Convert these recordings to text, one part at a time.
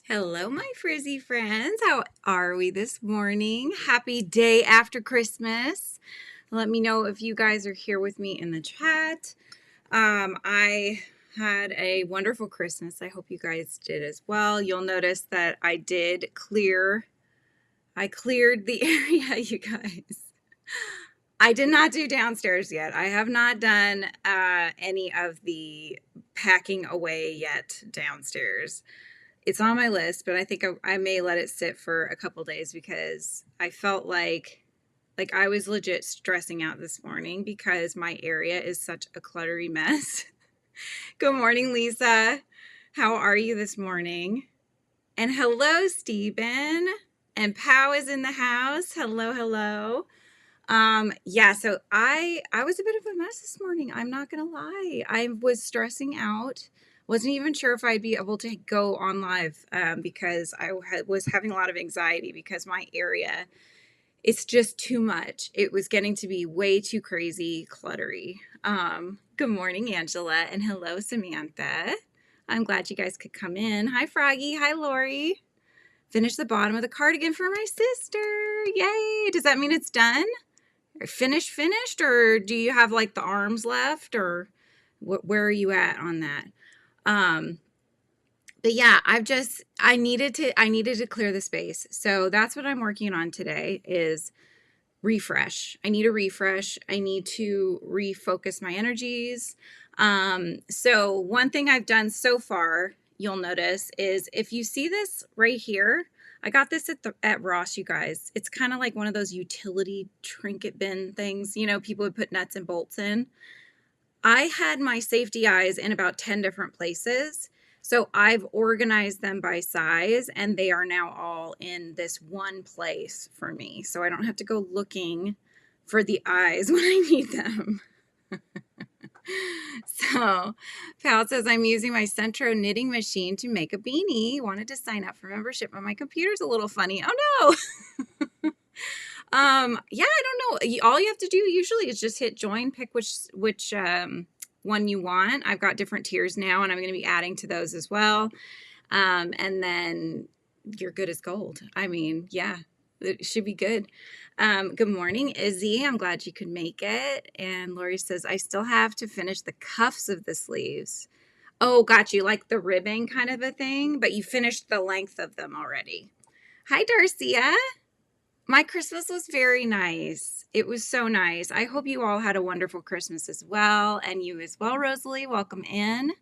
Hello, my frizzy friends. How are we this morning? Happy day after Christmas. Let me know if you guys are here with me in the chat. I had a wonderful Christmas. I hope you guys did as well. You'll notice that I cleared the area, you guys. I did not do downstairs yet. I have not done any of the packing away yet downstairs. It's on my list, but I think I may let it sit for a couple days because I felt like I was legit stressing out this morning because my area is such a cluttery mess. Good morning, Lisa. How are you this morning? And hello, Stephen. And Pow is in the house. Hello, hello. Yeah, so I was a bit of a mess this morning. I'm not gonna lie. I was stressing out. Wasn't even sure if I'd be able to go on live because I was having a lot of anxiety because my area, it's just too much. It was getting to be way too crazy, cluttery. Good morning, Angela, and hello, Samantha. I'm glad you guys could come in. Hi, Froggy. Hi, Lori. Finish the bottom of the cardigan for my sister. Yay! Does that mean it's done? Finished, or do you have like the arms left, or where are you at on that? But yeah, I needed to clear the space. So that's what I'm working on today is refresh. I need a refresh. I need to refocus my energies. So one thing I've done so far, you'll notice, is if you see this right here, I got this at Ross, you guys. It's kind of like one of those utility trinket bin things, people would put nuts and bolts in. I had my safety eyes in about 10 different places. So I've organized them by size, and they are now all in this one place for me. So I don't have to go looking for the eyes when I need them. So Pal says, I'm using my Centro knitting machine to make a beanie. Wanted to sign up for membership, but my computer's a little funny. Oh no. Yeah, I don't know. All you have to do usually is just hit join, pick which one you want. I've got different tiers now, and I'm going to be adding to those as well. And then you're good as gold. I mean, yeah, it should be good. Good morning, Izzy. I'm glad you could make it. And Lori says, I still have to finish the cuffs of the sleeves. Oh, got you, like the ribbing kind of a thing, but you finished the length of them already. Hi, Darcia. My Christmas was very nice. It was so nice. I hope you all had a wonderful Christmas as well. And you as well, Rosalie. Welcome in.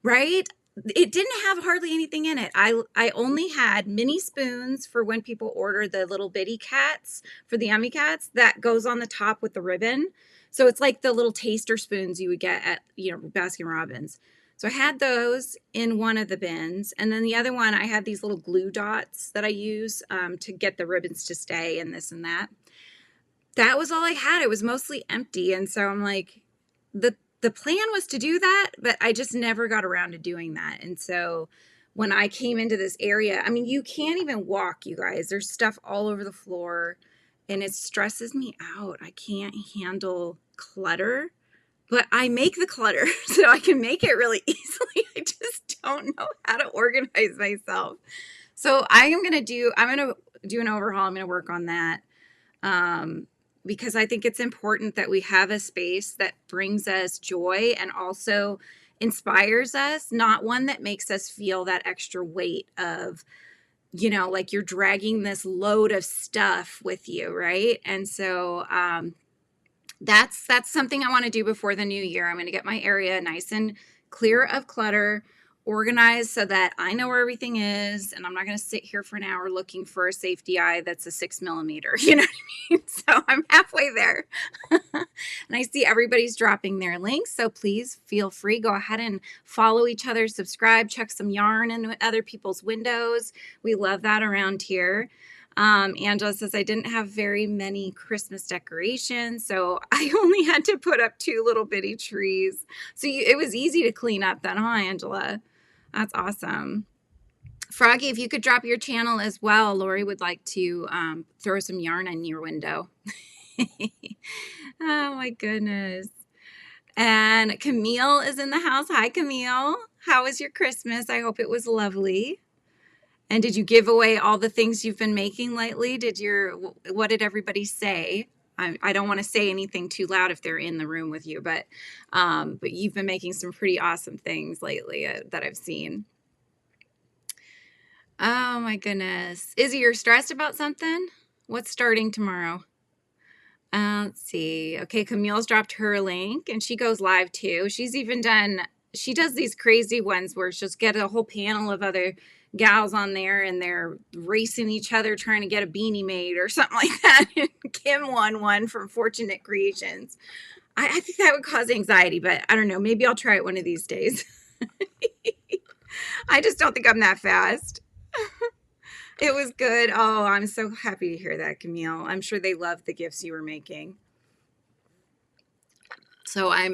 Right? It didn't have hardly anything in it. I only had mini spoons for when people order the little bitty cats for the yummy cats that goes on the top with the ribbon. So it's like the little taster spoons you would get at, Baskin Robbins. So I had those in one of the bins. And then the other one, I had these little glue dots that I use to get the ribbons to stay and this and that. That was all I had. It was mostly empty. And so I'm like, the plan was to do that, but I just never got around to doing that. And so when I came into this area, I mean, you can't even walk, you guys. There's stuff all over the floor, and it stresses me out. I can't handle clutter. But I make the clutter, so I can make it really easily. I just don't know how to organize myself. So I'm going to do an overhaul. I'm going to work on that because I think it's important that we have a space that brings us joy and also inspires us, not one that makes us feel that extra weight of, like you're dragging this load of stuff with you, right? And so that's something I want to do before the new year. I'm going to get my area nice and clear of clutter, organized so that I know where everything is, and I'm not going to sit here for an hour looking for a safety eye that's a 6 millimeter. You know what I mean? So I'm halfway there. And I see everybody's dropping their links, so please feel free. Go ahead and follow each other, subscribe, check some yarn in other people's windows. We love that around here. Angela says, I didn't have very many Christmas decorations, so I only had to put up 2 little bitty trees. So it was easy to clean up then, huh, Angela? That's awesome. Froggy, if you could drop your channel as well, Lori would like to throw some yarn in your window. Oh, my goodness. And Camille is in the house. Hi, Camille. How was your Christmas? I hope it was lovely. And did you give away all the things you've been making lately? What did everybody say? I don't want to say anything too loud if they're in the room with you, but you've been making some pretty awesome things lately that I've seen. Oh my goodness. Izzy, you're stressed about something? What's starting tomorrow? Let's see. Okay, Camille's dropped her link and she goes live too. She does these crazy ones where she'll just get a whole panel of other gals on there and they're racing each other trying to get a beanie made or something like that. Kim won one from Fortunate Creations. I think that would cause anxiety, but I don't know. Maybe I'll try it one of these days. I just don't think I'm that fast. It was good. Oh, I'm so happy to hear that, Camille. I'm sure they loved the gifts you were making. So I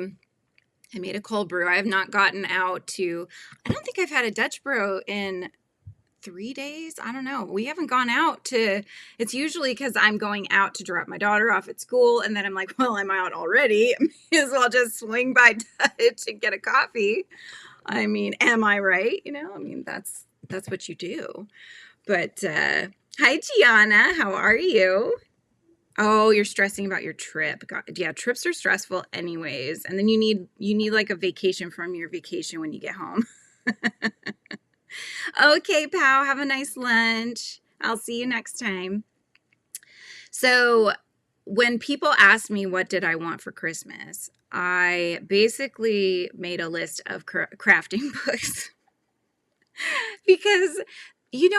made a cold brew. I have not gotten out to, I don't think I've had a Dutch brew in 3 days. I don't know. We haven't gone out to, it's usually because I'm going out to drop my daughter off at school. And then I'm like, well, I'm out already. May as well just swing by Dutch and get a coffee. I mean, am I right? You know, I mean, that's what you do. But hi, Gianna. How are you? Oh, you're stressing about your trip. God, yeah, trips are stressful anyways. And then you need like a vacation from your vacation when you get home. Okay, pal, have a nice lunch. I'll see you next time. So when people ask me what did I want for Christmas, I basically made a list of crafting books because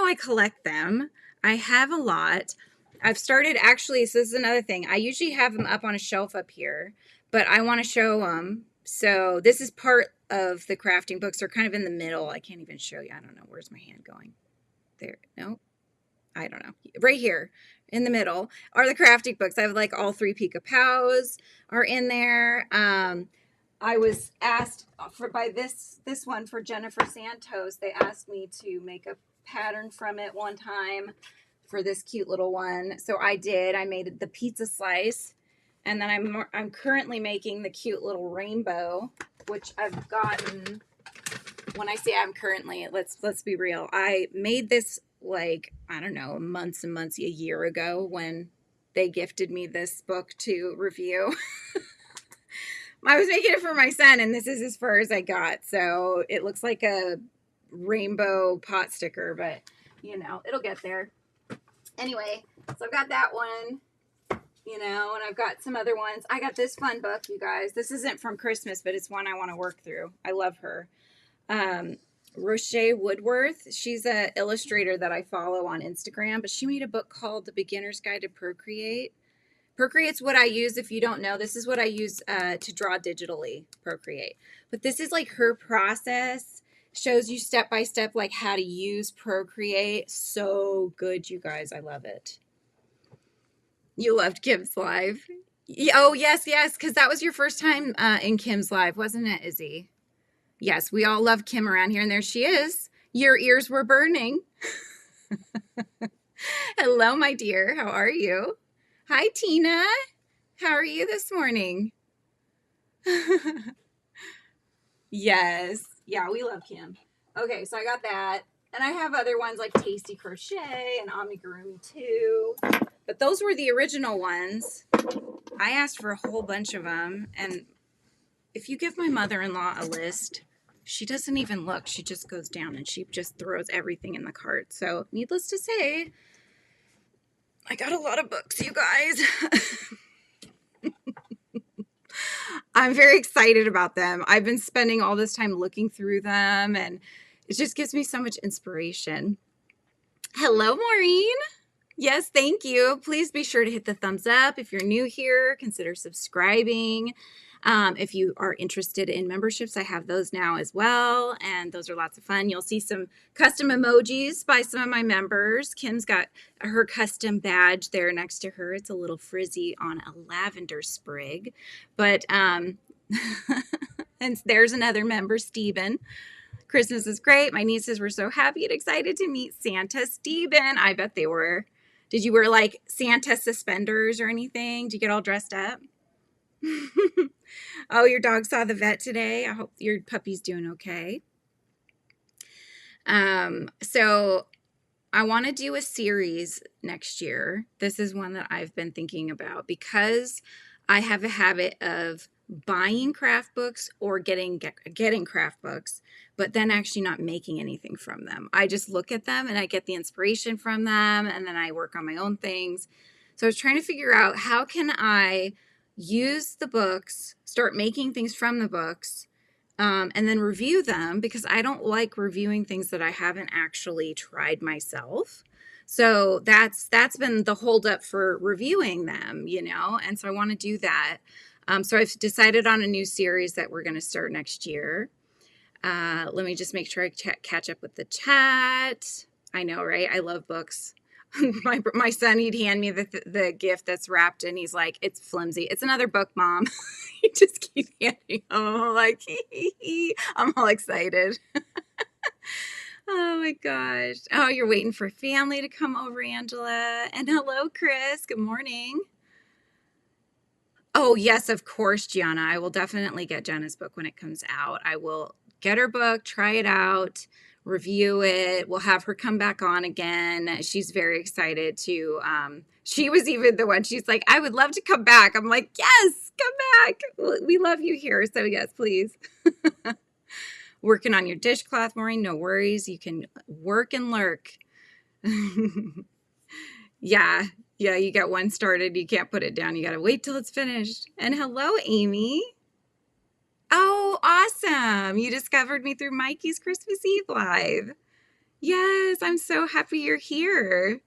I collect them. I have a lot. I've started actually, so this is another thing. I usually have them up on a shelf up here, but I want to show them. So this is part of the crafting books. They're kind of in the middle. I can't even show you. I don't know. Where's my hand going? There. No, I don't know. Right here in the middle are the crafting books. I have like all 3 Pika Pows are in there. I was asked by this one for Jennifer Santos. They asked me to make a pattern from it one time for this cute little one. So I did. I made the pizza slice, and then I'm currently making the cute little rainbow, which I've gotten. When I say I'm currently, let's be real. I made this like, I don't know, months and months, a year ago when they gifted me this book to review. I was making it for my son, and this is as far as I got. So it looks like a rainbow pot sticker, but it'll get there. Anyway, so I've got that one, and I've got some other ones. I got this fun book, you guys. This isn't from Christmas, but it's one I want to work through. I love her. Crochet Woodworth. She's an illustrator that I follow on Instagram, but she made a book called The Beginner's Guide to Procreate. Procreate's what I use. If you don't know, this is what I use to draw digitally, Procreate. But this is like her process. Shows you step by step like how to use Procreate. So good, you guys. I love it. You loved Kim's live. Oh, yes, because that was your first time in Kim's live, wasn't it, Izzy? Yes, we all love Kim around here, and there she is. Your ears were burning. Hello, my dear. How are you? Hi, Tina. How are you this morning? Yes. Yeah, we love Kim. Okay, so I got that. And I have other ones like Tasty Crochet and Amigurumi too. But those were the original ones. I asked for a whole bunch of them. And if you give my mother-in-law a list, she doesn't even look. She just goes down and she just throws everything in the cart. So needless to say, I got a lot of books, you guys. I'm very excited about them. I've been spending all this time looking through them, and it just gives me so much inspiration. Hello, Maureen. Yes, thank you. Please be sure to hit the thumbs up. If you're new here, consider subscribing. If you are interested in memberships, I have those now as well, and those are lots of fun. You'll see some custom emojis by some of my members. Kim's got her custom badge there next to her. It's a little frizzy on a lavender sprig, but and there's another member, Stephen. Christmas is great. My nieces were so happy and excited to meet Santa. Stephen, I bet they were. Did you wear like Santa suspenders or anything? Did you get all dressed up? Oh, your dog saw the vet today. I hope your puppy's doing okay. So I want to do a series next year. This is one that I've been thinking about because I have a habit of buying craft books or getting craft books, but then actually not making anything from them. I just look at them and I get the inspiration from them, and then I work on my own things. So I was trying to figure out, how can I use the books, start making things from the books, and then review them, because I don't like reviewing things that I haven't actually tried myself. So that's been the holdup for reviewing them, you know, and so I want to do that. So I've decided on a new series that we're going to start next year. Let me just make sure I catch up with the chat. I know, right? I love books. My son, he'd hand me the gift that's wrapped, and he's like, it's flimsy. It's another book, Mom. He just keeps handing them. I'm like, I'm all excited. Oh my gosh. Oh, you're waiting for family to come over, Angela. And hello, Chris. Good morning. Oh, yes, of course, Gianna. I will definitely get Jenna's book when it comes out. I will get her book, try it out, review it. We'll have her come back on again. She's very excited to, she was even the one, she's like, I would love to come back. I'm like, yes, come back. We love you here. So yes, please. Working on your dishcloth, Maureen, no worries. You can work and lurk. Yeah, you get one started, you can't put it down. You got to wait till it's finished. And hello, Amy. Oh, awesome. You discovered me through Mikey's Christmas Eve Live. Yes, I'm so happy you're here.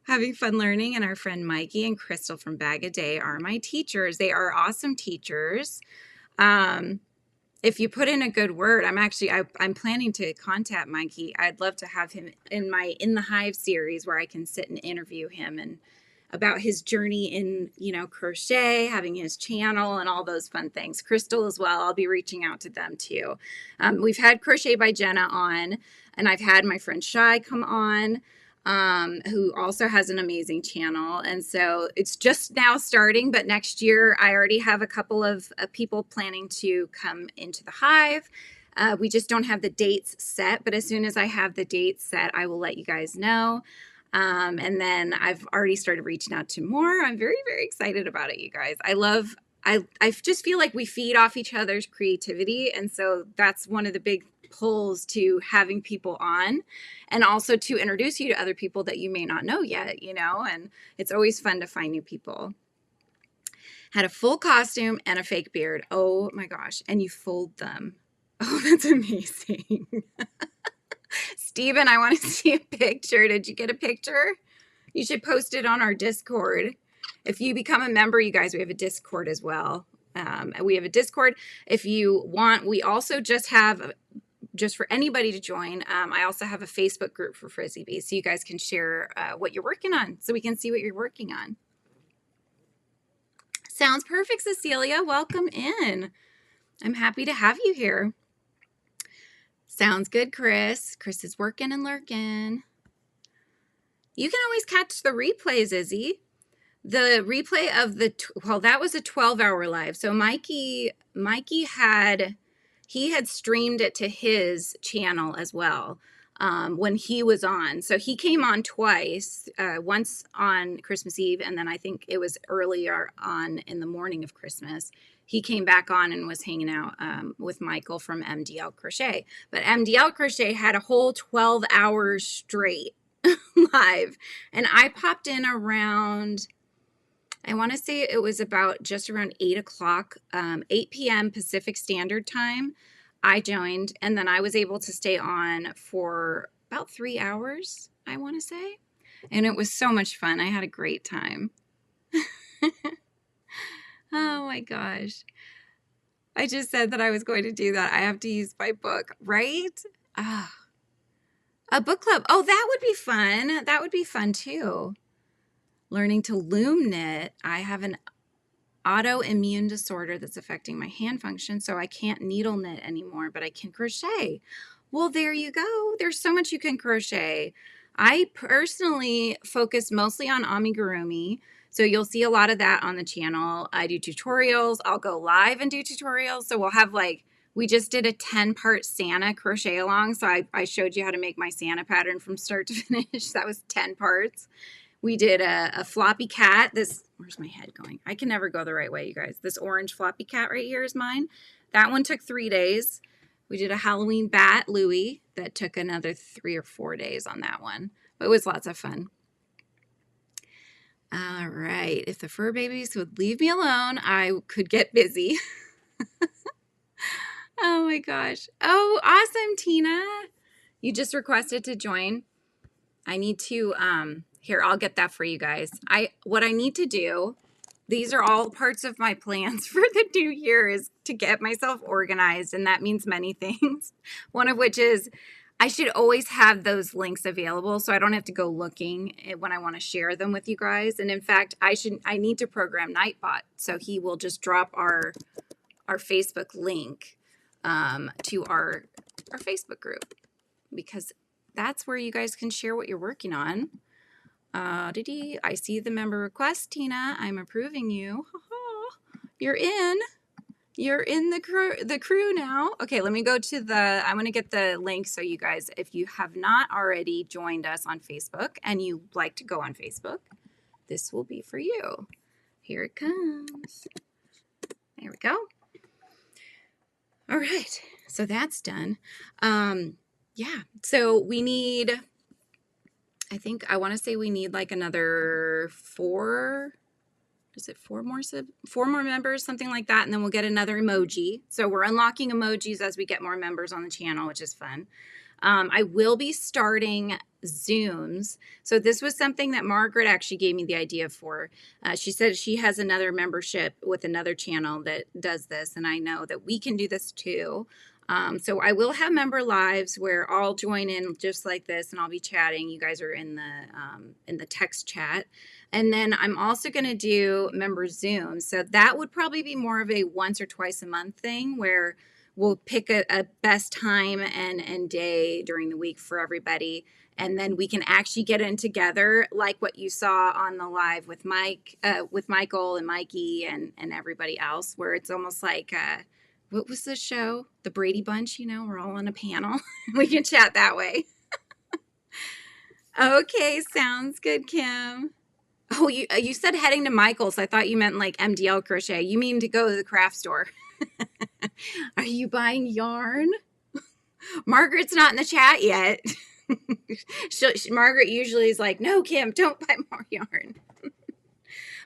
Having fun learning, and our friend Mikey and Crystal from Bag a Day are my teachers. They are awesome teachers. If you put in a good word, I'm planning to contact Mikey. I'd love to have him in my In the Hive series, where I can sit and interview him and about his journey in, crochet, having his channel and all those fun things. Crystal as well. I'll be reaching out to them too. We've had Crochet by Jenna on, and I've had my friend Shai come on, who also has an amazing channel. And so it's just now starting, but next year I already have a couple of people planning to come into the Hive. We just don't have the dates set, but as soon as I have the dates set, I will let you guys know. And then I've already started reaching out to more. I'm very, very excited about it, you guys. I just feel like we feed off each other's creativity. And so that's one of the big pulls to having people on, and also to introduce you to other people that you may not know yet, and it's always fun to find new people. Had a full costume and a fake beard. Oh my gosh. And you fold them. Oh, that's amazing. Steven, I want to see a picture. Did you get a picture? You should post it on our Discord. If you become a member, you guys, we have a Discord as well. We have a Discord. If you want, we also just for anybody to join, I also have a Facebook group for Frizzy Bee, so you guys can share what you're working on, so we can see what you're working on. Sounds perfect, Cecilia. Welcome in. I'm happy to have you here. Sounds good, Chris. Chris is working and lurking. You can always catch the replays, Izzy. The replay of that was a 12-hour live. So Mikey had streamed it to his channel as well when he was on. So he came on twice, once on Christmas Eve, and then I think it was earlier on in the morning of Christmas. He came back on and was hanging out with Michael from MDL Crochet. But MDL Crochet had a whole 12 hours straight live. And I popped in around, I want to say it was just around 8 o'clock, 8 p.m. Pacific Standard Time. I joined, and then I was able to stay on for about 3 hours, I want to say. And it was so much fun. I had a great time. Oh my gosh. I just said that I was going to do that. I have to use my book, right? A book club. Oh, that would be fun. That would be fun too. Learning to loom knit. I have an autoimmune disorder that's affecting my hand function, so I can't needle knit anymore, but I can crochet. Well, there you go. There's so much you can crochet. I personally focus mostly on amigurumi, so you'll see a lot of that on the channel. I do tutorials. I'll go live and do tutorials, so we'll have like We just did a 10-part Santa crochet along. So I showed you how to make my Santa pattern from start to finish. That was 10 parts. We did a floppy cat. Where's my head going? I can never go the right way, you guys. This orange floppy cat right here is mine. That one took 3 days. We did a Halloween bat, Louie, that took another 3 or 4 days on that one. But it was lots of fun. All right. If the fur babies would leave me alone, I could get busy. Oh my gosh. Oh, awesome, Tina. You just requested to join. I need to, here, I'll get that for you guys. What I need to do, these are all parts of my plans for the new year, is to get myself organized. And that means many things. One of which is I should always have those links available so I don't have to go looking when I want to share them with you guys. And in fact, I need to program Nightbot so he will just drop our Facebook link to our Facebook group, because that's where you guys can share what you're working on. I see the member request, Tina. I'm approving you. You're in. You're in the crew now. Okay, let me go to I'm going to get the link so you guys, if you have not already joined us on Facebook and you like to go on Facebook, this will be for you. Here it comes. There we go. All right, so that's done. Yeah, so we need, I want to say we need like another 4 more members, something like that, and then we'll get another emoji. So we're unlocking emojis as we get more members on the channel, which is fun. I will be starting Zooms. So this was something that Margaret actually gave me the idea for. She said she has another membership with another channel that does this, and I know that we can do this too. So I will have member lives where I'll join in just like this, and I'll be chatting. You guys are in the text chat. And then I'm also going to do member Zoom. So that would probably be more of a once or twice a month thing where we'll pick a best time and day during the week for everybody. And then we can actually get in together like what you saw on the live with Michael and Mikey and everybody else, where it's almost like, what was the show? The Brady Bunch, we're all on a panel. We can chat that way. Okay, sounds good, Kim. Oh, you said heading to Michael's. I thought you meant like MDL crochet. You mean to go to the craft store. Are you buying yarn? Margaret's not in the chat yet. Margaret usually is like, no, Kim, don't buy more yarn.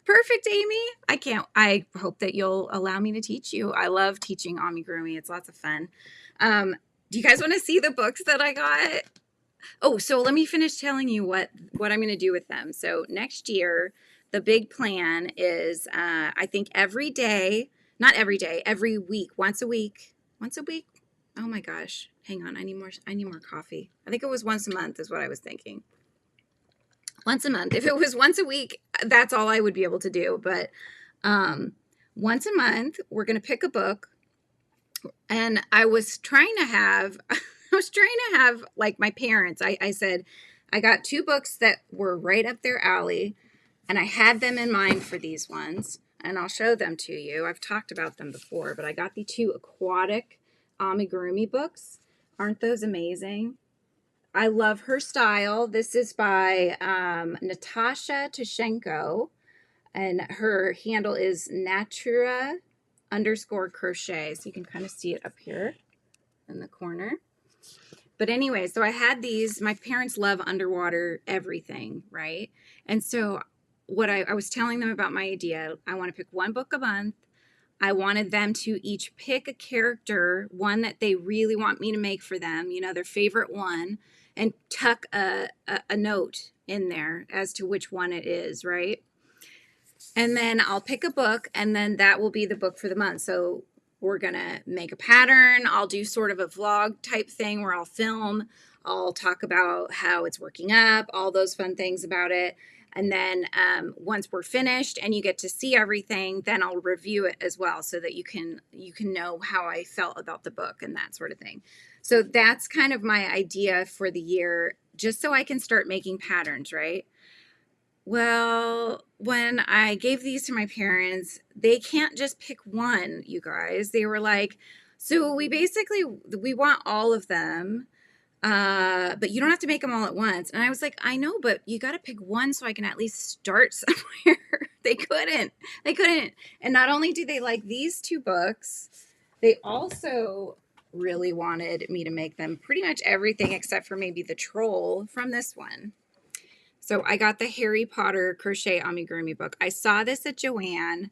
Perfect, Amy. I hope that you'll allow me to teach you. I love teaching amigurumi. It's lots of fun. Do you guys want to see the books that I got? Oh, so let me finish telling you what I'm going to do with them. So next year, the big plan is, I think every week, once a week. Oh my gosh. Hang on. I need more coffee. I think it was once a month is what I was thinking. Once a month. If it was once a week, that's all I would be able to do. But once a month, we're going to pick a book. And I was trying to have like my parents. I said, I got 2 books that were right up their alley, and I had them in mind for these ones, and I'll show them to you. I've talked about them before, but I got the 2 aquatic amigurumi books. Aren't those amazing? I love her style. This is by Natasha Tashenko, and her handle is natura_crochet. So you can kind of see it up here in the corner. But anyway, so I had these. My parents love underwater everything, right? And so what I was telling them about my idea, I want to pick 1 book a month. I wanted them to each pick a character, one that they really want me to make for them, their favorite one, and tuck a note in there as to which one it is, right? And then I'll pick a book, and then that will be the book for the month. So we're going to make a pattern. I'll do sort of a vlog type thing where I'll film. I'll talk about how it's working up, all those fun things about it. And then once we're finished and you get to see everything, then I'll review it as well so that you can know how I felt about the book and that sort of thing. So that's kind of my idea for the year, just so I can start making patterns, right? Well, when I gave these to my parents, they can't just pick one, you guys. They were like, So we want all of them. But you don't have to make them all at once. And I was like, I know, but you got to pick one so I can at least start somewhere. They couldn't. They couldn't. And not only do they like these two books, they also really wanted me to make them pretty much everything except for maybe the troll from this one. So I got the Harry Potter crochet amigurumi book. I saw this at Joann.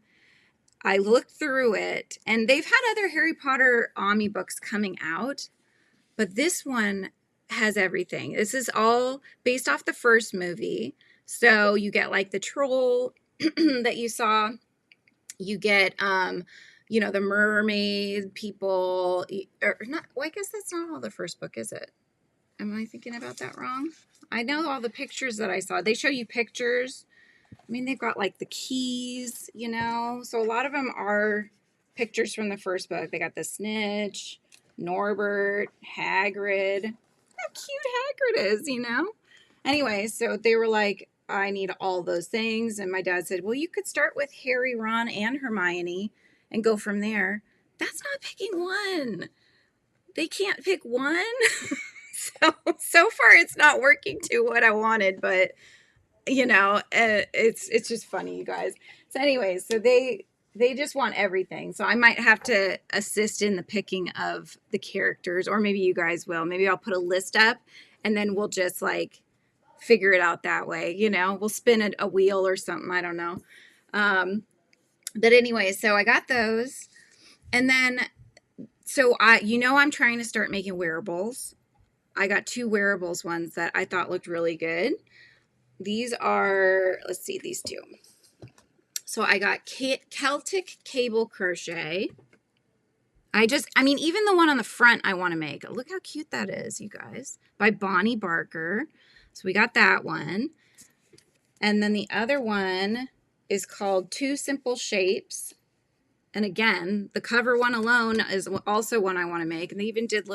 I looked through it, and they've had other Harry Potter ami books coming out, but this one has everything. This is all based off the first movie. So you get like the troll that you saw. You get, you know, the mermaid people, or not. Well, I guess that's not all the first book, is it? Am I thinking about that wrong? I know all the pictures that I saw. They show you pictures. I mean, they've got like the keys, you know. So a lot of them are pictures from the first book. They got the snitch, Norbert, Hagrid. How cute Hagrid is, you know? Anyway, so they were like, I need all those things. And my dad said, well, you could start with Harry, Ron, and Hermione and go from there. That's not picking one. They can't pick one. So far it's not working to what I wanted, but you know, it's just funny, you guys. So anyways, so they just want everything. So I might have to assist in the picking of the characters, or maybe you guys will. Maybe I'll put a list up and then we'll just like figure it out that way. You know, we'll spin a wheel or something. I don't know. But anyway, so I got those. And then, so I'm trying to start making wearables. I got 2 wearables ones that I thought looked really good. These are, let's see, these 2. So I got Celtic cable crochet. I mean, even the one on the front I want to make. Look how cute that is, you guys. By Bonnie Barker. So we got that one. And then the other one is called Two Simple Shapes. And again, the cover one alone is also one I want to make. And they even did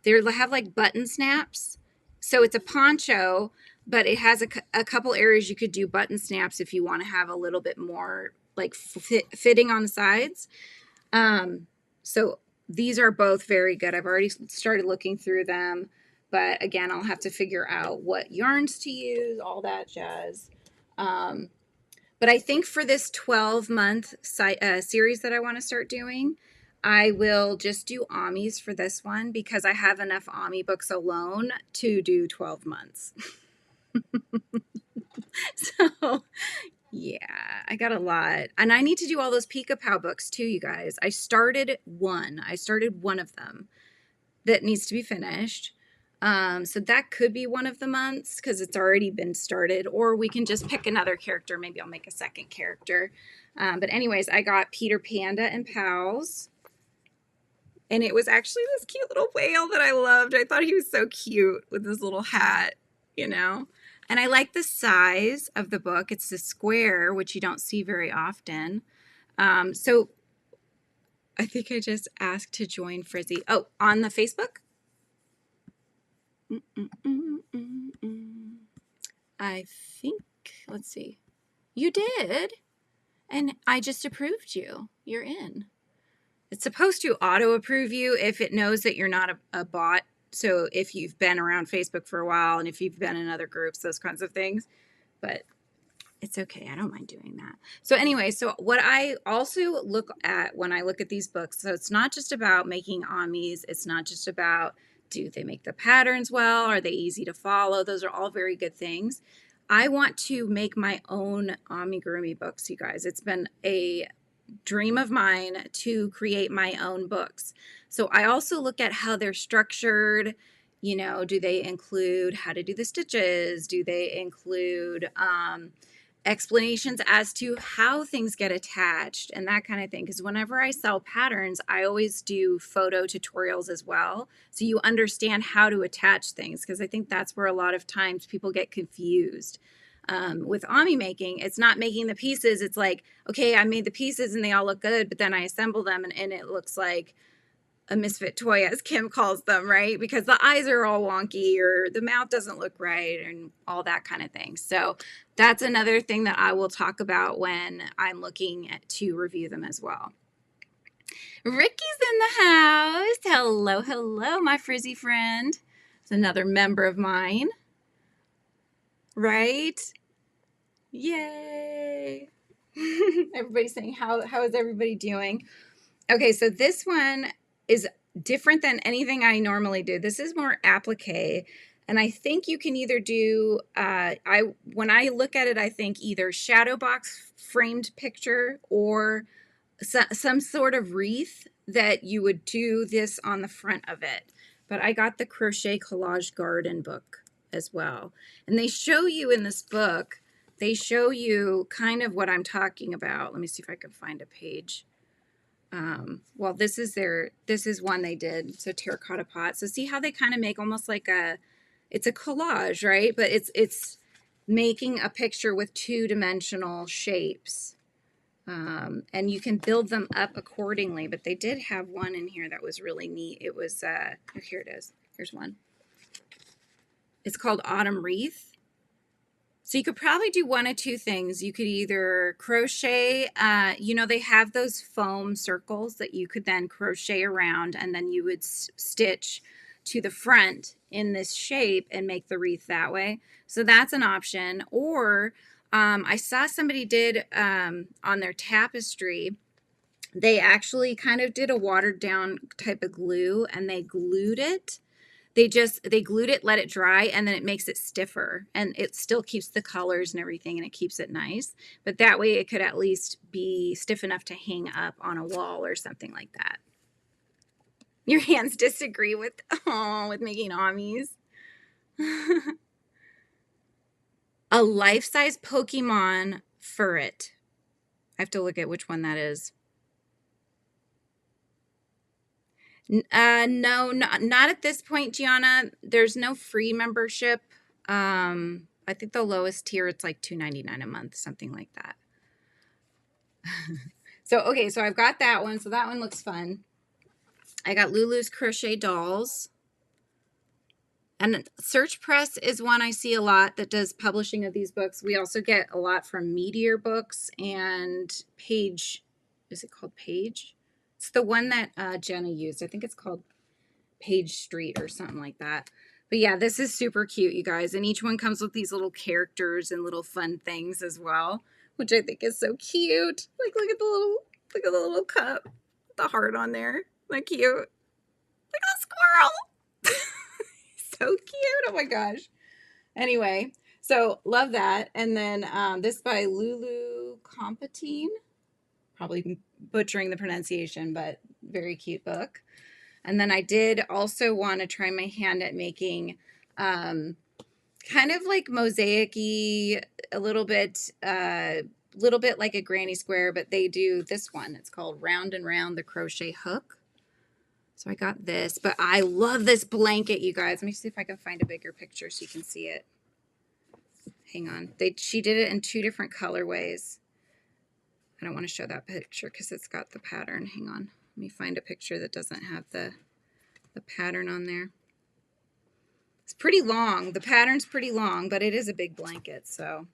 they have like button snaps. So it's a poncho, but it has a couple areas you could do button snaps if you want to have a little bit more like fitting on the sides. So these are both very good. I've already started looking through them, but again, I'll have to figure out what yarns to use, all that jazz. But I think for this 12-month series that I want to start doing, I will just do Amis for this one because I have enough Ami books alone to do 12 months. So, yeah, I got a lot. And I need to do all those Peek-a-Pow books too, you guys. I started one of them that needs to be finished. So that could be one of the months because it's already been started, or we can just pick another character. Maybe I'll make a second character. But anyways, I got Peter Panda and Pals. And it was actually this cute little whale that I loved. I thought he was so cute with his little hat, you know. And I like the size of the book. It's a square, which you don't see very often. So I think I just asked to join Frizzy. Oh, on the Facebook? I think, let's see. You did. And I just approved you. You're in. It's supposed to auto-approve you if it knows that you're not a bot. So if you've been around Facebook for a while and if you've been in other groups, those kinds of things. But it's okay. I don't mind doing that. So anyway, so what I also look at when I look at these books, so it's not just about making Amis. It's not just about, do they make the patterns well? Are they easy to follow? Those are all very good things. I want to make my own amigurumi books, you guys. It's been a dream of mine to create my own books. So I also look at how they're structured. You know, do they include how to do the stitches? Do they include explanations as to how things get attached and that kind of thing? Because whenever I sell patterns, I always do photo tutorials as well. So you understand how to attach things, because I think that's where a lot of times people get confused. With Ami making, it's not making the pieces. It's like, okay, I made the pieces and they all look good, but then I assemble them and it looks like a misfit toy, as Kim calls them, right? Because the eyes are all wonky or the mouth doesn't look right and all that kind of thing. So that's another thing that I will talk about when I'm looking to review them as well. Ricky's in the house. Hello, hello, my frizzy friend. It's another member of mine. Right? Yay. Everybody's saying, how is everybody doing? Okay, so this one is different than anything I normally do. This is more applique. And I think you can either do, when I look at it, I think either shadow box framed picture or some sort of wreath that you would do this on the front of it. But I got the Crochet Collage Garden book as well. And they show you in this book, they show you kind of what I'm talking about. Let me see if I can find a page. Well, this is one they did. So terracotta pot. So see how they kind of make almost like it's a collage, right? But it's making a picture with two-dimensional shapes. And you can build them up accordingly, but they did have one in here that was really neat. It was, here it is. Here's one. It's called Autumn Wreath. So you could probably do one of two things. You could either crochet, they have those foam circles that you could then crochet around, and then you would stitch to the front in this shape and make the wreath that way. So that's an option. Or I saw somebody did on their tapestry, they actually kind of did a watered down type of glue, and they glued it. They glued it, let it dry, and then it makes it stiffer, and it still keeps the colors and everything, and it keeps it nice. But that way it could at least be stiff enough to hang up on a wall or something like that. Your hands disagree with making amis. A life-size Pokemon Furret. I have to look at which one that is. No, not at this point, Gianna. There's no free membership. I think the lowest tier, it's like $2.99 a month, something like that. So, okay, so I've got that one. So that one looks fun. I got Lulu's Crochet Dolls. And Search Press is one I see a lot that does publishing of these books. We also get a lot from Meteor Books and Page. Is it called Page? It's the one that Jenna used. I think it's called Page Street or something like that. But yeah, this is super cute, you guys. And each one comes with these little characters and little fun things as well, which I think is so cute. Like, look at the little cup, the heart on there. Isn't that cute? Look at the squirrel. So cute. Oh my gosh. Anyway, so love that. And then this by Lulu Compatine. Probably butchering the pronunciation, but very cute book. And then I did also want to try my hand at making kind of like mosaic-y, a little bit like a granny square, but they do this one. It's called Round and Round the Crochet Hook. So I got this, but I love this blanket, you guys. Let me see if I can find a bigger picture so you can see it. Hang on. She did it in two different colorways. I don't want to show that picture because it's got the pattern. Hang on. Let me find a picture that doesn't have the pattern on there. It's pretty long. The pattern's pretty long, but it is a big blanket. So,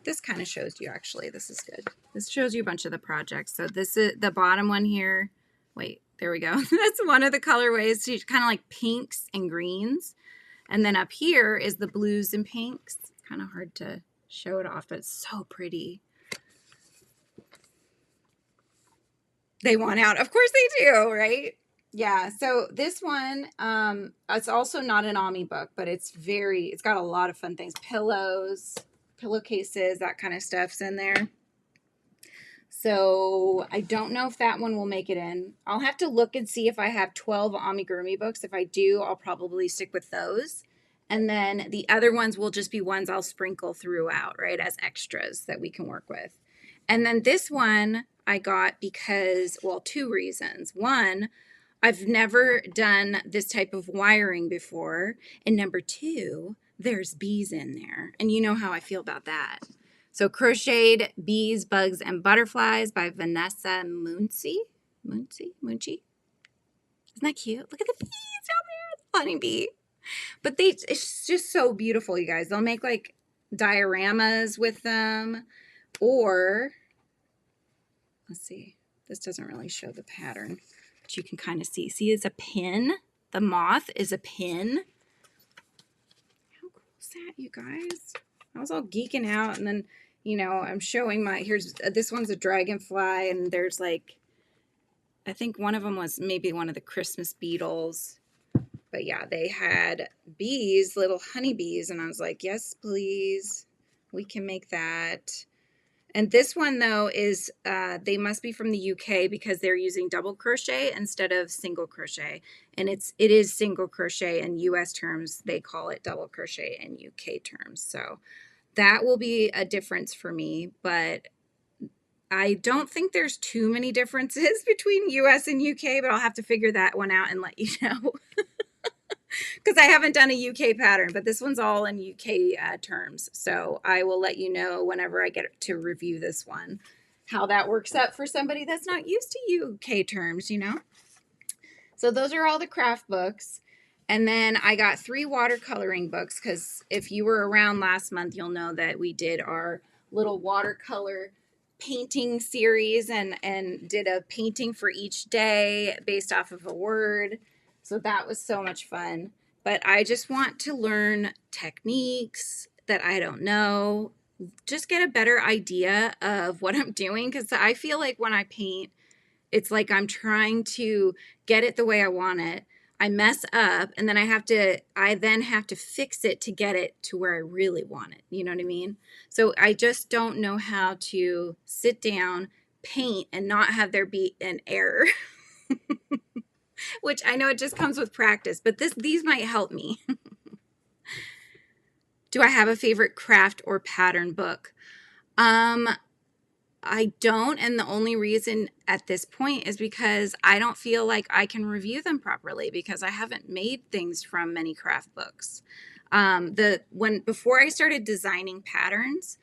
this kind of shows you actually. This is good. This shows you a bunch of the projects. So this is the bottom one here. Wait, there we go. That's one of the colorways. So kind of like pinks and greens. And then up here is the blues and pinks. It's kind of hard to show it off, but it's so pretty. They want out. Of course they do, right? Yeah. So this one, it's also not an Ami book, but it's got a lot of fun things. Pillows, pillowcases, that kind of stuff's in there. So I don't know if that one will make it in. I'll have to look and see if I have 12 amigurumi books. If I do, I'll probably stick with those. And then the other ones will just be ones I'll sprinkle throughout, right, as extras that we can work with. And then this one I got because, well, two reasons. One, I've never done this type of wiring before. And number two, there's bees in there. And you know how I feel about that. So Crocheted Bees, Bugs, and Butterflies by Vanessa Muncie. Muncie? Isn't that cute? Look at the bees down there. Honeybee. But it's just so beautiful, you guys. They'll make like dioramas with them. Or, let's see. This doesn't really show the pattern, but you can kind of see. See, it's a pin. The moth is a pin. How cool is that, you guys? I was all geeking out, and then, you know, I'm showing my, here's, this one's a dragonfly, and there's like, I think one of them was maybe one of the Christmas beetles. But yeah, they had bees, little honeybees, and I was like, yes, please. We can make that. And this one, though, is they must be from the UK because they're using double crochet instead of single crochet. And it is single crochet in US terms. They call it double crochet in UK terms. So that will be a difference for me. But I don't think there's too many differences between US and UK, but I'll have to figure that one out and let you know. Because I haven't done a UK pattern, but this one's all in UK terms. So I will let you know whenever I get to review this one, how that works out for somebody that's not used to UK terms, you know? So those are all the craft books. And then I got 3 watercoloring books because if you were around last month, you'll know that we did our little watercolor painting series and did a painting for each day based off of a word. So that was so much fun. But I just want to learn techniques that I don't know, just get a better idea of what I'm doing, because I feel like when I paint, it's like I'm trying to get it the way I want it. I mess up, and then I then have to fix it to get it to where I really want it. You know what I mean? So I just don't know how to sit down, paint, and not have there be an error. Which I know it just comes with practice, but these might help me. Do I have a favorite craft or pattern book? I don't, and the only reason at this point is because I don't feel like I can review them properly because I haven't made things from many craft books. Before I started designing patterns,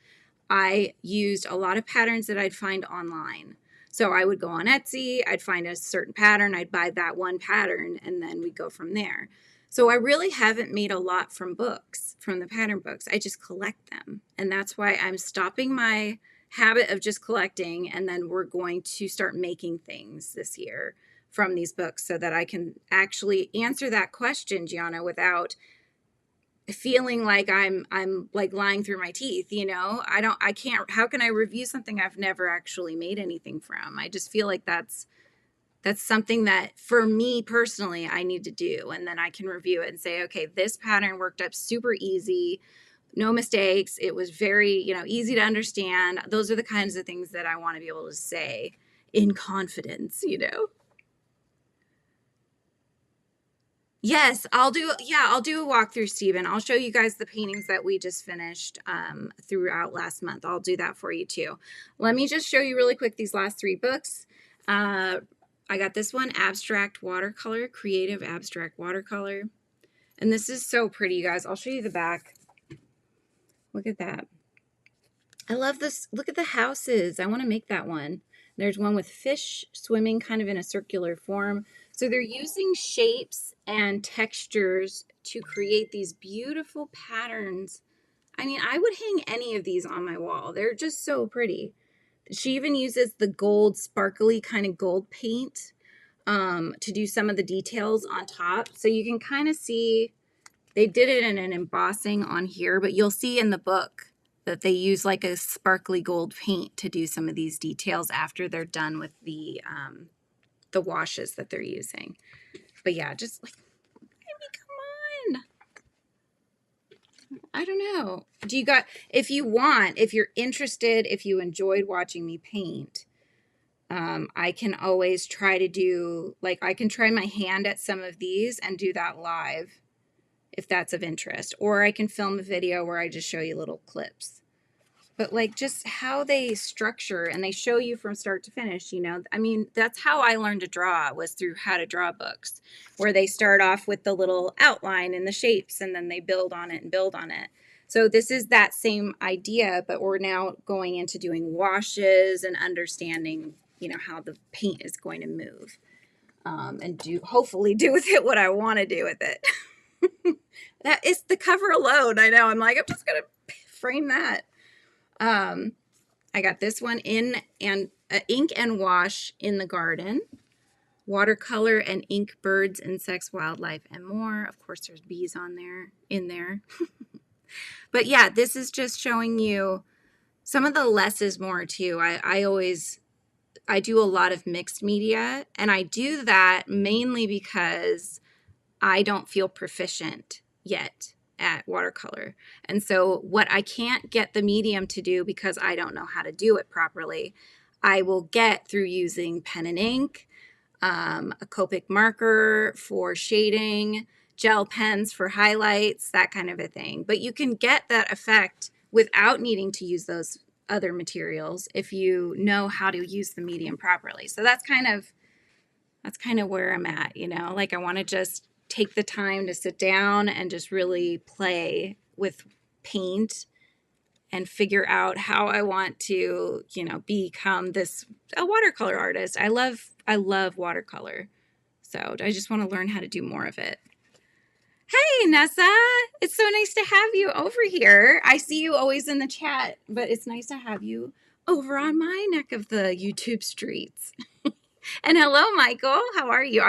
I used a lot of patterns that I'd find online. So I would go on Etsy, I'd find a certain pattern, I'd buy that one pattern, and then we'd go from there. So I really haven't made a lot from books, from the pattern books. I just collect them. And that's why I'm stopping my habit of just collecting, and then we're going to start making things this year from these books so that I can actually answer that question, Gianna, without feeling like I'm like lying through my teeth, you know? I can't, how can I review something I've never actually made anything from? I just feel like that's something that for me personally, I need to do. And then I can review it and say, okay, this pattern worked up super easy, no mistakes. It was very, you know, easy to understand. Those are the kinds of things that I want to be able to say in confidence, you know? Yes, I'll do a walkthrough, Stephen. I'll show you guys the paintings that we just finished throughout last month. I'll do that for you too. Let me just show you really quick these last 3 books. I got this one, Abstract Watercolor, Creative Abstract Watercolor. And this is so pretty, you guys. I'll show you the back. Look at that. I love this. Look at the houses. I want to make that one. There's one with fish swimming kind of in a circular form. So they're using shapes and textures to create these beautiful patterns. I mean, I would hang any of these on my wall. They're just so pretty. She even uses the gold, sparkly kind of gold paint to do some of the details on top. So you can kind of see, they did it in an embossing on here, but you'll see in the book that they use like a sparkly gold paint to do some of these details after they're done with the washes that they're using. But yeah, just like, I mean, come on. I don't know. If you're interested, if you enjoyed watching me paint, I can always try to do, like, I can try my hand at some of these and do that live if that's of interest. Or I can film a video where I just show you little clips. But like just how they structure and they show you from start to finish, you know, I mean, that's how I learned to draw, was through how to draw books, where they start off with the little outline and the shapes and then they build on it and build on it. So this is that same idea, but we're now going into doing washes and understanding, you know, how the paint is going to move and hopefully do with it what I want to do with it. That is the cover alone. I know. I'm like, I'm just going to frame that. I got this one in ink and wash in the garden, watercolor and ink birds, insects, wildlife, and more. Of course, there's bees on there, in there. But yeah, this is just showing you some of the less is more too. I do a lot of mixed media, and I do that mainly because I don't feel proficient yet at watercolor. And so what I can't get the medium to do because I don't know how to do it properly, I will get through using pen and ink, a Copic marker for shading, gel pens for highlights, that kind of a thing. But you can get that effect without needing to use those other materials if you know how to use the medium properly. So that's kind of where I'm at, you know, like I want to just take the time to sit down and just really play with paint and figure out how I want to, you know, become a watercolor artist. I love watercolor. So I just want to learn how to do more of it. Hey, Nessa, it's so nice to have you over here. I see you always in the chat, but it's nice to have you over on my neck of the YouTube streets. And hello, Michael. How are you?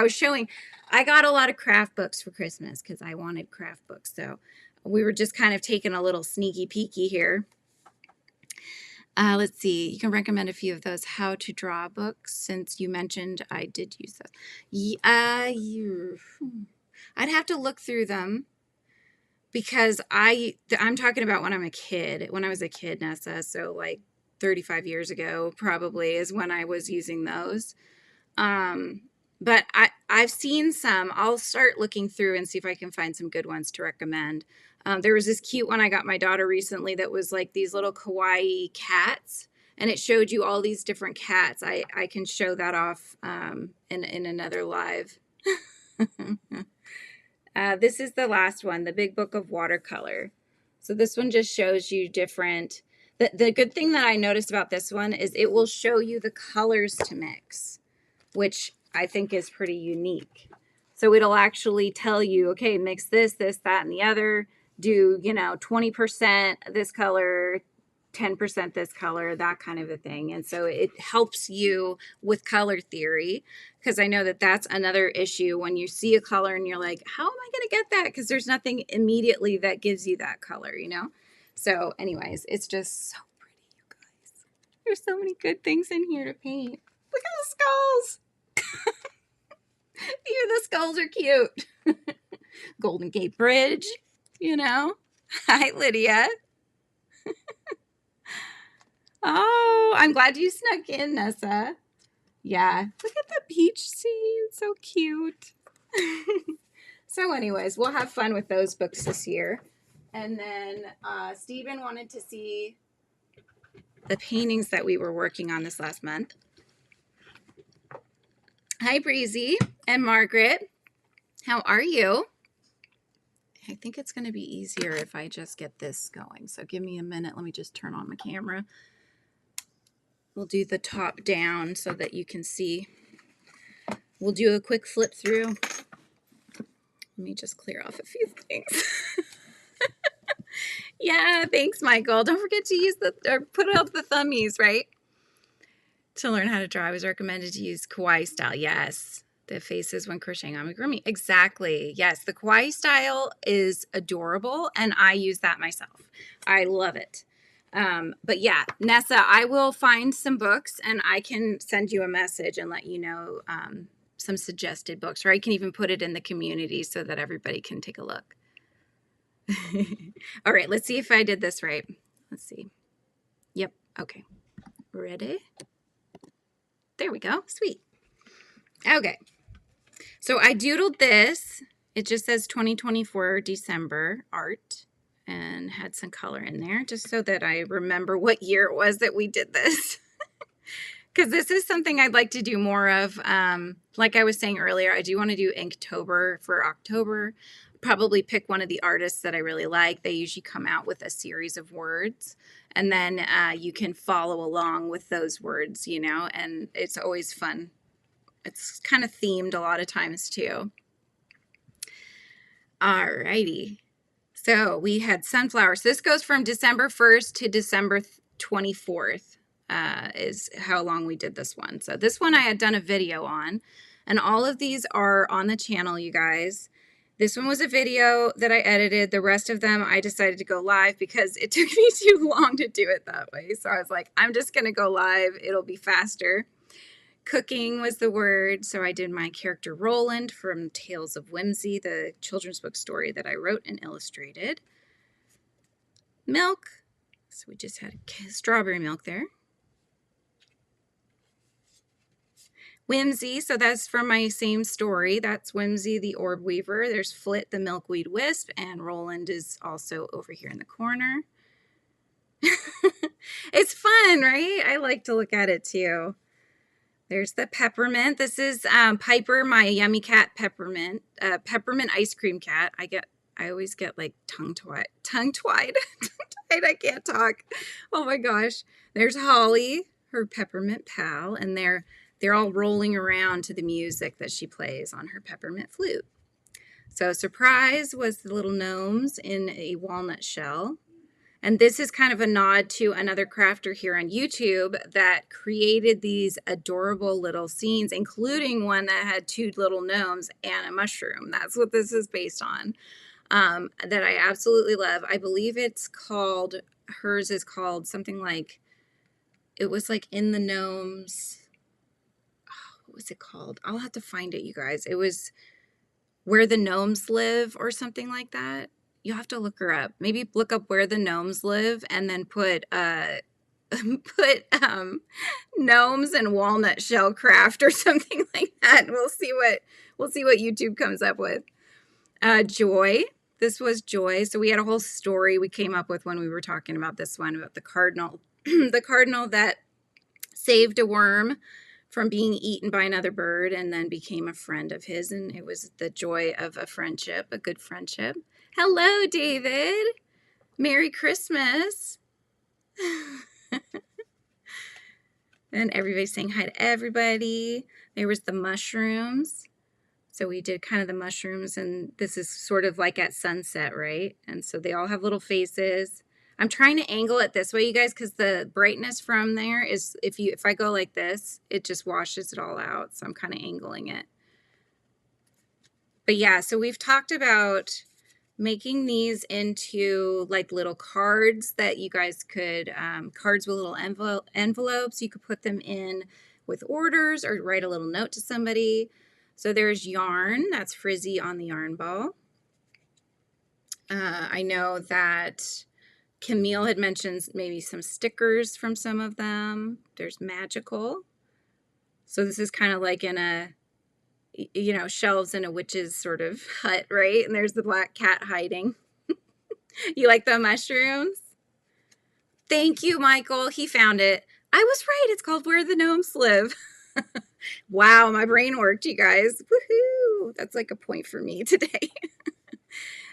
I got a lot of craft books for Christmas because I wanted craft books. So we were just kind of taking a little sneaky peeky here. Let's see. You can recommend a few of those how to draw books since you mentioned I did use those. I'd have to look through them because I'm talking about when I was a kid, Nessa. So like 35 years ago probably is when I was using those. But I've seen some. I'll start looking through and see if I can find some good ones to recommend. There was this cute one I got my daughter recently that was like these little kawaii cats, and it showed you all these different cats. I can show that off in another live. This is the last one, the Big Book of Watercolor. So this one just shows you different. The good thing that I noticed about this one is it will show you the colors to mix, which I think is pretty unique. So it'll actually tell you, okay, mix this, that, and the other. Do, 20% this color, 10% this color, that kind of a thing. And so it helps you with color theory, because I know that that's another issue when you see a color and you're like, how am I going to get that? Because there's nothing immediately that gives you that color, So anyways, it's just so pretty, you guys. There's so many good things in here to paint. Look at the skulls. The skulls are cute. Golden Gate Bridge, Hi, Lydia. Oh, I'm glad you snuck in, Nessa. Yeah, look at the peach scene. So cute. So anyways, we'll have fun with those books this year. And then Stephen wanted to see the paintings that we were working on this last month. Hi, Breezy and Margaret. How are you? I think it's going to be easier if I just get this going. So give me a minute. Let me just turn on my camera. We'll do the top down so that you can see. We'll do a quick flip through. Let me just clear off a few things. Yeah, thanks, Michael. Don't forget to put up the thummies, right? To learn how to draw, I was recommended to use kawaii style. Yes, the faces when crocheting amigurumi. Exactly. Yes, the kawaii style is adorable, and I use that myself. I love it. But yeah, Nessa, I will find some books, and I can send you a message and let you know some suggested books, or I can even put it in the community so that everybody can take a look. All right, let's see if I did this right. Let's see. Yep. Okay. Ready? There we go. Sweet. Okay. So I doodled this. It just says 2024 December art and had some color in there just so that I remember what year it was that we did this. Because this is something I'd like to do more of. Like I was saying earlier, I do want to do Inktober for October. Probably pick one of the artists that I really like. They usually come out with a series of words, and then you can follow along with those words, and it's always fun. It's kind of themed a lot of times too. All righty. So we had sunflowers. This goes from December 1st to December 24th. is how long we did this one. So this one I had done a video on, and all of these are on the channel, you guys. This one was a video that I edited. The rest of them I decided to go live because it took me too long to do it that way. So I was like, I'm just going to go live. It'll be faster. Cooking was the word. So I did my character Roland from Tales of Whimsy, the children's book story that I wrote and illustrated. Milk. So we just had strawberry milk there. Whimsy, so that's from my same story. That's Whimsy the Orb Weaver. There's Flit the Milkweed Wisp, and Roland is also over here in the corner. It's fun, right? I like to look at it too. There's the peppermint. This is Piper, my yummy cat peppermint. Peppermint ice cream cat. I always get like tongue-tied. I can't talk. Oh my gosh. There's Holly, her peppermint pal, and they're all rolling around to the music that she plays on her peppermint flute. So surprise was the little gnomes in a walnut shell. And this is kind of a nod to another crafter here on YouTube that created these adorable little scenes, including one that had 2 little gnomes and a mushroom. That's what this is based on, that I absolutely love. I believe it's called, hers is called something like, it was like In the Gnomes. What was it called? I'll have to find it, you guys. It was Where the Gnomes Live or something like that. You'll have to look her up. Maybe look up Where the Gnomes Live and then put gnomes and walnut shell craft or something like that. And we'll see what YouTube comes up with. Joy. This was Joy. So we had a whole story we came up with when we were talking about this one, about the cardinal, the cardinal that saved a worm from being eaten by another bird and then became a friend of his. And it was the joy of a friendship, a good friendship. Hello, David. Merry Christmas. And everybody's saying hi to everybody. There was the mushrooms. So we did kind of the mushrooms, and this is sort of like at sunset, right? And so they all have little faces. I'm trying to angle it this way, you guys, because the brightness from there is, if I go like this, it just washes it all out. So I'm kind of angling it. But yeah, so we've talked about making these into like little cards that you guys could, cards with little envelopes. You could put them in with orders or write a little note to somebody. So there's yarn. That's Frizzy on the yarn ball. I know that Camille had mentioned maybe some stickers from some of them. There's magical. So this is kind of like in a, you know, shelves in a witch's sort of hut, right? And there's the black cat hiding. You like the mushrooms? Thank you, Michael. He found it. I was right. It's called Where the Gnomes Live. Wow, my brain worked, you guys. Woohoo! That's like a point for me today.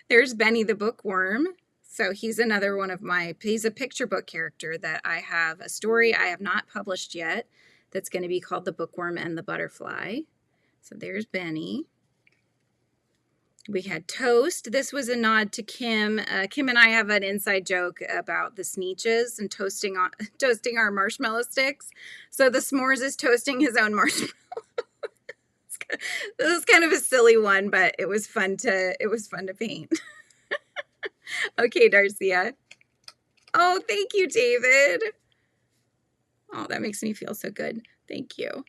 There's Benny the Bookworm. So he's another one of he's a picture book character that I have a story I have not published yet that's going to be called The Bookworm and the Butterfly. So there's Benny. We had Toast. This was a nod to Kim. Kim and I have an inside joke about the Sneetches and toasting our marshmallow sticks. So the S'mores is toasting his own marshmallow. This was kind of a silly one, but it was fun to paint. Okay, Darcia. Oh, thank you, David. Oh, that makes me feel so good. Thank you.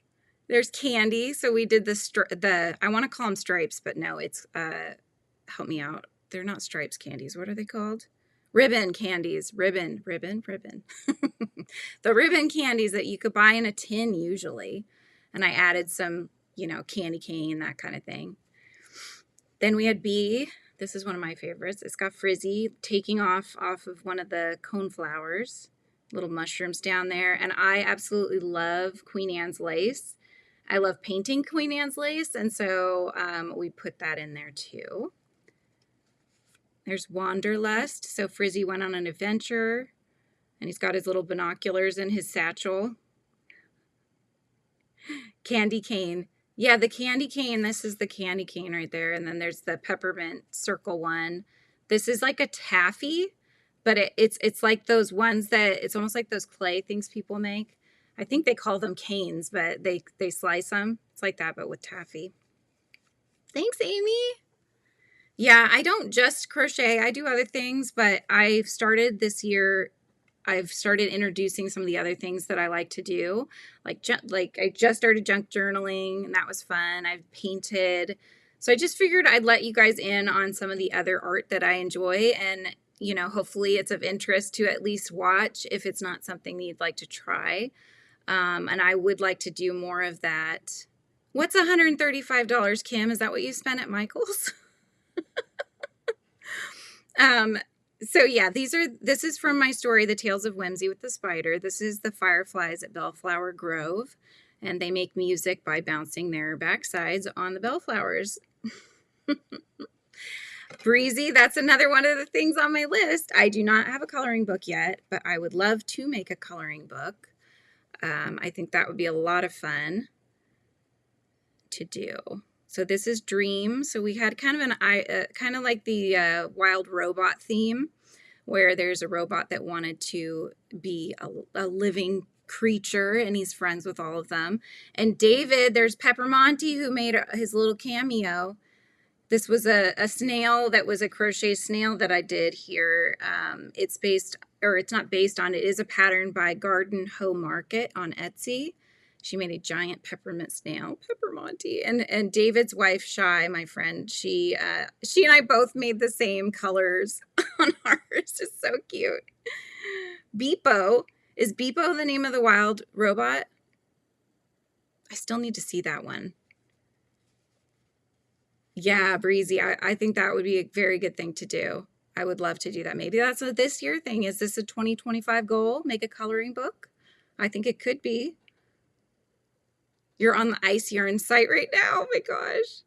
There's Candy. So we did I want to call them stripes, but no, it's, help me out. They're not stripes candies. What are they called? Ribbon candies. Ribbon. The ribbon candies that you could buy in a tin usually. And I added some, you know, candy cane, that kind of thing. Then we had Bee. This is one of my favorites. It's got Frizzy taking off of one of the coneflowers. Little mushrooms down there. And I absolutely love Queen Anne's lace. I love painting Queen Anne's lace, and so we put that in there too. There's Wanderlust. So Frizzy went on an adventure, and he's got his little binoculars in his satchel. Candy cane. Yeah, the candy cane. This is the candy cane right there, and then there's the peppermint circle one. This is like a taffy, but it's like those ones that it's almost like those clay things people make. I think they call them canes, but they slice them. It's like that, but with taffy. Thanks, Amy. Yeah, I don't just crochet. I do other things, but I've started this year. I've started introducing some of the other things that I like to do. Like I just started junk journaling, and that was fun. I've painted. So I just figured I'd let you guys in on some of the other art that I enjoy, and hopefully it's of interest to at least watch if it's not something you'd like to try. And I would like to do more of that. What's $135, Kim? Is that what you spent at Michael's? So yeah, this is from my story, The Tales of Whimsy with the Spider. This is the fireflies at Bellflower Grove, and they make music by bouncing their backsides on the bellflowers. Breezy, that's another one of the things on my list. I do not have a coloring book yet, but I would love to make a coloring book. I think that would be a lot of fun to do. So this is Dream. So we had kind of like the wild robot theme, where there's a robot that wanted to be a living creature, and he's friends with all of them. And David, there's Peppermonte, who made his little cameo. This was a snail that was a crochet snail that I did here. It's not based on, it is a pattern by Garden Hoe Market on Etsy. She made a giant peppermint snail, Peppermonte. And David's wife, Shy, my friend, she and I both made the same colors on ours. It's so cute. Beepo. Is Beepo the name of the wild robot? I still need to see that one. Yeah, Breezy. I think that would be a very good thing to do. I would love to do that. Maybe that's a this year thing. Is this a 2025 goal? Make a coloring book? I think it could be. You're on the ice yarn site right now. Oh my gosh.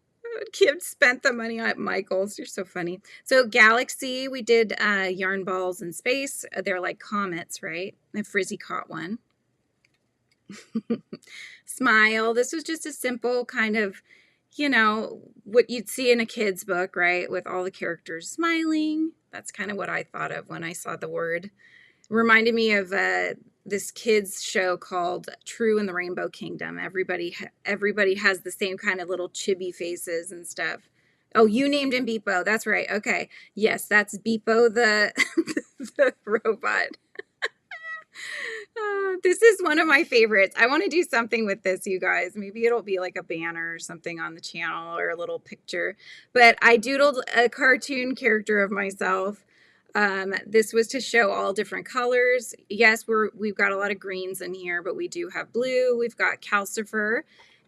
Kim spent the money at Michael's. You're so funny. So Galaxy, we did yarn balls in space. They're like comets, right? And Frizzy caught one. Smile. This was just a simple kind of, what you'd see in a kid's book, right? With all the characters smiling. That's kind of what I thought of when I saw the word. It reminded me of this kids show called True in the Rainbow Kingdom. Everybody has the same kind of little chibi faces and stuff. Oh, you named him Beepo. That's right. Okay. Yes, that's Beepo the robot. This is one of my favorites. I want to do something with this, you guys. Maybe it'll be like a banner or something on the channel, or a little picture. But I doodled a cartoon character of myself. This was to show all different colors. Yes, we've got a lot of greens in here, but we do have blue. We've got calcifer.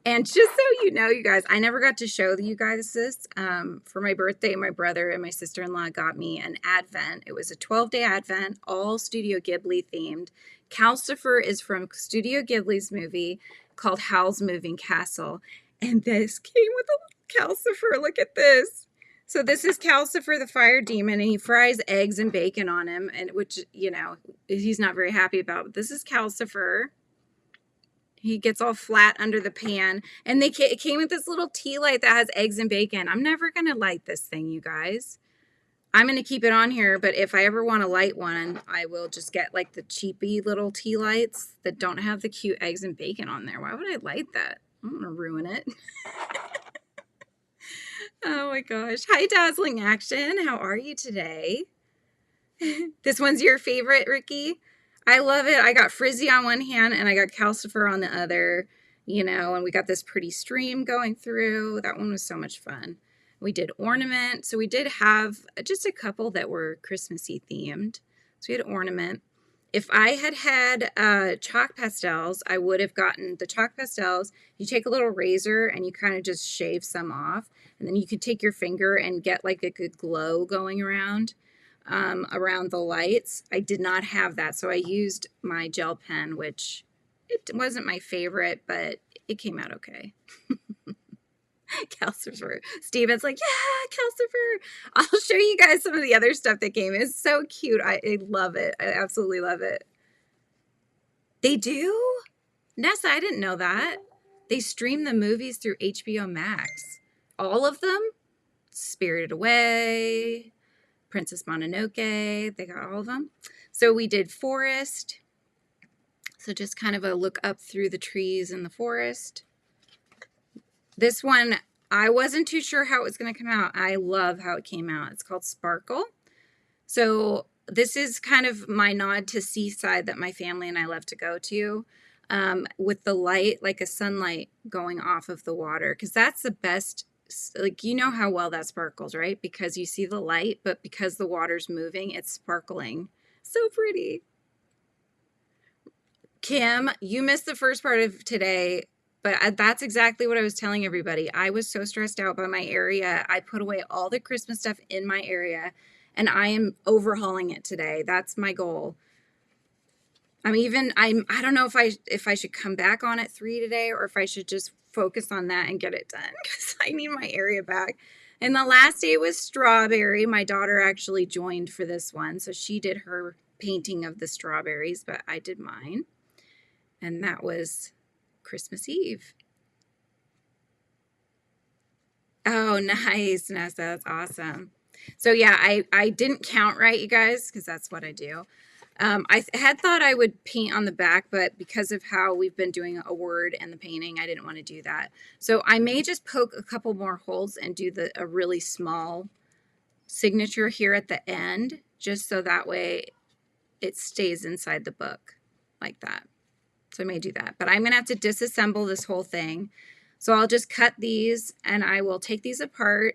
And just so you know, you guys, I never got to show you guys this. For my birthday, my brother and my sister-in-law got me an advent. It was a 12-day advent, all Studio Ghibli themed. Calcifer is from Studio Ghibli's movie called Howl's Moving Castle. And this came with a Calcifer. Look at this. So this is Calcifer, the fire demon, and he fries eggs and bacon on him, and which, he's not very happy about. But this is Calcifer. He gets all flat under the pan, and it came with this little tea light that has eggs and bacon. I'm never going to light this thing, you guys. I'm going to keep it on here, but if I ever want to light one, I will just get like the cheapy little tea lights that don't have the cute eggs and bacon on there. Why would I light that? I'm going to ruin it. Oh my gosh. Hi, Dazzling Action. How are you today? This one's your favorite, Ricky? I love it. I got Frizzy on one hand and I got Calcifer on the other, and we got this pretty stream going through. That one was so much fun. We did ornament. So we did have just a couple that were Christmassy themed. So we had ornament. If I had chalk pastels, I would have gotten the chalk pastels. You take a little razor and you kind of just shave some off. And then you could take your finger and get like a good glow going around the lights. I did not have that. So I used my gel pen, which it wasn't my favorite, but it came out okay. Calcifer. Steven's like, yeah, Calcifer. I'll show you guys some of the other stuff that came. It's so cute. I love it. I absolutely love it. They do? Nessa, I didn't know that. They stream the movies through HBO Max. All of them? Spirited Away, Princess Mononoke. They got all of them. So we did forest. So just kind of a look up through the trees in the forest. This one, I wasn't too sure how it was going to come out. I love how it came out. It's called Sparkle. So this is kind of my nod to seaside that my family and I love to go to, with the light, like a sunlight going off of the water, because that's the best. Like, you know how well that sparkles, right? Because you see the light, but because the water's moving, it's sparkling. So pretty. Kim, you missed the first part of today, but that's exactly what I was telling everybody. I was so stressed out by my area. I put away all the Christmas stuff in my area, and I am overhauling it today. That's my goal. I don't know if I should come back on at 3 today, or if I should just focus on that and get it done, because I need my area back. And the last day was strawberry. My daughter actually joined for this one, so she did her painting of the strawberries, but I did mine. And that was Christmas Eve. Oh, nice, Nessa. That's awesome. So yeah, I didn't count right, you guys, because that's what I do. I had thought I would paint on the back, but because of how we've been doing a word and the painting, I didn't want to do that. So I may just poke a couple more holes and do a really small signature here at the end, just so that way it stays inside the book like that. So I may do that, but I'm going to have to disassemble this whole thing. So I'll just cut these and I will take these apart,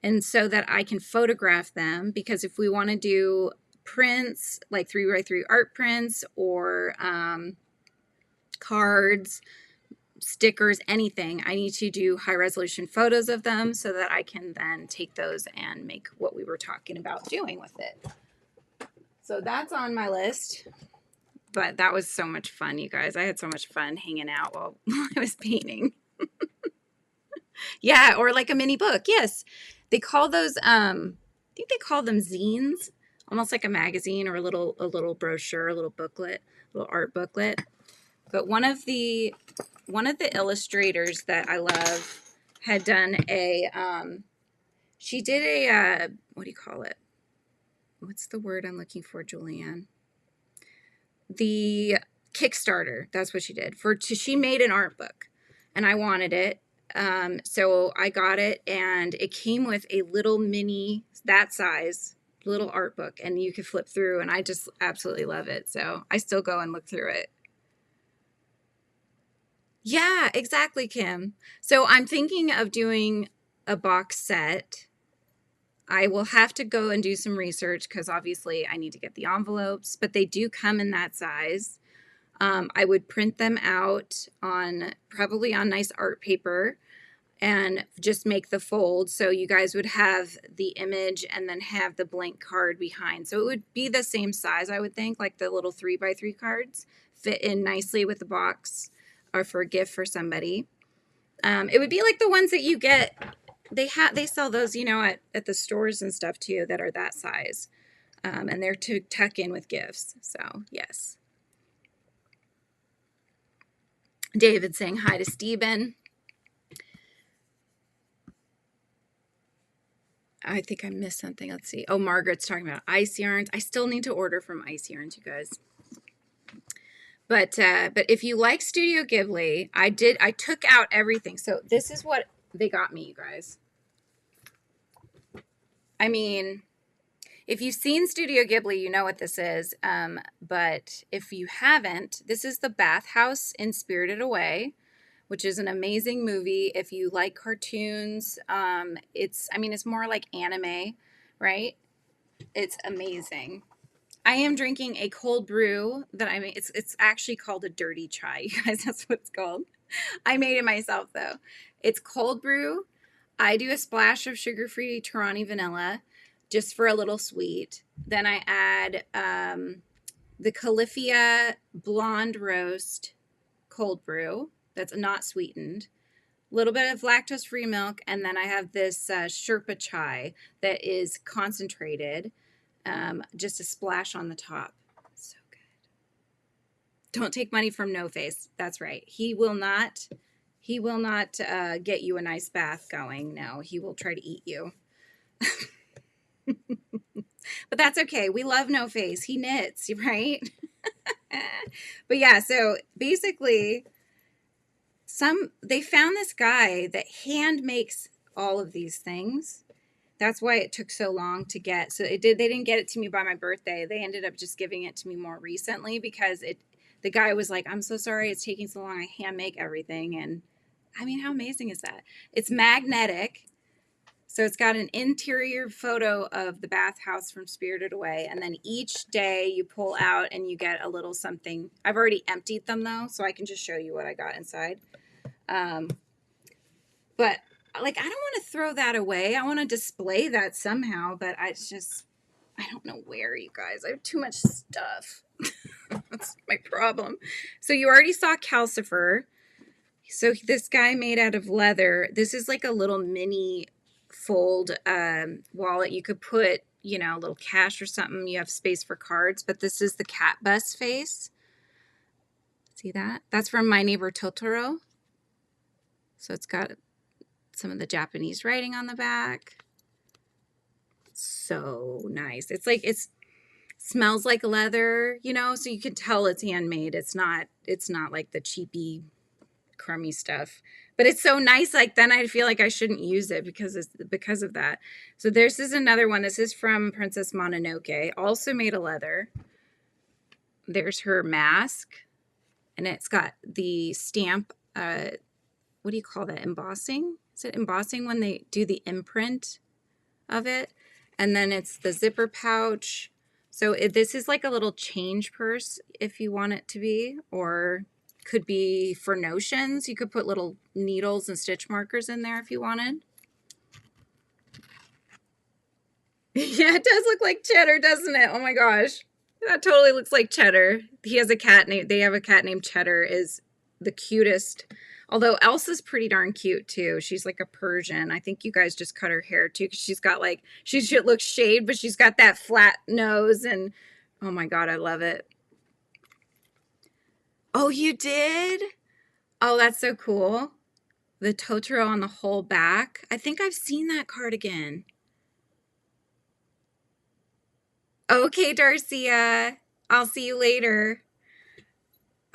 and so that I can photograph them, because if we want to do prints, like 3x3 art prints, or cards, stickers, anything, I need to do high resolution photos of them so that I can then take those and make what we were talking about doing with it. So that's on my list. But that was so much fun, you guys. I had so much fun hanging out while I was painting. Yeah, or like a mini book. Yes. They call those, I think they call them zines, almost like a magazine or a little brochure, a little booklet, a little art booklet. But one of the illustrators that I love had done she did a, what do you call it? What's the word I'm looking for, Julianne? The Kickstarter. That's what she did. She made an art book, and I wanted it. So I got it, and it came with a little mini, that size, little art book, and you could flip through, and I just absolutely love it. So I still go and look through it. Yeah, exactly, Kim. So I'm thinking of doing a box set. I will have to go and do some research, because obviously I need to get the envelopes, but they do come in that size. I would print them out probably on nice art paper, and just make the fold. So you guys would have the image and then have the blank card behind. So it would be the same size, I would think, like the little 3x3 cards fit in nicely with the box, or for a gift for somebody. It would be like the ones that you get. They sell those, at the stores and stuff too, that are that size. And they're to tuck in with gifts. So yes. David saying hi to Stephen. I think I missed something. Let's see. Oh, Margaret's talking about ice yarns. I still need to order from Ice Yarns, you guys. But if you like Studio Ghibli, I took out everything. So this is what they got me, you guys. I mean, if you've seen Studio Ghibli, you know what this is. But if you haven't, this is the bathhouse in Spirited Away, which is an amazing movie. If you like cartoons, it's more like anime, right? It's amazing. I am drinking a cold brew it's actually called a dirty chai, you guys. That's what it's called. I made it myself, though. It's cold brew. I do a splash of sugar-free Torani vanilla just for a little sweet. Then I add the Califia blonde roast cold brew that's not sweetened, a little bit of lactose-free milk, and then I have this Sherpa chai that is concentrated, just a splash on the top. So good. Don't take money from No Face. That's right. He will not get you a nice bath going. No, he will try to eat you. But that's okay. We love No Face. He knits, right? But yeah, so basically they found this guy that hand makes all of these things. That's why it took so long to get. So they didn't get it to me by my birthday. They ended up just giving it to me more recently because the guy was like, "I'm so sorry it's taking so long. I hand make everything." And I mean, how amazing is that? It's magnetic. So it's got an interior photo of the bathhouse from Spirited Away. And then each day you pull out and you get a little something. I've already emptied them though, so I can just show you what I got inside. But like, I don't want to throw that away. I want to display that somehow, but I don't know where, you guys. I have too much stuff. That's my problem. So you already saw Calcifer. So this guy made out of leather. This is like a little mini fold wallet. You could put, a little cash or something. You have space for cards, but this is the cat bus face. See that? That's from My Neighbor Totoro. So it's got some of the Japanese writing on the back. So nice. It's like, it smells like leather, so you can tell it's handmade. It's not like the cheapy, crummy stuff, but it's so nice. Like, then I feel like I shouldn't use it because of that. So this is another one. This is from Princess Mononoke, also made of leather. There's her mask, and it's got the stamp. What do you call that? Embossing? Is it embossing when they do the imprint of it? And then it's the zipper pouch. So this is like a little change purse if you want it to be, or could be for notions. You could put little needles and stitch markers in there if you wanted. Yeah, it does look like Cheddar, doesn't it? Oh my gosh. That totally looks like Cheddar. They have a cat named Cheddar, is the cutest. Although Elsa's pretty darn cute too. She's like a Persian. I think you guys just cut her hair too, because she's got like, she looks shaved, but she's got that flat nose, and oh my God, I love it. Oh, you did? Oh, that's so cool. The Totoro on the whole back. I think I've seen that cardigan. Okay, Darcia. I'll see you later.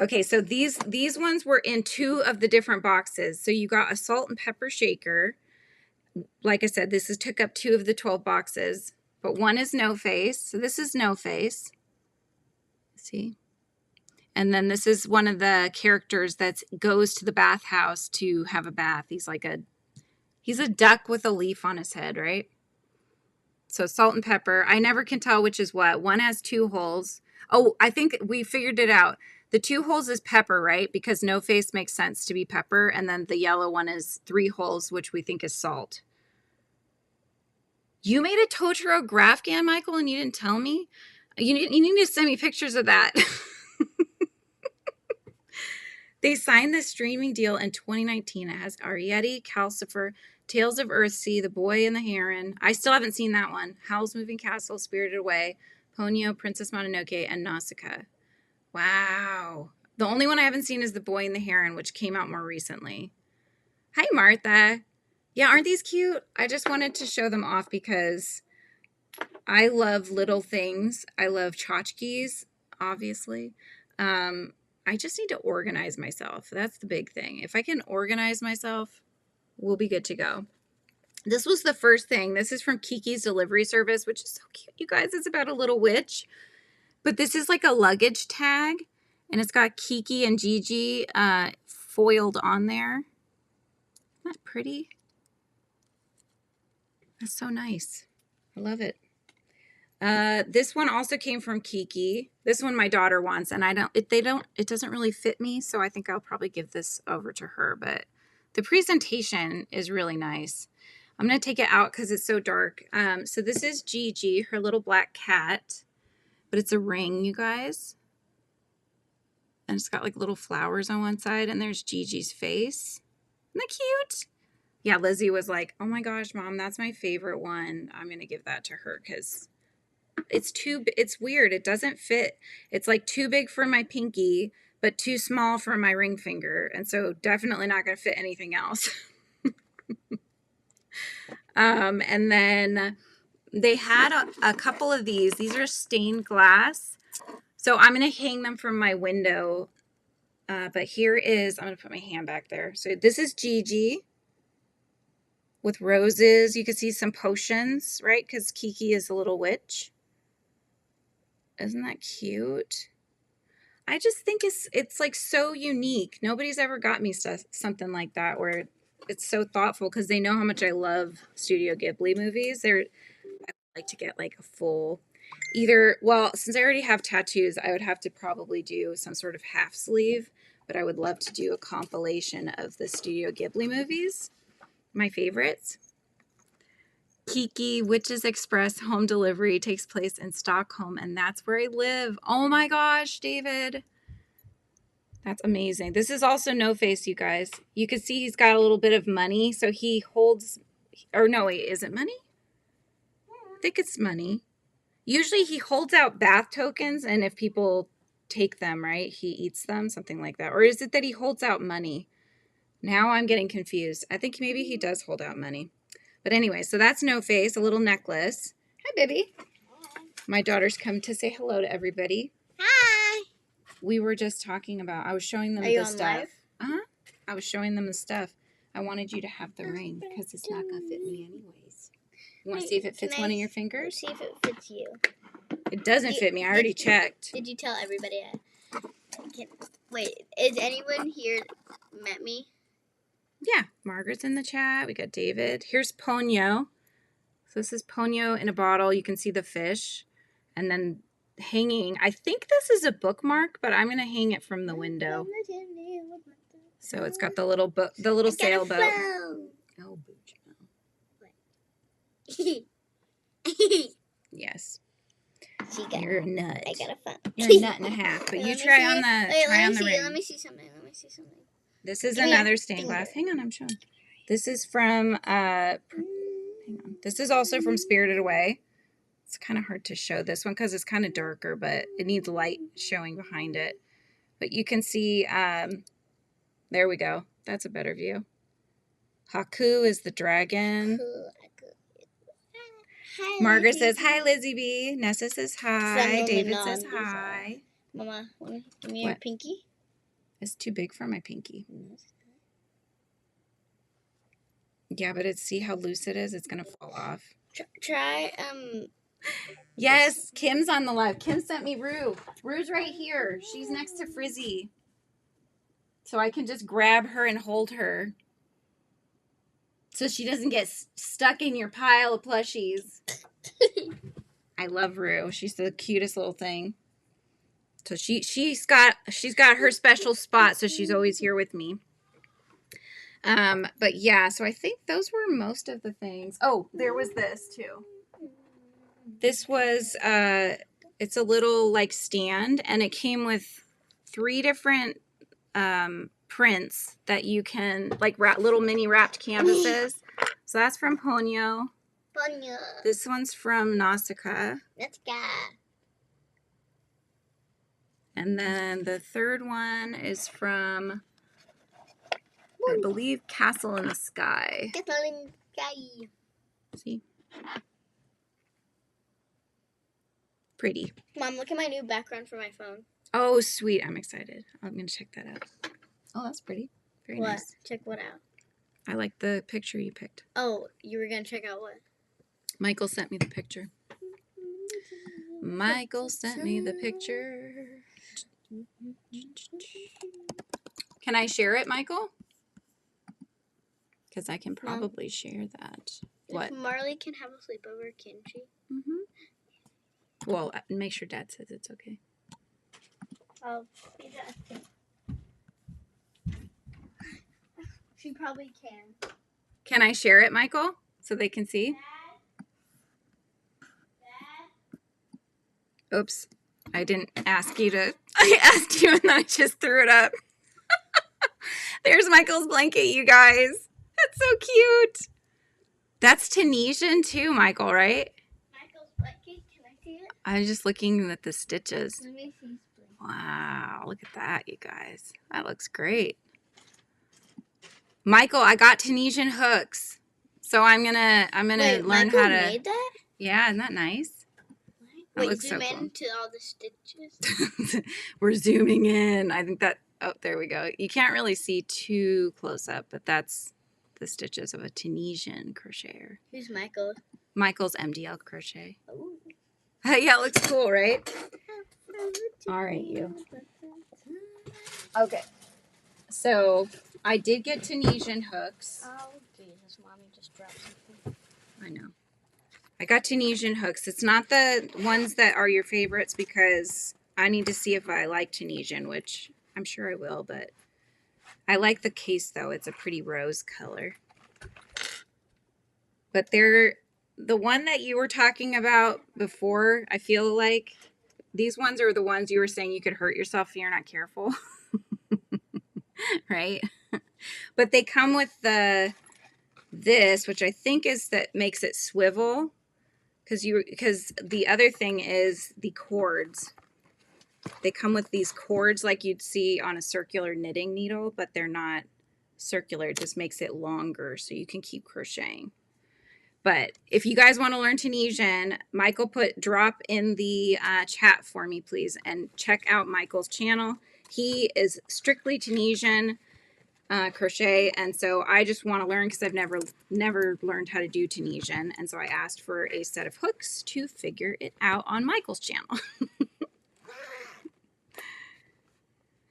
Okay, so these ones were in 2 of the different boxes. So you got a salt and pepper shaker. Like I said, took up 2 of the 12 boxes, but one is No Face. So this is No Face. See? And then this is one of the characters that goes to the bathhouse to have a bath. He's a duck with a leaf on his head, right? So salt and pepper. I never can tell which is what. One has 2 holes. Oh, I think we figured it out. The 2 holes is pepper, right? Because No Face makes sense to be pepper. And then the yellow one is 3 holes, which we think is salt. You made a Totoro Graphghan, Michael, and you didn't tell me? You need to send me pictures of that. They signed this streaming deal in 2019. It has Arrietty, Calcifer, Tales of Earthsea, The Boy and the Heron. I still haven't seen that one. Howl's Moving Castle, Spirited Away, Ponyo, Princess Mononoke, and Nausicaa. Wow. The only one I haven't seen is The Boy and the Heron, which came out more recently. Hi, Martha. Yeah, aren't these cute? I just wanted to show them off because I love little things. I love tchotchkes, obviously. I just need to organize myself. That's the big thing. If I can organize myself, we'll be good to go. This was the first thing. This is from Kiki's Delivery Service, which is so cute, you guys. It's about a little witch. But this is like a luggage tag, and it's got Kiki and Gigi foiled on there. Isn't that pretty? That's so nice. I love it. This one also came from Kiki. This one my daughter wants, and it doesn't really fit me, so I think I'll probably give this over to her, but the presentation is really nice. I'm going to take it out because it's so dark. So this is Gigi, her little black cat, but it's a ring, you guys. And it's got like little flowers on one side, and there's Gigi's face. Isn't that cute? Yeah, Lizzie was like, oh my gosh, Mom, that's my favorite one. I'm going to give that to her because it's weird. It doesn't fit. It's like too big for my pinky, but too small for my ring finger. And so definitely not going to fit anything else. And then they had a couple of these. These are stained glass. So I'm going to hang them from my window. But here is, I'm going to put my hand back there. So this is Gigi with roses. You can see some potions, right? Because Kiki is a little witch. Isn't that cute? I just think it's like so unique. Nobody's ever got me something like that where it's so thoughtful because they know how much I love Studio Ghibli movies. I like to get like a full well, since I already have tattoos, I would have to probably do some sort of half sleeve, but I would love to do a compilation of the Studio Ghibli movies, my favorites. Kiki Witches Express home delivery takes place in Stockholm, and that's where I live. Oh my gosh, David. That's amazing. This is also No Face, you guys. You can see he's got a little bit of money, so he holds, or no, wait, is it money? I think it's money. Usually he holds out bath tokens, and if people take them, right, he eats them, something like that. Or is it that he holds out money? Now I'm getting confused. I think maybe he does hold out money. But anyway, so that's No Face, a little necklace. Hi, baby. My daughters come to say hello to everybody. Hi. We were just talking about, I was showing them the stuff. Uh-huh. I was showing them the stuff. I wanted you to have the ring because it's not going to fit me anyways. You want to see if it fits one of your fingers? See if it fits you. It doesn't fit me. I already checked. Did you tell everybody? Wait, is anyone here met me? Yeah, Margaret's in the chat. We got David. Here's Ponyo. So this is Ponyo in a bottle. You can see the fish. And then hanging, I think this is a bookmark, but I'm going to hang it from the window. So it's got the little sailboat. Oh, yes. You're a nut. I got a phone. You're a nut and a half. But you try on the ring. Let me see something. This is another stained glass. Hang on, I'm showing. This is from hang on. This is also from Spirited Away. It's kind of hard to show this one because it's kind of darker, but it needs light showing behind it. But you can see, there we go. That's a better view. Haku is the dragon. Hi, Margaret says, hi, Lizzie B. Nessa says hi. David says hi. Mama, give me your pinky. It's too big for my pinky. Yeah, but see how loose it is? It's going to fall off. Try, Yes, Kim's on the live. Kim sent me Rue. Rue's right here. She's next to Frizzy. So I can just grab her and hold her. So she doesn't get stuck in your pile of plushies. I love Rue. She's the cutest little thing. So she's got her special spot, so she's always here with me. But yeah, so I think those were most of the things. Oh, there was this too. This was it's a little like stand, and it came with 3 different prints that you can like little mini wrapped canvases. So that's from Ponyo. This one's from Nausicaa. Let's go. And then the third one is from, I believe, Castle in the Sky. Castle in the Sky. See? Pretty. Mom, look at my new background for my phone. Oh, sweet. I'm excited. I'm going to check that out. Oh, that's pretty. Very nice. Check what out? I like the picture you picked. Oh, you were going to check out what? Michael sent me the picture. Michael sent me the picture. Can I share it, Michael? Because I can probably share that. What? If Marley can have a sleepover, can she? Mm-hmm. Well, make sure Dad says it's okay. Oh, yeah. She probably can. Can I share it, Michael, so they can see? Dad? Oops. I didn't ask you to. I asked you and then I just threw it up. There's Michael's blanket, you guys. That's so cute. That's Tunisian too, Michael, right? Michael's blanket. Can I see it? I was just looking at the stitches. Let me see. Wow, look at that, you guys. That looks great. Michael, I got Tunisian hooks. So I'm gonna learn how to. Made that? Yeah, isn't that nice? That Wait, looks zoom so cool. in to all the stitches. We're zooming in. I think that, oh, there we go. You can't really see too close up, but that's the stitches of a Tunisian crocheter. Who's Michael? Michael's MDL crochet. Oh. Yeah, it looks cool, right? All right, you. Okay. So I did get Tunisian hooks. Oh, Jesus, Mommy just dropped something. I know. I got Tunisian hooks. It's not the ones that are your favorites because I need to see if I like Tunisian, which I'm sure I will, but I like the case though. It's a pretty rose color. But they're the one that you were talking about before, I feel like these ones are the ones you were saying you could hurt yourself if you're not careful. Right? But they come with this, which I think is that makes it swivel. Because the other thing is the cords. They come with these cords like you'd see on a circular knitting needle, but they're not circular. It just makes it longer so you can keep crocheting. But if you guys want to learn Tunisian, Michael drop in the chat for me, please, and check out Michael's channel. He is strictly Tunisian crochet, and so I just want to learn because I've never learned how to do Tunisian, and so I asked for a set of hooks to figure it out on Michael's channel.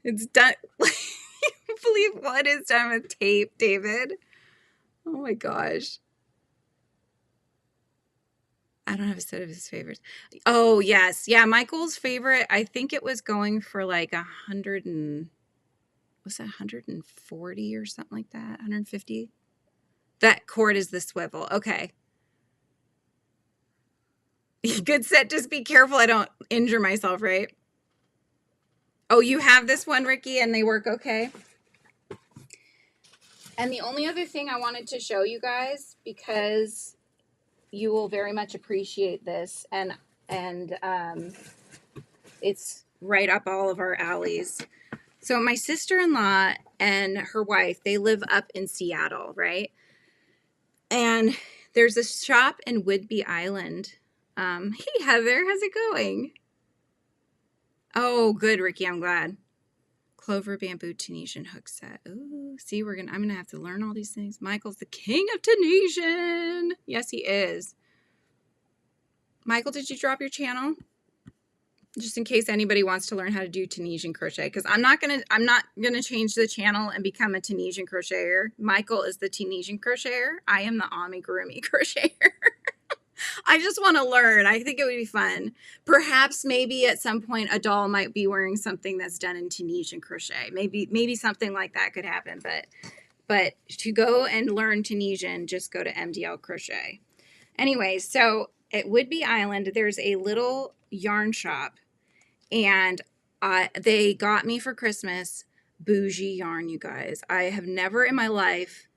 It's done. You believe what is done with tape, David? Oh my gosh. I don't have a set of his favorites. Oh yes, yeah. Michael's favorite. I think it was going for like 100 and was it 140 or something like that? 150. That cord is the swivel. Okay. Good set. Just be careful I don't injure myself, right? Oh, you have this one, Ricky, and they work okay? And the only other thing I wanted to show you guys, because you will very much appreciate this, and it's right up all of our alleys. So my sister-in-law and her wife, they live up in Seattle, right? And there's a shop in Whidbey Island. Hey, Heather, how's it going? Oh, good, Ricky, I'm glad. Clover bamboo Tunisian hook set. Ooh, see, I'm gonna have to learn all these things. Michael's the king of Tunisian. Yes, he is. Michael, did you drop your channel? Just in case anybody wants to learn how to do Tunisian crochet, because I'm not gonna change the channel and become a Tunisian crocheter. Michael is the Tunisian crocheter. I am the amigurumi crocheter. I just want to learn. I think it would be fun. Perhaps maybe at some point a doll might be wearing something that's done in Tunisian crochet. Maybe something like that could happen. But to go and learn Tunisian, just go to MDL Crochet. Anyway, so at Whidbey Island, there's a little yarn shop, and they got me for Christmas bougie yarn, you guys. I have never in my life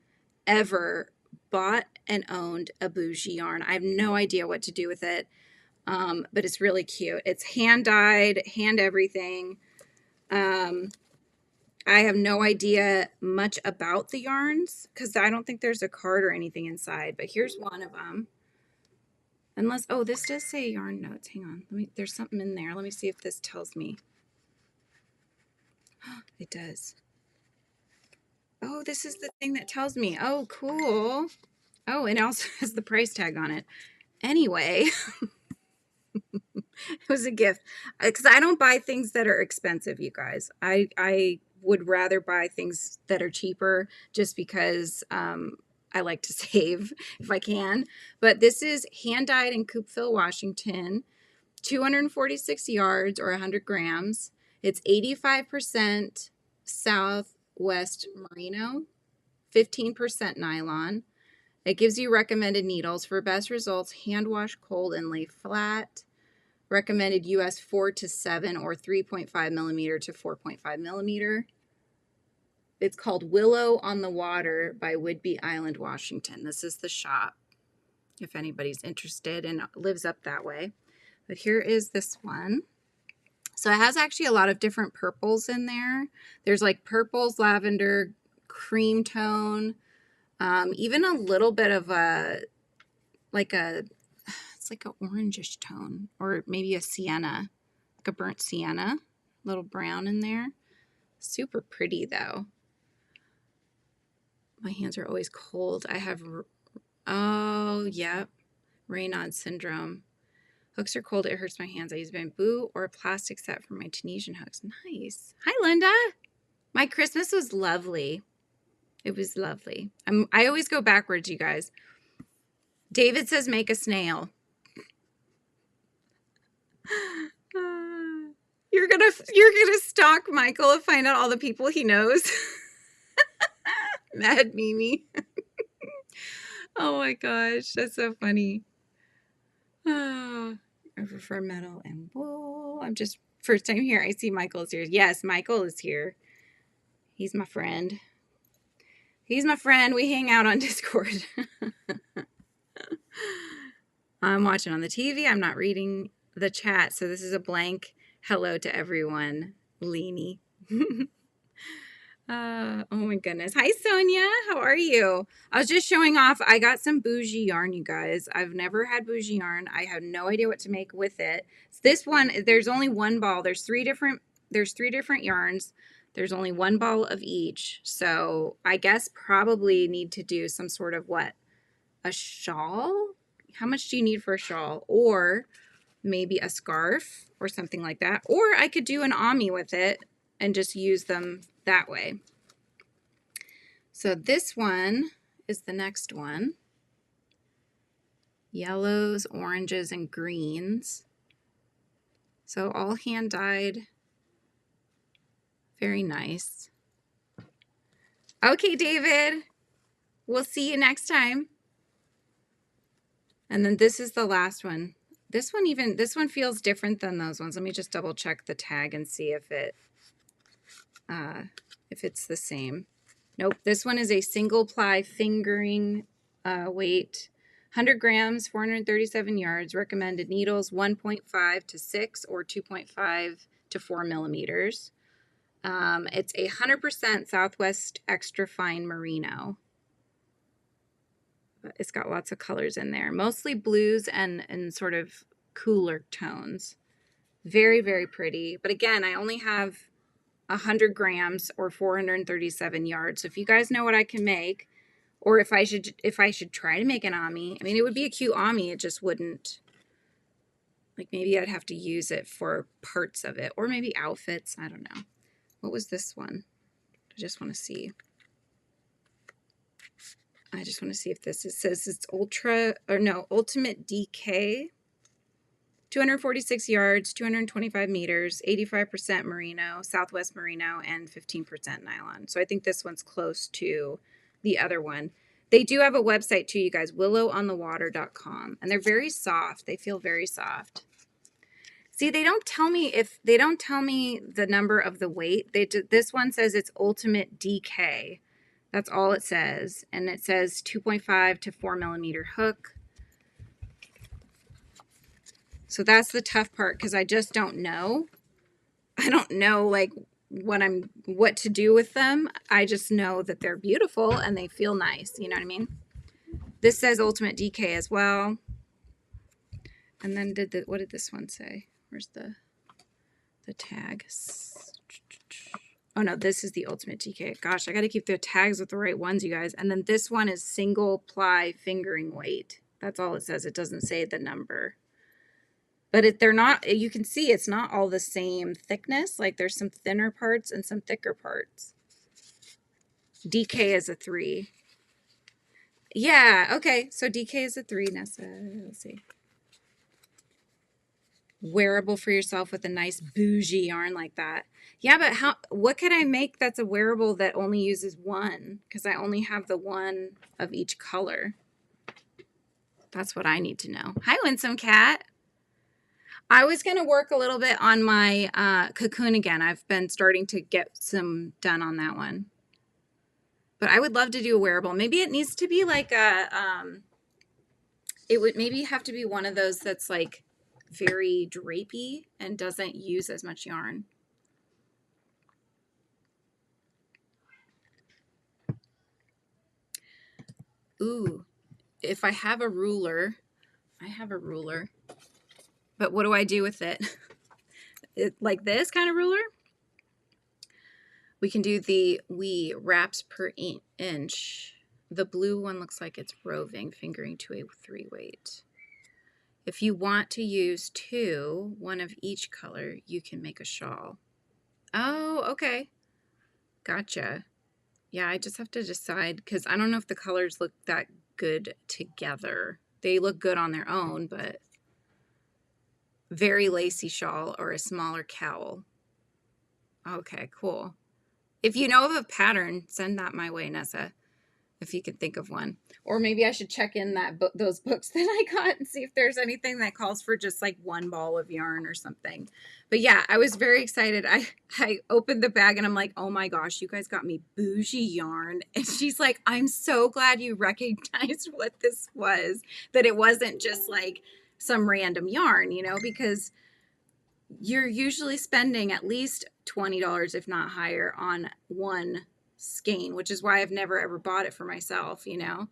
ever bought and owned a bougie yarn. I have no idea what to do with it, but it's really cute. It's hand dyed, hand everything. I have no idea much about the yarns because I don't think there's a card or anything inside, but here's one of them. Unless, oh, this does say yarn notes. Hang on. There's something in there. Let me see if this tells me. It does. Oh, this is the thing that tells me. Oh, cool. Oh, and it also has the price tag on it. Anyway, it was a gift because I don't buy things that are expensive, you guys. I would rather buy things that are cheaper just because I like to save if I can. But this is hand dyed in Coopville, Washington, 246 yards or 100 grams. It's 85% Southwest merino, 15% nylon. It gives you recommended needles. For best results, hand wash cold and lay flat. Recommended US 4 to 7 or 3.5 millimeter to 4.5 millimeter. It's called Willow on the Water by Whidbey Island, Washington. This is the shop if anybody's interested and lives up that way. But here is this one. So it has actually a lot of different purples in there. There's like purples, lavender, cream tone, even a little bit of it's It's like a orangish tone, or maybe a sienna, like a burnt sienna, little brown in there. Super pretty though. My hands are always cold. I have, oh, yep, Raynaud syndrome. Hooks are cold. It hurts my hands. I use bamboo or a plastic set for my Tunisian hooks. Nice. Hi, Linda. My Christmas was lovely. It was lovely. I always go backwards, you guys. David says make a snail. You're gonna stalk Michael and find out all the people he knows. Mad Mimi. Oh my gosh, that's so funny. Oh, I prefer metal and wool. I'm just first time here. I see Michael is here. Yes, Michael is here. He's my friend. He's my friend. We hang out on Discord. I'm watching on the TV. I'm not reading the chat, so this is a blank hello to everyone. Leanie. Oh my goodness. Hi, Sonia. How are you? I was just showing off. I got some bougie yarn, you guys. I've never had bougie yarn. I have no idea what to make with it. This one, there's only one ball. There's three different yarns. There's only one ball of each. So I guess probably need to do some sort of what? A shawl? How much do you need for a shawl? Or maybe a scarf or something like that. Or I could do an ami with it and just use them that way. So this one is the next one. Yellows, oranges, and greens. So all hand dyed. Very nice. Okay, David. We'll see you next time. And then this is the last one. This one feels different than those ones. Let me just double check the tag and see if it's the same. Nope, this one is a single ply fingering weight, 100 grams, 437 yards. Recommended needles 1.5 to 6 or 2.5 to 4 millimeters. It's 100% Southwest extra fine merino. It's got lots of colors in there, mostly blues and sort of cooler tones. Very, very pretty. But again, I only have 100 grams or 437 yards. So if you guys know what I can make, or if I should try to make an ami, I mean, it would be a cute ami. It just wouldn't, like, maybe I'd have to use it for parts of it, or maybe outfits. I don't know. What was this one? I just want to see. I just want to see if this, it says it's Ultimate DK, 246 yards, 225 meters, 85% merino, Southwest merino, and 15% nylon. So I think this one's close to the other one. They do have a website too, you guys, willowonthewater.com, and they're very soft. They feel very soft. See, they don't tell me the number of the weight. This one says it's Ultimate DK. That's all it says. And it says 2.5 to 4 millimeter hook. So that's the tough part, because I just don't know. I don't know like what to do with them. I just know that they're beautiful and they feel nice. You know what I mean? This says Ultimate DK as well. And then what did this one say? Where's the tag? Oh no, this is the Ultimate DK. Gosh, I got to keep the tags with the right ones, you guys. And then this one is single ply fingering weight. That's all it says. It doesn't say the number. But they're not, you can see it's not all the same thickness. Like there's some thinner parts and some thicker parts. DK is a 3. Yeah, okay. So DK is a 3, Nessa. Let's see. Wearable for yourself with a nice bougie yarn like that. Yeah, but what could I make that's a wearable that only uses one? Because I only have the one of each color. That's what I need to know. Hi, Winsome Cat. I was going to work a little bit on my cocoon again. I've been starting to get some done on that one. But I would love to do a wearable. Maybe it needs to be like it would maybe have to be one of those that's like very drapey and doesn't use as much yarn. Ooh, if I have a ruler, I have a ruler, but what do I do with it? Like this kind of ruler? We can do the wraps per inch. The blue one looks like it's roving, fingering to a 3 weight. If you want to use 2, one of each color, you can make a shawl. Oh, okay. Gotcha. Yeah, I just have to decide because I don't know if the colors look that good together. They look good on their own, but very lacy shawl or a smaller cowl. Okay, cool. If you know of a pattern, send that my way, Nessa, if you can think of one. Or maybe I should check in those books that I got and see if there's anything that calls for just like one ball of yarn or something. But yeah, I was very excited. I opened the bag and I'm like, oh my gosh, you guys got me bougie yarn. And she's like, I'm so glad you recognized what this was, that it wasn't just like some random yarn, you know, because you're usually spending at least $20, if not higher, on one skein, which is why I've never ever bought it for myself, you know.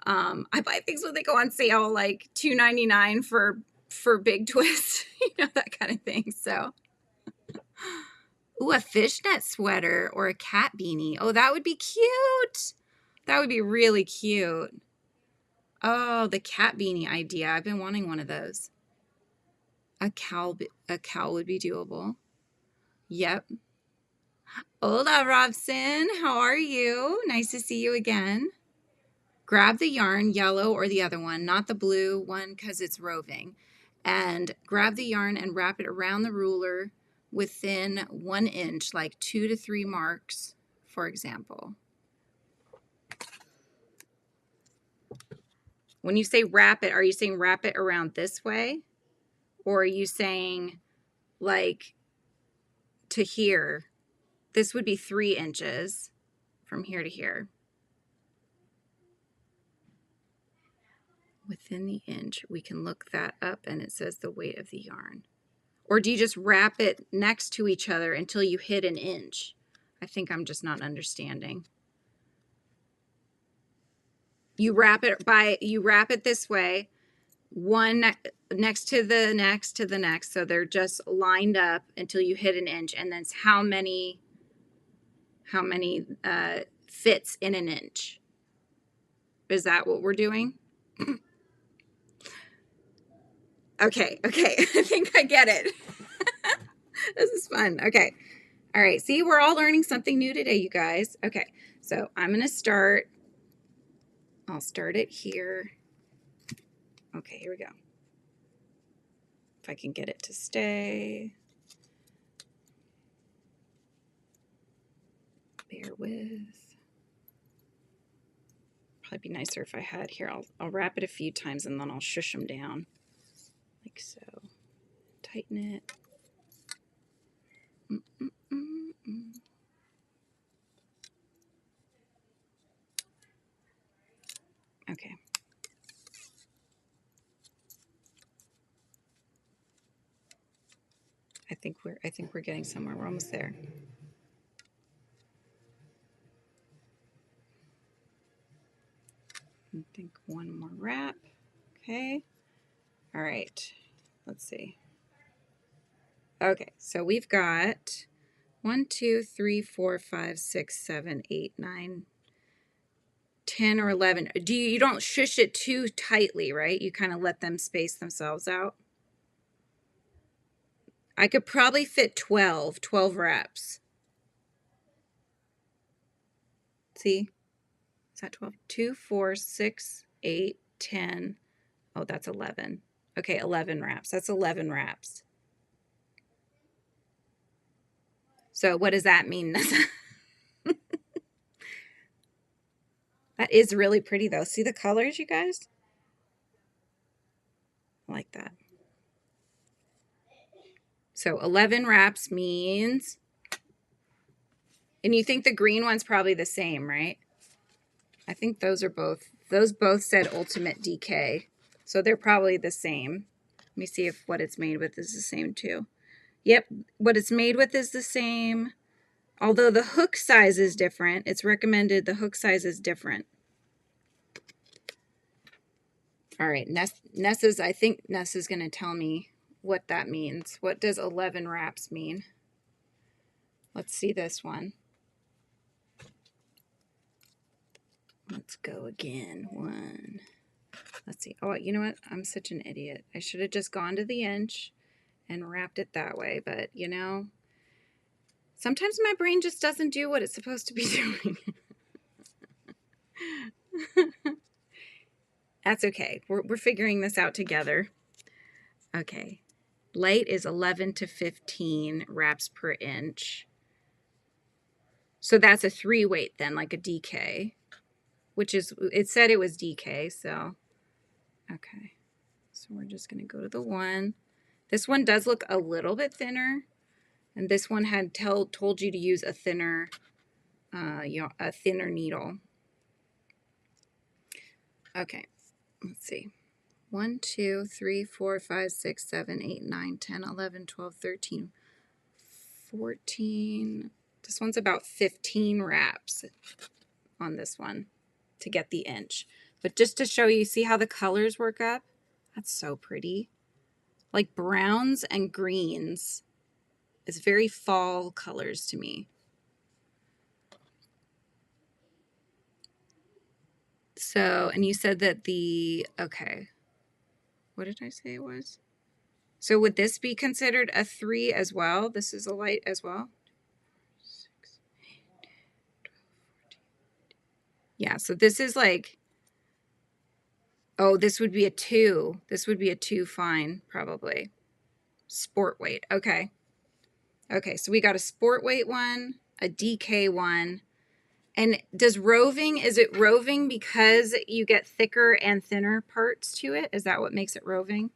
I buy things when they go on sale, like $2.99 for big twist, you know, that kind of thing. So, ooh, a fishnet sweater or a cat beanie. Oh, that would be cute. That would be really cute. Oh, the cat beanie idea. I've been wanting one of those. A cowl would be doable. Yep. Hola, Robson. How are you? Nice to see you again. Grab the yarn, yellow or the other one, not the blue one because it's roving. And grab the yarn and wrap it around the ruler within 1 inch, like 2 to 3 marks, for example. When you say wrap it, are you saying wrap it around this way? Or are you saying like to here? This would be 3 inches from here to here. Within the inch, we can look that up and it says the weight of the yarn. Or do you just wrap it next to each other until you hit 1 inch? I think I'm just not understanding. You wrap it this way, one next to the next, so they're just lined up until you hit 1 inch, and then how many fits in 1 inch? Is that what we're doing? Okay, I think I get it. This is fun. Okay. All right. See, we're all learning something new today, you guys. Okay. So I'm going to start. I'll start it here. Okay, here we go. If I can get it to stay. Bear with. Probably be nicer if I had here. I'll wrap it a few times and then I'll shush them down. Like so. Tighten it. Okay. I think we're getting somewhere. We're almost there. I think one more wrap. Okay. All right. Let's see. Okay, so we've got 1, 2, 3, 4, 5, 6, 7, 8, 9, 10, or 11. You don't shush it too tightly, right? You kind of let them space themselves out. I could probably fit 12 wraps. See? Is that 12? 2, 4, 6, 8, 10. Oh, that's 11. Okay, 11 wraps. That's 11 wraps. So what does that mean? That is really pretty though. See the colors, you guys? I like that. So 11 wraps means, and you think the green one's probably the same, right? I think those both said Ultimate DK. So they're probably the same. Let me see if what it's made with is the same too. Yep, what it's made with is the same. Although the hook size is different, it's recommended the hook size is different. All right, Nessa's, I think Nessa's going to tell me what that means. What does 11 wraps mean? Let's see this one. Let's go again. One. Let's see. Oh, you know what? I'm such an idiot. I should have just gone to the inch and wrapped it that way. But, you know, sometimes my brain just doesn't do what it's supposed to be doing. That's okay. We're figuring this out together. Okay. Light is 11 to 15 wraps per inch. So that's a 3 weight then, like a DK, which is, it said it was DK, so, okay. So we're just going to go to the 1. This one does look a little bit thinner, and this one had told you to use a thinner, a thinner needle. Okay, let's see. 1, 2, 3, 4, 5, 6, 7, 8, 9, 10, 11, 12, 13, 14. This one's about 15 wraps on this one to get the inch. But just to show you, see how the colors work up? That's so pretty. Like browns and greens. It's very fall colors to me. So, and you said that okay. What did I say it was? So would this be considered a 3 as well? This is a light as well? 6, 8, 12, 14. Yeah, so this is like, oh, this would be a 2. This would be a 2 fine, probably. Sport weight. Okay. Okay, so we got a sport weight one, a DK one. And is it roving because you get thicker and thinner parts to it? Is that what makes it roving?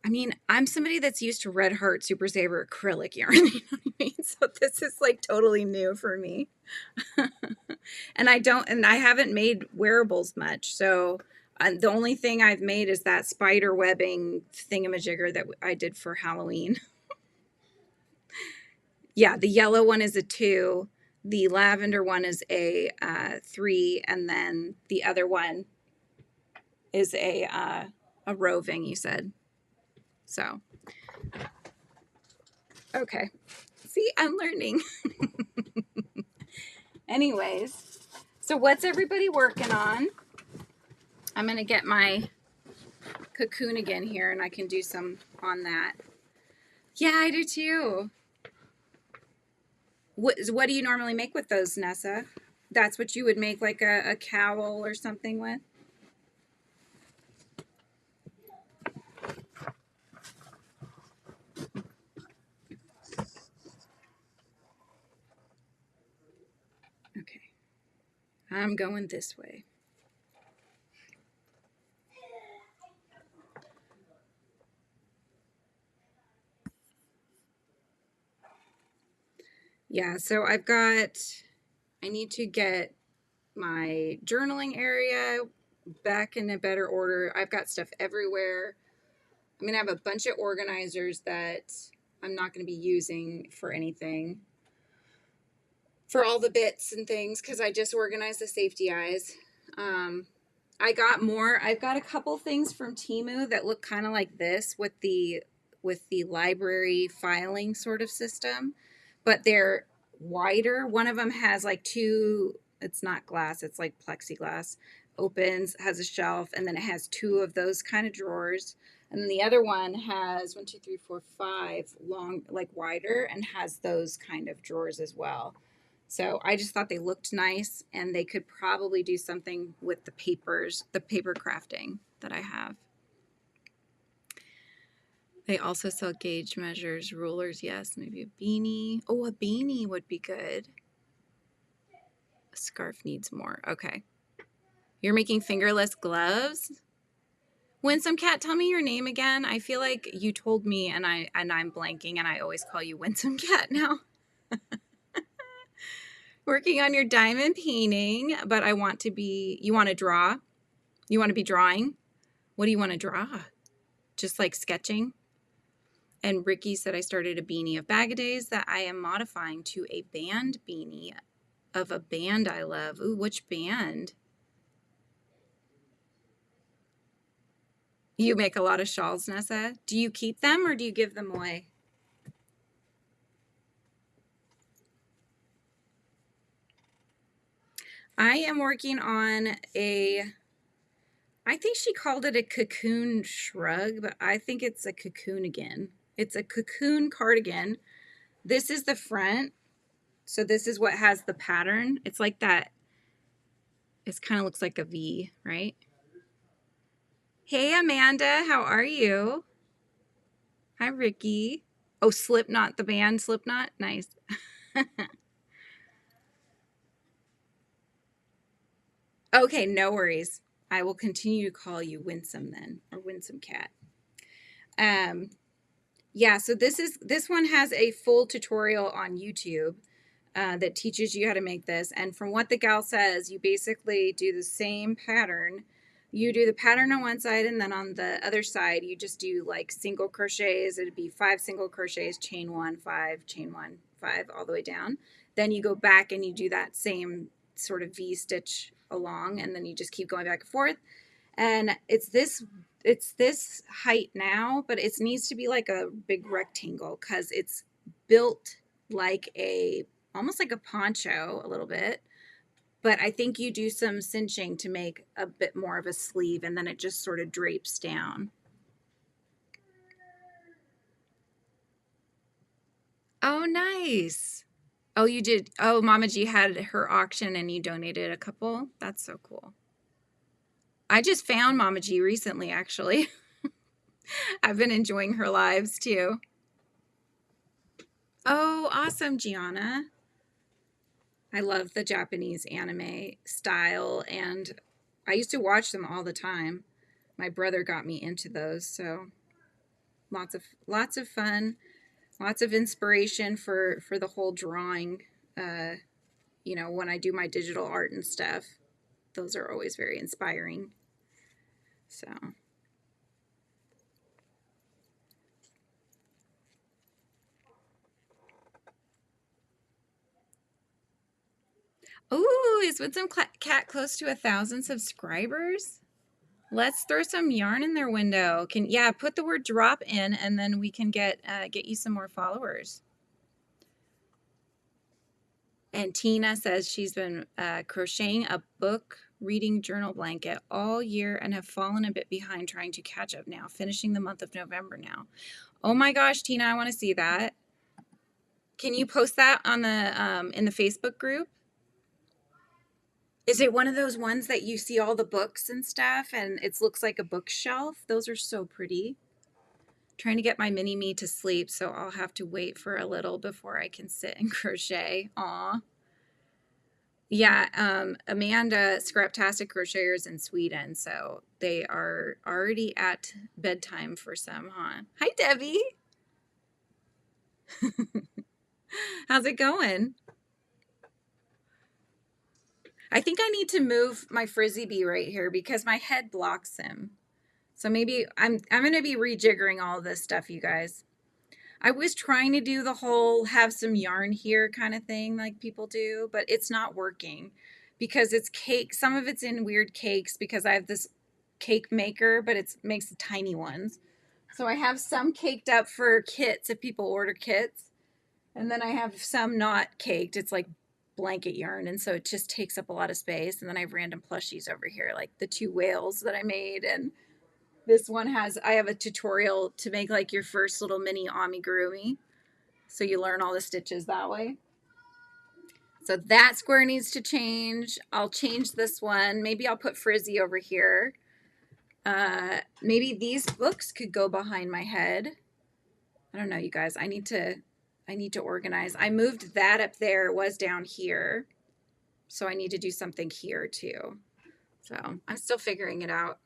I mean, I'm somebody that's used to Red Heart Super Saver acrylic yarn, you know what I mean? So this is like totally new for me. And I haven't made wearables much. So the only thing I've made is that spider webbing thingamajigger that I did for Halloween. Yeah, the yellow one is a 2. The lavender one is a 3. And then the other one is a roving, you said. So, okay. See, I'm learning. Anyways, so what's everybody working on? I'm going to get my cocoon again here and I can do some on that. Yeah, I do too. What do you normally make with those, Nessa? That's what you would make like a cowl or something with? Okay. I'm going this way. Yeah, so I need to get my journaling area back in a better order. I've got stuff everywhere. I'm going to have a bunch of organizers that I'm not going to be using for anything, for all the bits and things, because I just organized the safety eyes. I've got a couple things from Temu that look kind of like this with the library filing sort of system, but they're wider. One of them has like 2, it's not glass, it's like plexiglass, opens, has a shelf, and then it has 2 of those kind of drawers. And then the other one has 1, 2, 3, 4, 5 long, like wider, and has those kind of drawers as well. So I just thought they looked nice, and they could probably do something with the papers, the paper crafting that I have. They also sell gauge measures, rulers, yes, maybe a beanie. Oh, a beanie would be good. A scarf needs more. Okay. You're making fingerless gloves? Winsome Cat, tell me your name again. I feel like you told me and I'm blanking, and I always call you Winsome Cat now. Working on your diamond painting, but you want to draw? You want to be drawing? What do you want to draw? Just like sketching? And Ricky said I started a beanie of Bag-O-Days that I am modifying to a band beanie of a band I love. Ooh, which band? You make a lot of shawls, Nessa. Do you keep them or do you give them away? I am working on I think she called it a cocoon shrug, but I think it's a cocoon again. It's a cocoon cardigan. This is the front. So this is what has the pattern. It's like that. It kind of looks like a V, right? Hey, Amanda, how are you? Hi, Ricky. Oh, Slipknot, the band Slipknot. Nice. Okay, no worries. I will continue to call you Winsome then, or Winsome Cat. Yeah, so this one has a full tutorial on YouTube that teaches you how to make this. And from what the gal says, you basically do the same pattern. You do the pattern on one side, and then on the other side, you just do like single crochets. It'd be 5 single crochets, chain 1, 5, chain 1, 5, all the way down. Then you go back and you do that same sort of V stitch along, and then you just keep going back and forth. And it's this height now, but it needs to be like a big rectangle because it's built like almost like a poncho a little bit. But I think you do some cinching to make a bit more of a sleeve, and then it just sort of drapes down. Oh, nice. Oh, you did. Oh, Mama G had her auction and you donated a couple. That's so cool. I just found Mama G recently, actually. I've been enjoying her lives too. Oh, awesome, Gianna. I love the Japanese anime style, and I used to watch them all the time. My brother got me into those, so lots of fun, lots of inspiration for the whole drawing. You know, when I do my digital art and stuff, those are always very inspiring. So. Ooh, is Winsome Cat close to 1,000 subscribers? Let's throw some yarn in their window. Yeah, put the word drop in, and then we can get you some more followers. And Tina says she's been crocheting a book reading journal blanket all year and have fallen a bit behind trying to catch up now, finishing the month of November now. Oh my gosh, Tina, I want to see that. Can you post that on the in the Facebook group? Is it one of those ones that you see all the books and stuff and it looks like a bookshelf? Those are so pretty. Trying to get my mini me to sleep, so I'll have to wait for a little before I can sit and crochet. Aw. Yeah, Amanda, Scraptastic Crocheters in Sweden, so they are already at bedtime for some, huh? Hi, Debbie. How's it going? I think I need to move my frizzy bee right here because my head blocks him. So maybe I'm going to be rejiggering all this stuff, you guys. I was trying to do the whole have some yarn here kind of thing like people do, but it's not working because it's cake. Some of it's in weird cakes because I have this cake maker, but it makes the tiny ones. So I have some caked up for kits if people order kits. And then I have some not caked. It's like blanket yarn. And so it just takes up a lot of space. And then I have random plushies over here, like the 2 whales that I made. And this one I have a tutorial to make like your first little mini amigurumi. So you learn all the stitches that way. So that square needs to change. I'll change this one. Maybe I'll put frizzy over here. Maybe these books could go behind my head. I don't know, you guys. I need to organize. I moved that up there. It was down here. So I need to do something here too. So I'm still figuring it out.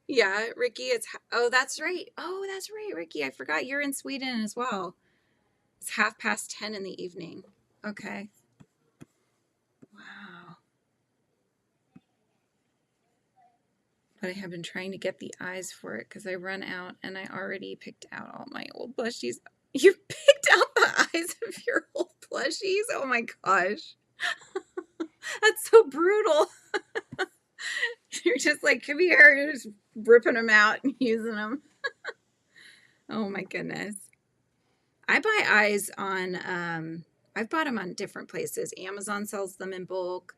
Yeah, Ricky, oh, that's right. Oh, that's right, Ricky. I forgot you're in Sweden as well. It's 10:30 in the evening. Okay. Wow. But I have been trying to get the eyes for it because I run out and I already picked out all my old plushies. You picked out the eyes of your old plushies? Oh my gosh. That's so brutal. You're just like, come here. You're just ripping them out and using them. Oh my goodness. I buy eyes on, I've bought them on different places. Amazon sells them in bulk.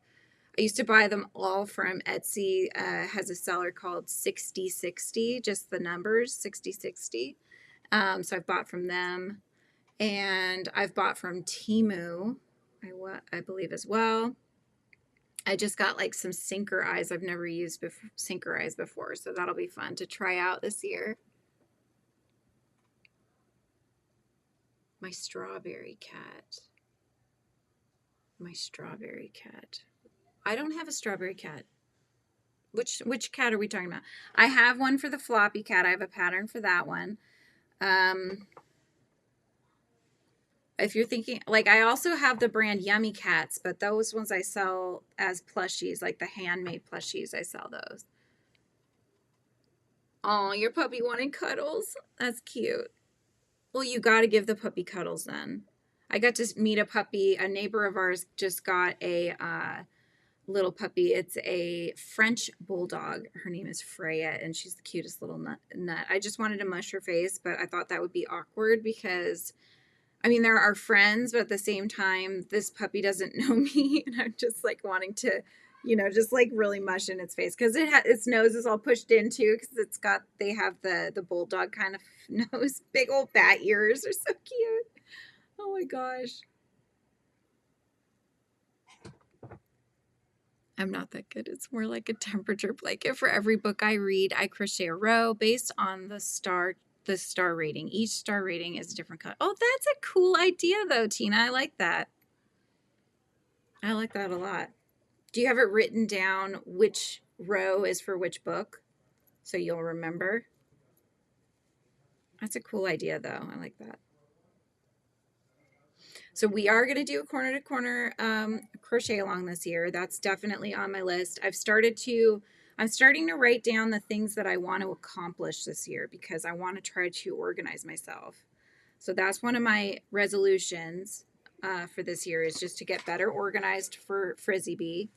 I used to buy them all from Etsy. Has a seller called 6060, just the numbers 6060. So I've bought from them, and I've bought from Temu, I believe as well. I just got like some sinker eyes. I've never used sinker eyes before, so that'll be fun to try out this year. My strawberry cat. My strawberry cat. I don't have a strawberry cat. Which cat are we talking about? I have one for the floppy cat. I have a pattern for that one. If you're thinking, like, I also have the brand Yummy Cats, but those ones I sell as plushies, like the handmade plushies. I sell those. Oh, your puppy wanted cuddles. That's cute. Well, you got to give the puppy cuddles then. I got to meet a puppy. A neighbor of ours just got a little puppy. It's a French bulldog. Her name is Freya, and she's the cutest little nut. I just wanted to mush her face, but I thought that would be awkward because, I mean, they're our friends, but at the same time, this puppy doesn't know me, and I'm just like wanting to, just like really mush in its face because its nose is all pushed into because they have the bulldog kind of nose, big old bat ears are so cute. Oh my gosh. I'm not that good. It's more like a temperature blanket. For every book I read, I crochet a row based on the star rating. Each star rating is a different color. Oh, that's a cool idea though, Tina. I like that. I like that a lot. Do you have it written down which row is for which book so you'll remember? That's a cool idea though. I like that. So we are going to do a corner to corner crochet along this year. That's definitely on my list. I'm starting to write down the things that I want to accomplish this year because I want to try to organize myself. So that's one of my resolutions for this year, is just to get better organized for Frizzy Bee.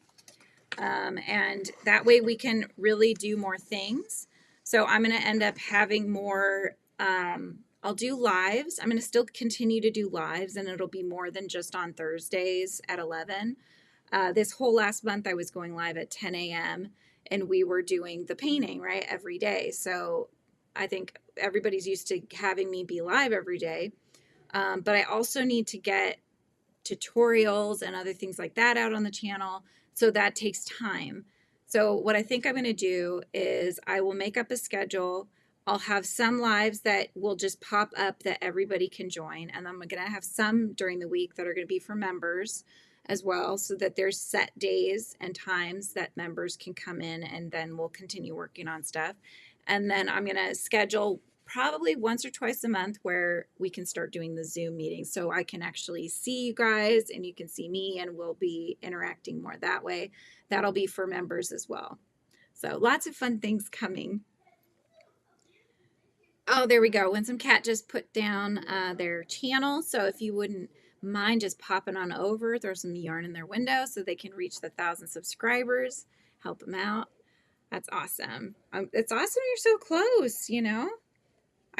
And that way we can really do more things. So I'm going to end up having more, I'll do lives. I'm going to still continue to do lives, and it'll be more than just on Thursdays at 11. This whole last month I was going live at 10 a.m. and we were doing the painting, right, every day. So I think everybody's used to having me be live every day. But I also need to get tutorials and other things like that out on the channel. So that takes time. So what I think I'm going to do is I will make up a schedule. I'll have some lives that will just pop up that everybody can join. And I'm going to have some during the week that are going to be for members as well, so that there's set days and times that members can come in, and then we'll continue working on stuff. And then I'm going to schedule probably once or twice a month where we can start doing the Zoom meetings, so I can actually see you guys and you can see me, and we'll be interacting more that way. That'll be for members as well. So lots of fun things coming. Oh, there we go. Winsome Cat just put down their channel. So if you wouldn't mind just popping on over, throw some yarn in their window so they can reach the 1,000 subscribers, help them out. That's awesome. It's awesome you're so close,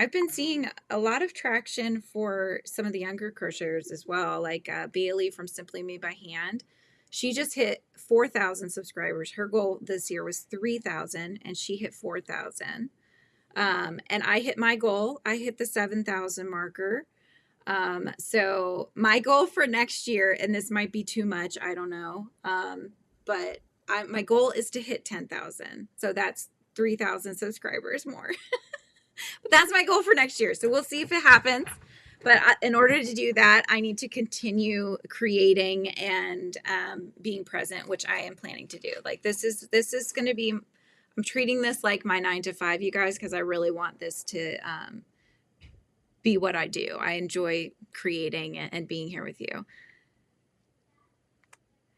I've been seeing a lot of traction for some of the younger crocheters as well, like Bailey from Simply Made by Hand. She just hit 4,000 subscribers. Her goal this year was 3,000, and she hit 4,000. And I hit my goal. I hit the 7,000 marker. So my goal for next year, and this might be too much, I don't know, but my goal is to hit 10,000. So that's 3,000 subscribers more. But that's my goal for next year. So we'll see if it happens. But in order to do that, I need to continue creating and being present, which I am planning to do. Like this is going to be, I'm treating this like my 9 to 5, you guys, because I really want this to be what I do. I enjoy creating and being here with you.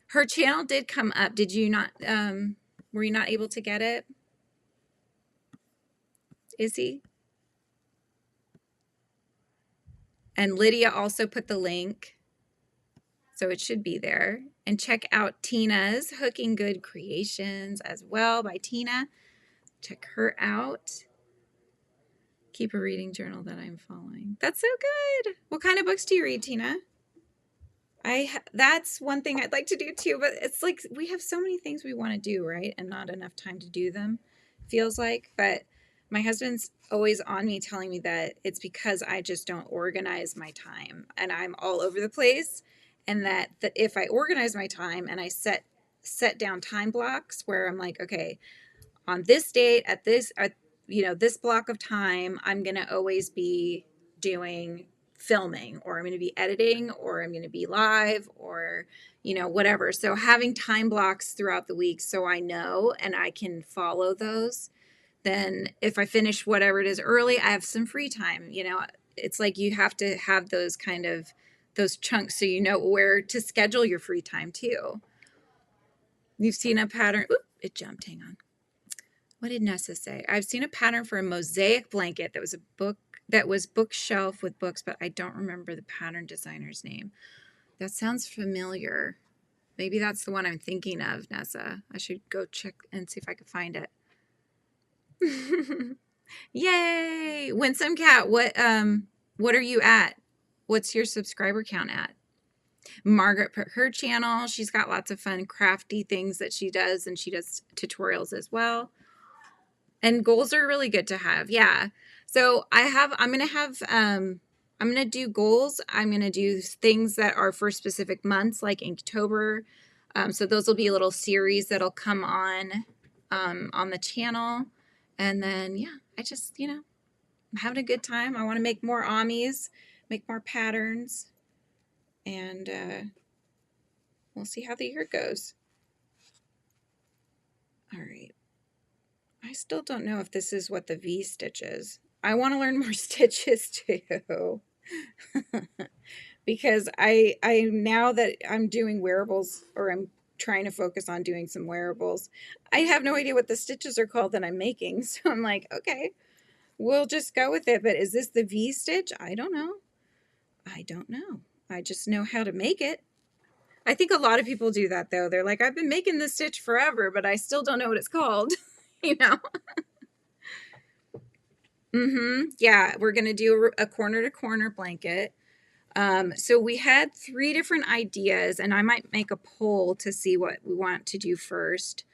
Her channel did come up. Did you not, were you not able to get it? Izzy? And Lydia also put the link. So it should be there. And check out Tina's Hooking Good Creations as well by Tina. Check her out. Keep a reading journal that I'm following. That's so good. What kind of books do you read, Tina? That's one thing I'd like to do too, but it's like we have so many things we want to do, right? And not enough time to do them, feels like. But my husband's always on me telling me that it's because I just don't organize my time and I'm all over the place. And that if I organize my time and I set down time blocks where I'm like, okay, on this date at this block of time, I'm going to always be doing filming, or I'm going to be editing, or I'm going to be live, or whatever. So having time blocks throughout the week so I know and I can follow those. Then if I finish whatever it is early, I have some free time. It's like you have to have those chunks so you know where to schedule your free time too. You've seen a pattern. Oop, it jumped. Hang on. What did Nessa say? I've seen a pattern for a mosaic blanket that was bookshelf with books, but I don't remember the pattern designer's name. That sounds familiar. Maybe that's the one I'm thinking of, Nessa. I should go check and see if I can find it. Yay! Winsome Cat, what are you at? What's your subscriber count at? Margaret put her channel. She's got lots of fun crafty things that she does, and she does tutorials as well. And goals are really good to have. Yeah. So I'm going to do goals. I'm going to do things that are for specific months, like Inktober. So those will be a little series that'll come on the channel. And then, yeah, I just, I'm having a good time. I want to make more amis, make more patterns, and we'll see how the year goes. All right. I still don't know if this is what the V-stitch is. I want to learn more stitches too. Because I now that I'm doing wearables, or I'm trying to focus on doing some wearables, I have no idea what the stitches are called that I'm making. So I'm like, okay, we'll just go with it. But is this the V-stitch? I don't know. I just know how to make it. I think a lot of people do that though. They're like, I've been making this stitch forever, but I still don't know what it's called. Yeah, we're going to do a corner to corner blanket. So we had 3 different ideas, and I might make a poll to see what we want to do first.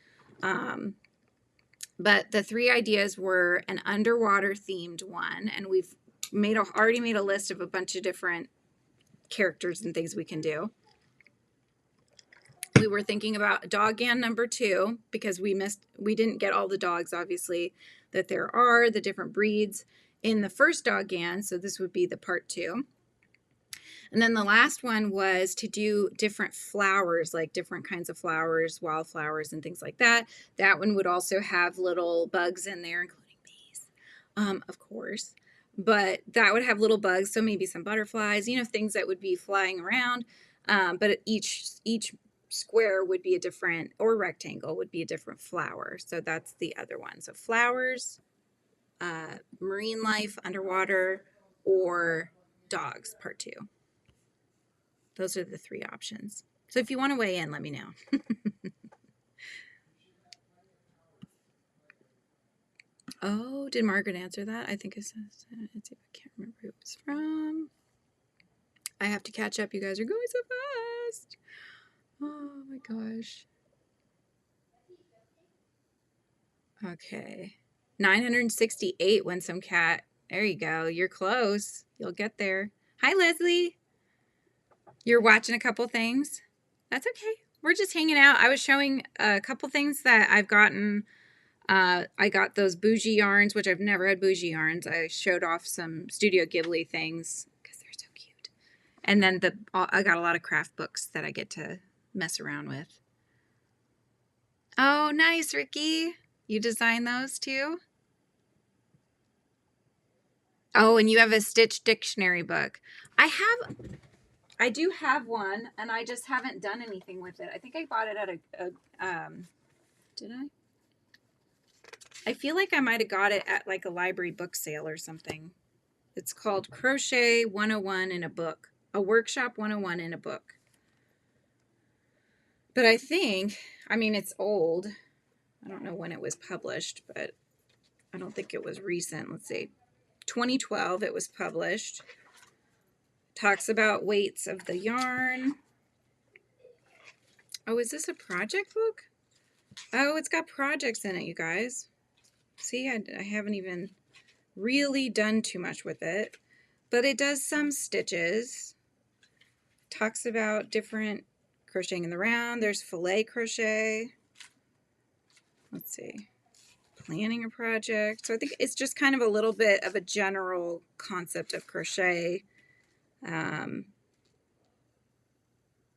But the 3 ideas were an underwater themed one, and we've already made a list of a bunch of different characters and things we can do. We were thinking about doggan number 2 because we didn't get all the dogs, obviously, that there are, the different breeds in the first doggan. So this would be the part 2. And then the last one was to do different flowers, like different kinds of flowers, wildflowers and things like that. That one would also have little bugs in there, including bees, of course. But that would have little bugs, so maybe some butterflies, things that would be flying around. But each square would be a different, or rectangle would be a different flower. So that's the other one. So flowers, marine life, underwater, or dogs, part 2. Those are the 3 options. So if you want to weigh in, let me know. Oh, did Margaret answer that? I think it says, I can't remember who it was from. I have to catch up. You guys are going so fast. Oh my gosh. Okay. 968 Winsome Cat. There you go. You're close. You'll get there. Hi, Leslie. You're watching a couple things. That's okay. We're just hanging out. I was showing a couple things that I've gotten. I got those bougie yarns, which I've never had bougie yarns. I showed off some Studio Ghibli things because they're so cute. And then I got a lot of craft books that I get to mess around with. Oh, nice, Ricky. You designed those too? Oh, and you have a Stitch dictionary book. I do have one, and I just haven't done anything with it. I think I bought it at did I? I feel like I might have got it at like a library book sale or something. It's called Crochet 101 in a Book. A Workshop 101 in a Book. But I think, I mean, it's old. I don't know when it was published, but I don't think it was recent. Let's see. 2012 it was published. Talks about weights of the yarn. Oh, is this a project book? Oh, it's got projects in it, you guys. See, I haven't even really done too much with it, but it does some stitches. Talks about different crocheting in the round. There's filet crochet. Let's see. Planning a project. So I think it's just kind of a little bit of a general concept of crochet.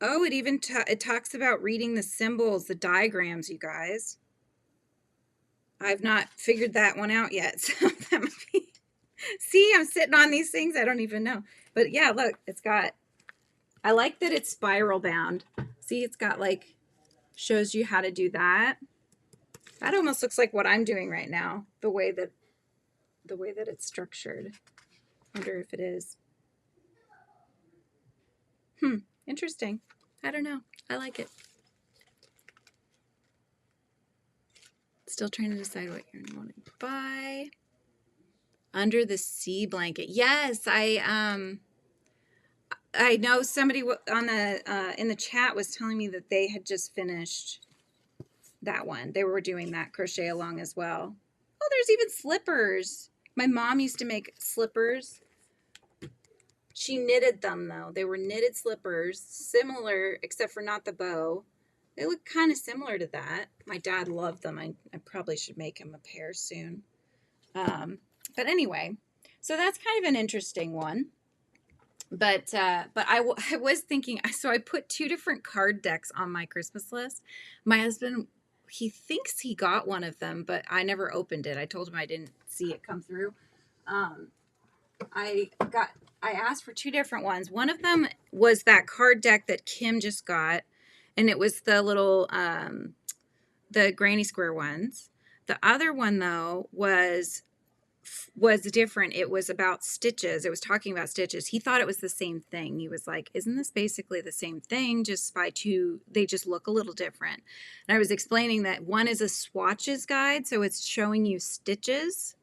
Oh, it even it talks about reading the symbols, the diagrams, you guys. I've not figured that one out yet. So that might be. See, I'm sitting on these things. I don't even know. But yeah, look, it's got, I like that it's spiral bound. See, it's got like, shows you how to do that. That almost looks like what I'm doing right now, the way that it's structured. Wonder if it is. Interesting. I don't know. I like it. Still trying to decide what you're wanting to buy. Under the Sea blanket. Yes, I know somebody on the in the chat was telling me that they had just finished that one. They were doing that crochet along as well. Oh, there's even slippers. My mom used to make slippers. She knitted them though. They were knitted slippers, similar except for not the bow. They look kind of similar to that. My dad loved them. I probably should make him a pair soon. But anyway, so that's kind of an interesting one. But I was thinking, so I put 2 different card decks on my Christmas list. My husband, he thinks he got one of them, but I never opened it. I told him I didn't see it come through. I asked for 2 different ones. One of them was that card deck that Kim just got, and it was the little the granny square ones. The other one though was different. It was about stitches. It was talking about stitches. He thought it was the same thing. He was like, isn't this basically the same thing, just by 2, they just look a little different. And I was explaining that one is a swatches guide, so it's showing you stitches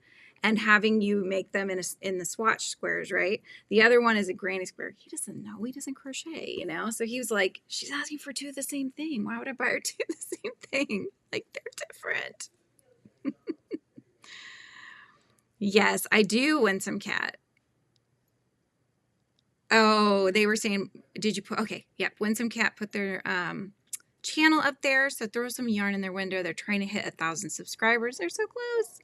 and having you make them in the swatch squares, right? The other one is a granny square. He doesn't know. He doesn't crochet, you know? So he was like, she's asking for 2 of the same thing. Why would I buy her 2 of the same thing? Like, they're different. Yes, I do, Winsome Cat. Oh, they were saying, did you put, okay, yep, Winsome Cat put their channel up there, so throw some yarn in their window. They're trying to hit 1,000 subscribers. They're so close.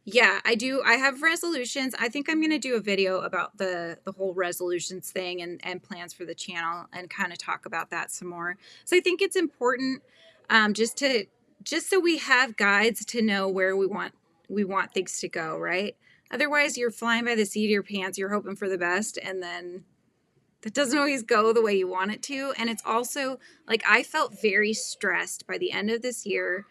Yeah, I do. I have resolutions. I think I'm going to do a video about the whole resolutions thing and plans for the channel and kind of talk about that some more. So I think it's important just so we have guides to know where we want things to go, right? Otherwise, you're flying by the seat of your pants. You're hoping for the best, and then that doesn't always go the way you want it to. And it's also like I felt very stressed by the end of this year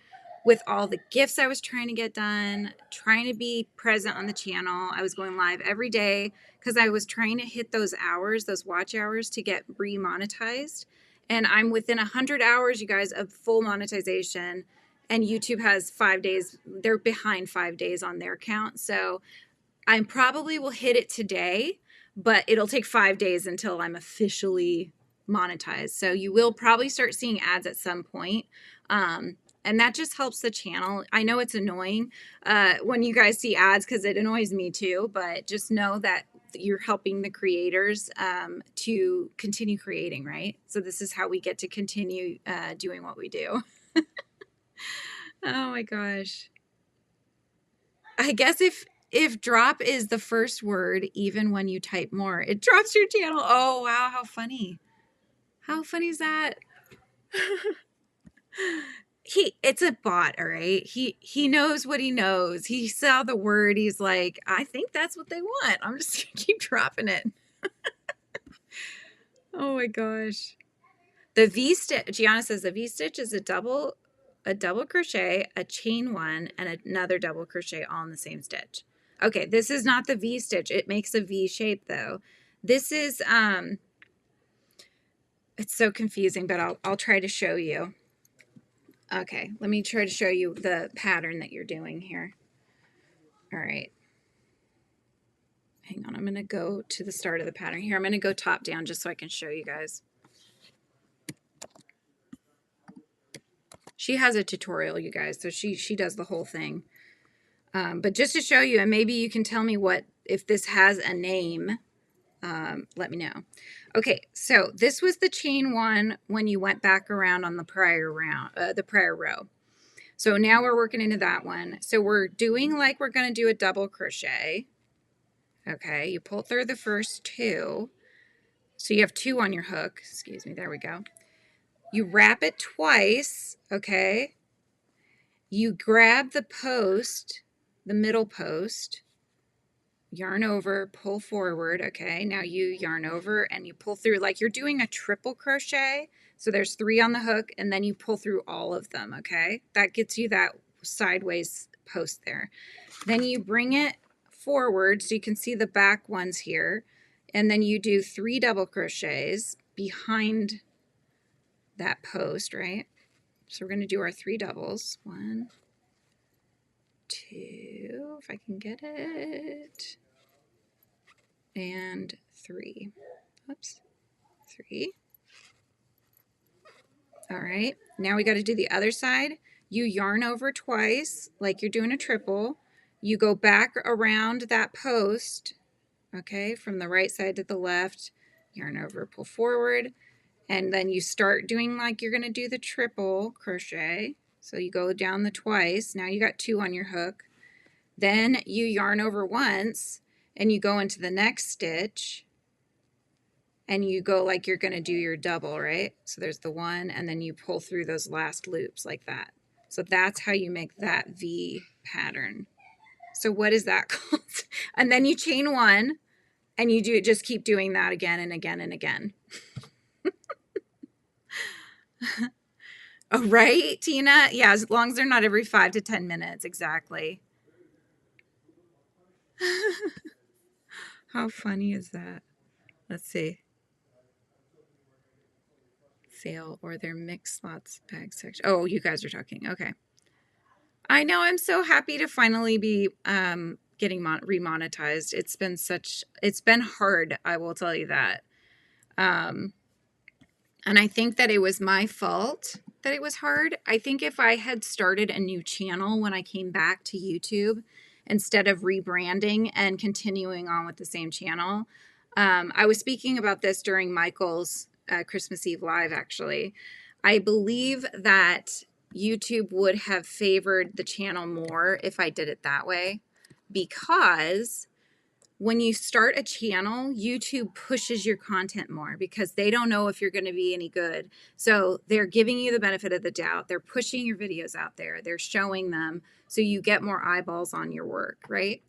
with all the gifts I was trying to get done, trying to be present on the channel. I was going live every day because I was trying to hit those hours, those watch hours, to get remonetized. And I'm within 100 hours, you guys, of full monetization. And YouTube has 5 days. They're behind 5 days on their count. So I probably will hit it today, but it'll take 5 days until I'm officially monetized. So you will probably start seeing ads at some point. And that just helps the channel. I know it's annoying when you guys see ads because it annoys me too, but just know that you're helping the creators to continue creating, right? So this is how we get to continue doing what we do. Oh my gosh. I guess if drop is the first word, even when you type more, it drops your channel. Oh, wow. How funny. How funny is that? It's a bot, all right? He knows what he knows. He saw the word. He's like, I think that's what they want. I'm just going to keep dropping it. Oh my gosh. The V-stitch, Gianna says the V-stitch is a double crochet, a chain one, and another double crochet all in the same stitch. Okay, this is not the V-stitch. It makes a V shape though. This is It's so confusing, but I'll try to show you. Okay, let me try to show you the pattern that you're doing here. All right. Hang on, I'm going to go to the start of the pattern here. I'm going to go top down just so I can show you guys. She has a tutorial, you guys, so she does the whole thing. But just to show you, and maybe you can tell me if this has a name, let me know. Okay, so this was the chain one when you went back around on the prior row. So now we're working into that one. So we're doing like we're going to do a double crochet. Okay, you pull through the first two. So you have two on your hook. Excuse me, there we go. You wrap it twice, okay? You grab the post, the middle post, yarn over, pull forward, okay? Now you yarn over and you pull through like you're doing a triple crochet. So there's 3 on the hook and then you pull through all of them, okay? That gets you that sideways post there. Then you bring it forward so you can see the back ones here. And then you do 3 double crochets behind that post, right? So we're going to do our 3 doubles. 1, 2, if I can get it, and 3. Oops, 3. All right, now we got to do the other side. You yarn over twice like you're doing a triple. You go back around that post, okay, from the right side to the left, yarn over, pull forward, and then you start doing like you're going to do the triple crochet. So you go down the twice. Now you got 2 on your hook. Then you yarn over once and you go into the next stitch and you go like you're going to do your double, right? So there's the 1 and then you pull through those last loops like that. So that's how you make that V pattern. So what is that called? And then you chain 1 and you just keep doing that again and again and again. Oh, right, Tina? Yeah, as long as they're not every 5 to 10 minutes, exactly. How funny is that? Let's see. Sale or their mixed slots bag section. Oh, you guys are talking. Okay. I know. I'm so happy to finally be getting remonetized. It's been hard. I will tell you that. And I think that it was my fault that it was hard. I think if I had started a new channel when I came back to YouTube, instead of rebranding and continuing on with the same channel, I was speaking about this during Michael's Christmas Eve live, actually. I believe that YouTube would have favored the channel more if I did it that way, because when you start a channel, YouTube pushes your content more because they don't know if you're going to be any good. So they're giving you the benefit of the doubt. They're pushing your videos out there. They're showing them so you get more eyeballs on your work, right?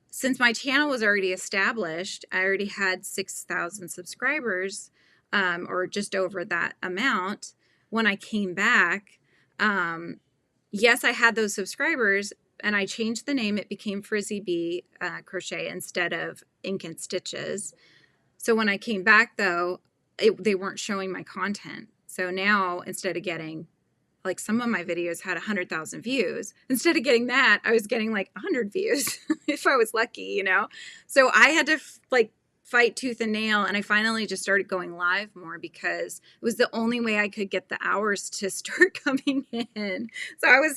Since my channel was already established, I already had 6,000 subscribers, or just over that amount. When I came back, yes, I had those subscribers, and I changed the name. It became Frizzy Bee Crochet instead of Ink and Stitches. So when I came back, though, they weren't showing my content. So now, instead of getting, like, some of my videos had 100,000 views, instead of getting that, I was getting like 100 views if I was lucky, you know? So I had to fight tooth and nail, and I finally just started going live more because it was the only way I could get the hours to start coming in. So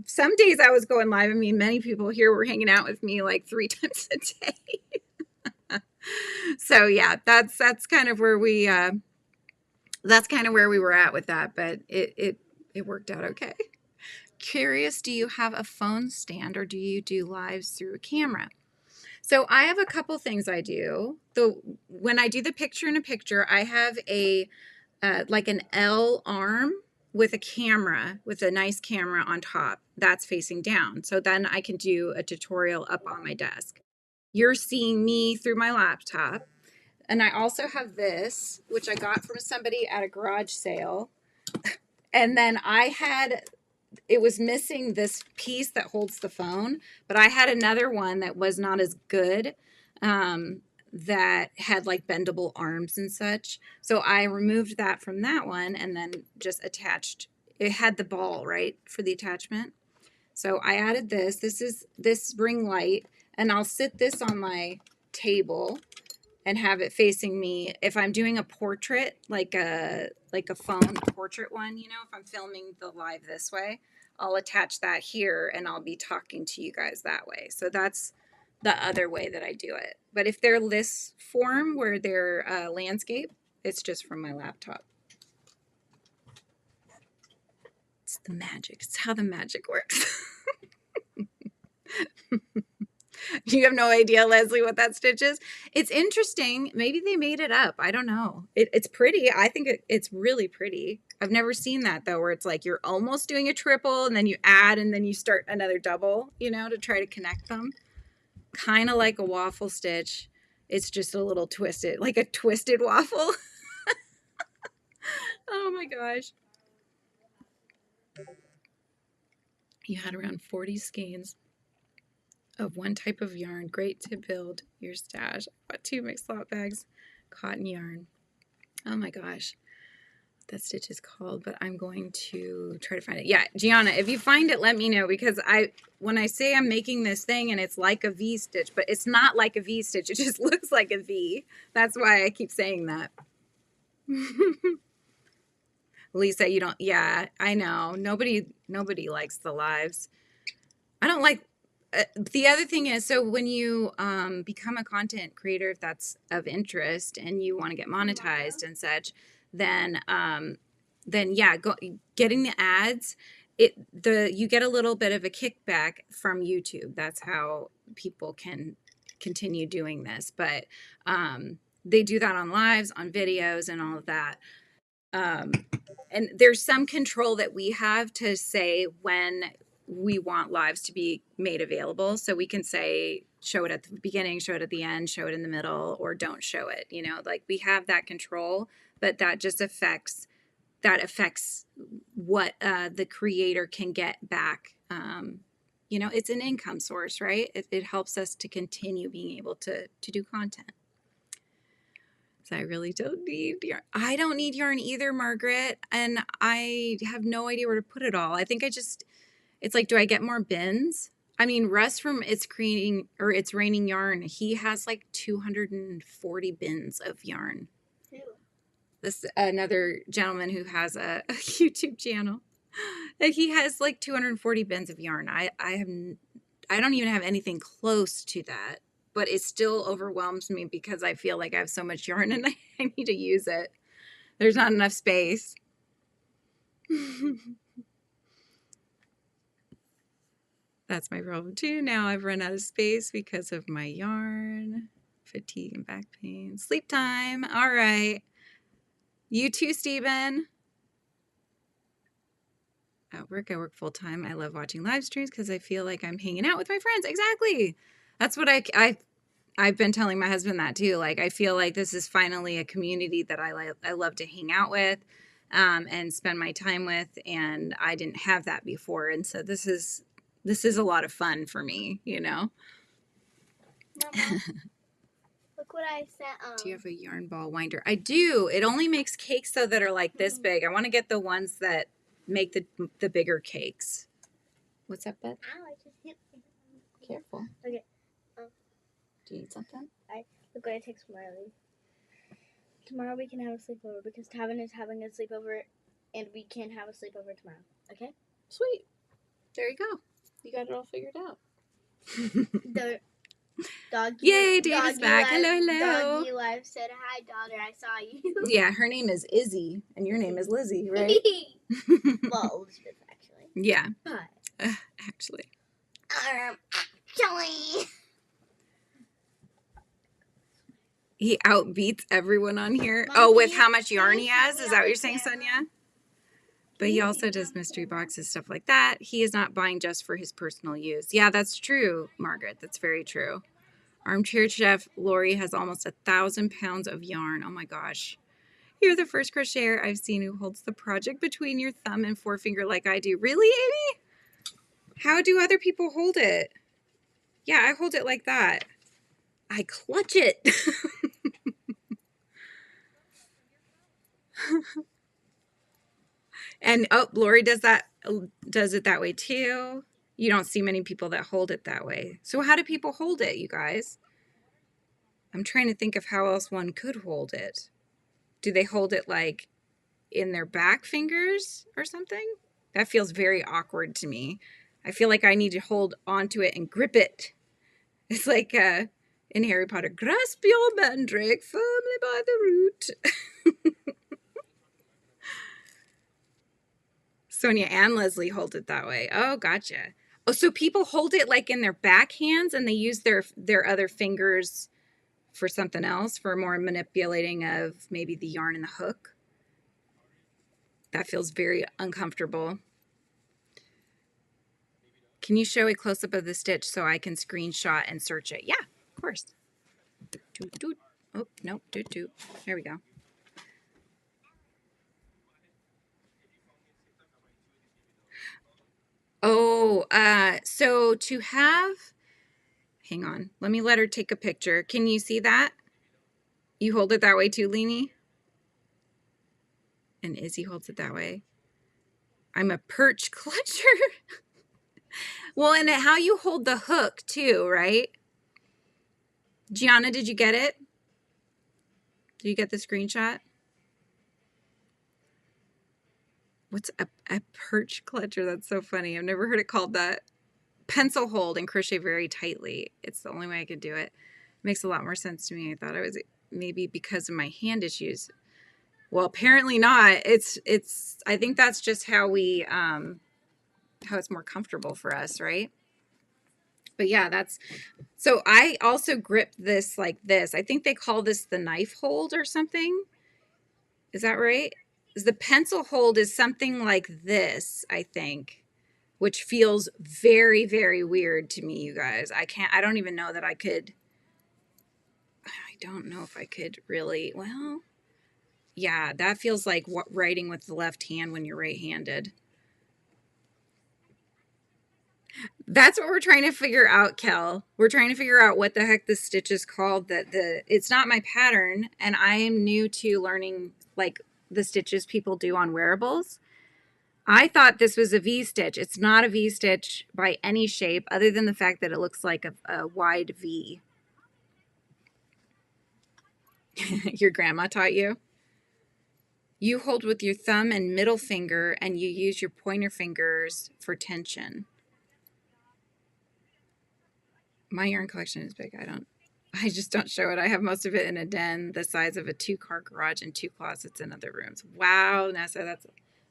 some days I was going live. I mean, many people here were hanging out with me like 3 times a day. So yeah, that's kind of where we were at with that, but it worked out okay. Curious, do you have a phone stand or do you do lives through a camera? So I have a couple things I do. When I do the picture-in-a-picture, I have like an L arm with a camera, with a nice camera on top that's facing down. So then I can do a tutorial up on my desk. You're seeing me through my laptop. And I also have this, which I got from somebody at a garage sale. And then it was missing this piece that holds the phone, but I had another one that was not as good, that had like bendable arms and such. So I removed that from that one and then just attached, it had the ball, right, for the attachment. So I added this. This is this ring light, and I'll sit this on my table and have it facing me. If I'm doing a portrait, like a phone portrait one, you know, if I'm filming the live this way, I'll attach that here and I'll be talking to you guys that way. So that's the other way that I do it. But if they're this form where they're landscape, it's just from my laptop. It's the magic. It's how the magic works. You have no idea, Leslie, what that stitch is? It's interesting. Maybe they made it up. I don't know. It's pretty. I think it's really pretty. I've never seen that, though, where it's like you're almost doing a triple and then you add and then you start another double, you know, to try to connect them. Kind of like a waffle stitch. It's just a little twisted, like a twisted waffle. Oh, my gosh. You had around 40 skeins of one type of yarn. Great to build your stash. I bought 2 mixed lot bags, cotton yarn. Oh my gosh, that stitch is called, but I'm going to try to find it. Yeah, Gianna, if you find it, let me know, because when I say I'm making this thing and it's like a V stitch, but it's not like a V stitch. It just looks like a V. That's why I keep saying that. Lisa, you don't, yeah, I know. Nobody likes the lives. I don't like, the other thing is, so when you become a content creator, if that's of interest and you want to get monetized and such, then yeah, getting the ads, you get a little bit of a kickback from YouTube. That's how people can continue doing this. But they do that on lives, on videos, and all of that. And there's some control that we have to say when we want lives to be made available. So we can say, show it at the beginning, show it at the end, show it in the middle, or don't show it. You know, like we have that control, but that just affects what the creator can get back. You know, it's an income source, right? It helps us to continue being able to do content. So I really don't need yarn. I don't need yarn either, Margaret. And I have no idea where to put it all. I think it's like, do I get more bins? I mean, Russ from It's Raining Yarn, he has like 240 bins of yarn. Ew. This another gentleman who has a YouTube channel. He has like 240 bins of yarn. I don't even have anything close to that. But it still overwhelms me because I feel like I have so much yarn and I need to use it. There's not enough space. That's my problem too. Now I've run out of space because of my yarn, fatigue and back pain. Sleep time. All right. You too, Stephen. At work, I work full time. I love watching live streams because I feel like I'm hanging out with my friends. Exactly. That's what I've been telling my husband that too. Like, I feel like this is finally a community that I love to hang out with and spend my time with. And I didn't have that before. And so this is a lot of fun for me, you know? Mama, look what I sent. Do you have a yarn ball winder? I do. It only makes cakes though that are like this big. I want to get the ones that make the bigger cakes. What's up, Beth? Ow, I just hit me. Careful. Okay. Do you need something? Look what I text Marley. Tomorrow we can have a sleepover because Tavin is having a sleepover and we can have a sleepover tomorrow. Okay? Sweet. There you go. You got it all figured out. The doggy. Yay, Dave is back. Hello. Doggy wife said, "Hi, daughter. I saw you." Yeah, her name is Izzy, and your name is Lizzie, right? Well, Elizabeth, actually. Yeah. But Actually. Actually. He outbeats everyone on here. Mommy, Oh, with how much yarn he can you has? see Is me that on what you're the saying, camera? Sonia? But he also does mystery boxes, stuff like that. He is not buying just for his personal use. Yeah, that's true, Margaret. That's very true. Armchair Chef Lori has almost 1,000 pounds of yarn. Oh my gosh. You're the first crocheter I've seen who holds the project between your thumb and forefinger like I do. Really, Amy? How do other people hold it? Yeah, I hold it like that. I clutch it. And oh, Lori does it that way too. You don't see many people that hold it that way. So how do people hold it, you guys? I'm trying to think of how else one could hold it. Do they hold it like in their back fingers or something? That feels very awkward to me. I feel like I need to hold onto it and grip it. It's like in Harry Potter, grasp your mandrake firmly by the root. Sonia and Leslie hold it that way. Oh, gotcha. Oh, so people hold it like in their back hands and they use their other fingers for something else, for more manipulating of maybe the yarn and the hook. That feels very uncomfortable. Can you show a close-up of the stitch so I can screenshot and search it? Yeah, of course. Doot, doot. Oh, nope, doot, doot. There we go. Oh, so to have, hang on, let me let her take a picture. Can you see that? You hold it that way too, Leanie? And Izzy holds it that way. I'm a perch clutcher. Well, and how you hold the hook too, right? Gianna, did you get it? Did you get the screenshot? What's a perch clutcher? That's so funny. I've never heard it called that. Pencil hold and crochet very tightly. It's the only way I could do it. Makes a lot more sense to me. I thought it was maybe because of my hand issues. Well, apparently not. I think that's just how we how it's more comfortable for us, right? But yeah, so I also grip this like this. I think they call this the knife hold or something. Is that right? The pencil hold is something like this, I think, which feels very, very weird to me, you guys. I don't even know that I don't know if I could really, well, yeah, that feels like writing with the left hand when you're right-handed. That's what we're trying to figure out, Kel. We're trying to figure out what the heck this stitch is called. It's not my pattern, and I am new to learning like the stitches people do on wearables. I thought this was a V-stitch. It's not a V-stitch by any shape other than the fact that it looks like a wide V. Your grandma taught you? You hold with your thumb and middle finger, and you use your pointer fingers for tension. My yarn collection is big. I just don't show it. I have most of it in a den the size of a 2-car garage and 2 closets in other rooms. Wow, Nessa,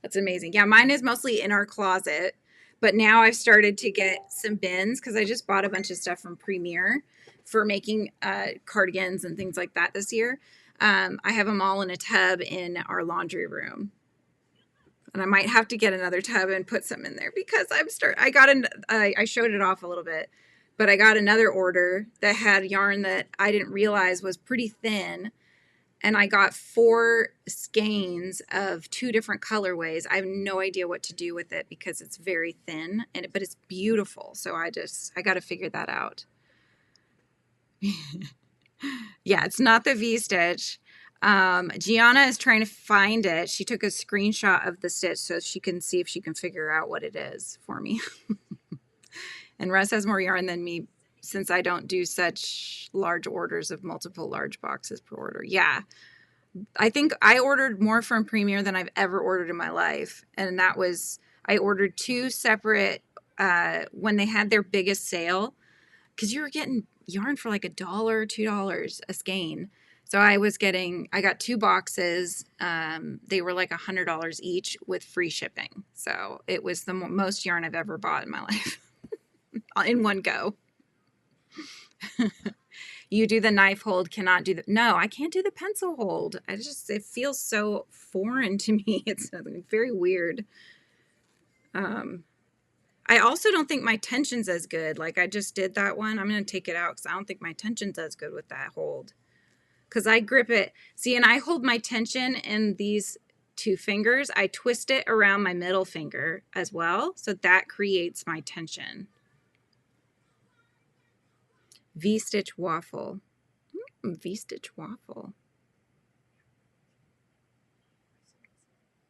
that's amazing. Yeah, mine is mostly in our closet, but now I've started to get some bins because I just bought a bunch of stuff from Premier for making cardigans and things like that this year. I have them all in a tub in our laundry room. And I might have to get another tub and put some in there because I showed it off a little bit, but I got another order that had yarn that I didn't realize was pretty thin. And I got 4 skeins of 2 different colorways. I have no idea what to do with it because it's very thin, but it's beautiful. So I got to figure that out. Yeah, it's not the V-stitch. Gianna is trying to find it. She took a screenshot of the stitch so she can see if she can figure out what it is for me. And Russ has more yarn than me since I don't do such large orders of multiple large boxes per order. Yeah, I think I ordered more from Premier than I've ever ordered in my life. And I ordered 2 separate when they had their biggest sale, because you were getting yarn for like $1, $2 a skein. So I got 2 boxes. They were like $100 each with free shipping. So it was the most yarn I've ever bought in my life in one go. You do the knife hold, cannot do no, I can't do the pencil hold. It feels so foreign to me. It's very weird. I also don't think my tension's as good. Like I just did that one. I'm going to take it out because I don't think my tension's as good with that hold. Because I grip it. See, and I hold my tension in these 2 fingers. I twist it around my middle finger as well. So that creates my tension. V-stitch waffle. V-stitch waffle.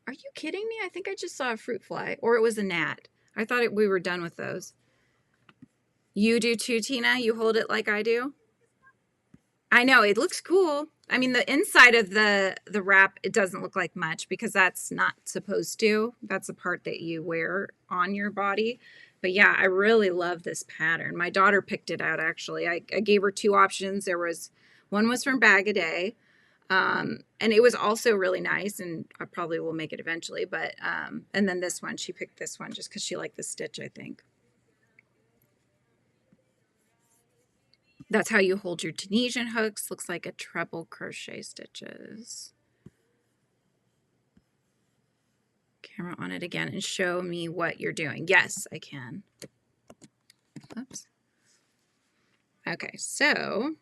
Are you kidding me? I think I just saw a fruit fly, or it was a gnat. I thought we were done with those. You do too, Tina? You hold it like I do? I know, it looks cool. I mean, the inside of the wrap, it doesn't look like much because that's not supposed to. That's the part that you wear on your body. But yeah, I really love this pattern. My daughter picked it out, actually. I gave her two options. One was from Bag a Day, and it was also really nice, and I probably will make it eventually. But and then this one, she picked this one just because she liked the stitch, I think. That's how you hold your Tunisian hooks. Looks like a treble crochet stitches. Camera on it again and show me what you're doing. Yes, I can. Oops. Okay, so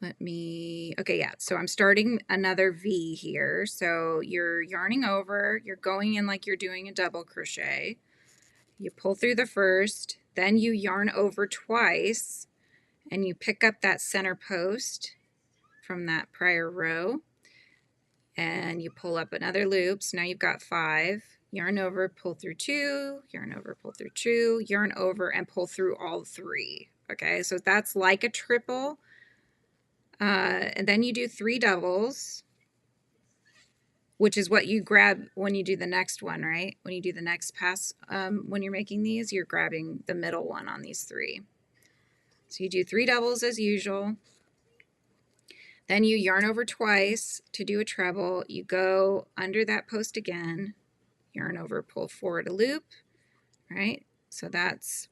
okay, yeah, so I'm starting another V here. So you're yarning over, you're going in like you're doing a double crochet. You pull through the first, then you yarn over twice, and you pick up that center post from that prior row, and you pull up another loop. So now you've got 5. Yarn over, pull through 2, yarn over, pull through 2, yarn over, and pull through all 3. Okay, so that's like a triple. And then you do 3 doubles, which is what you grab when you do the next one, right? When you do the next pass, when you're making these, you're grabbing the middle one on these 3. So you do 3 doubles as usual. Then you yarn over twice to do a treble. You go under that post again, yarn over, pull forward a loop, right? So that's,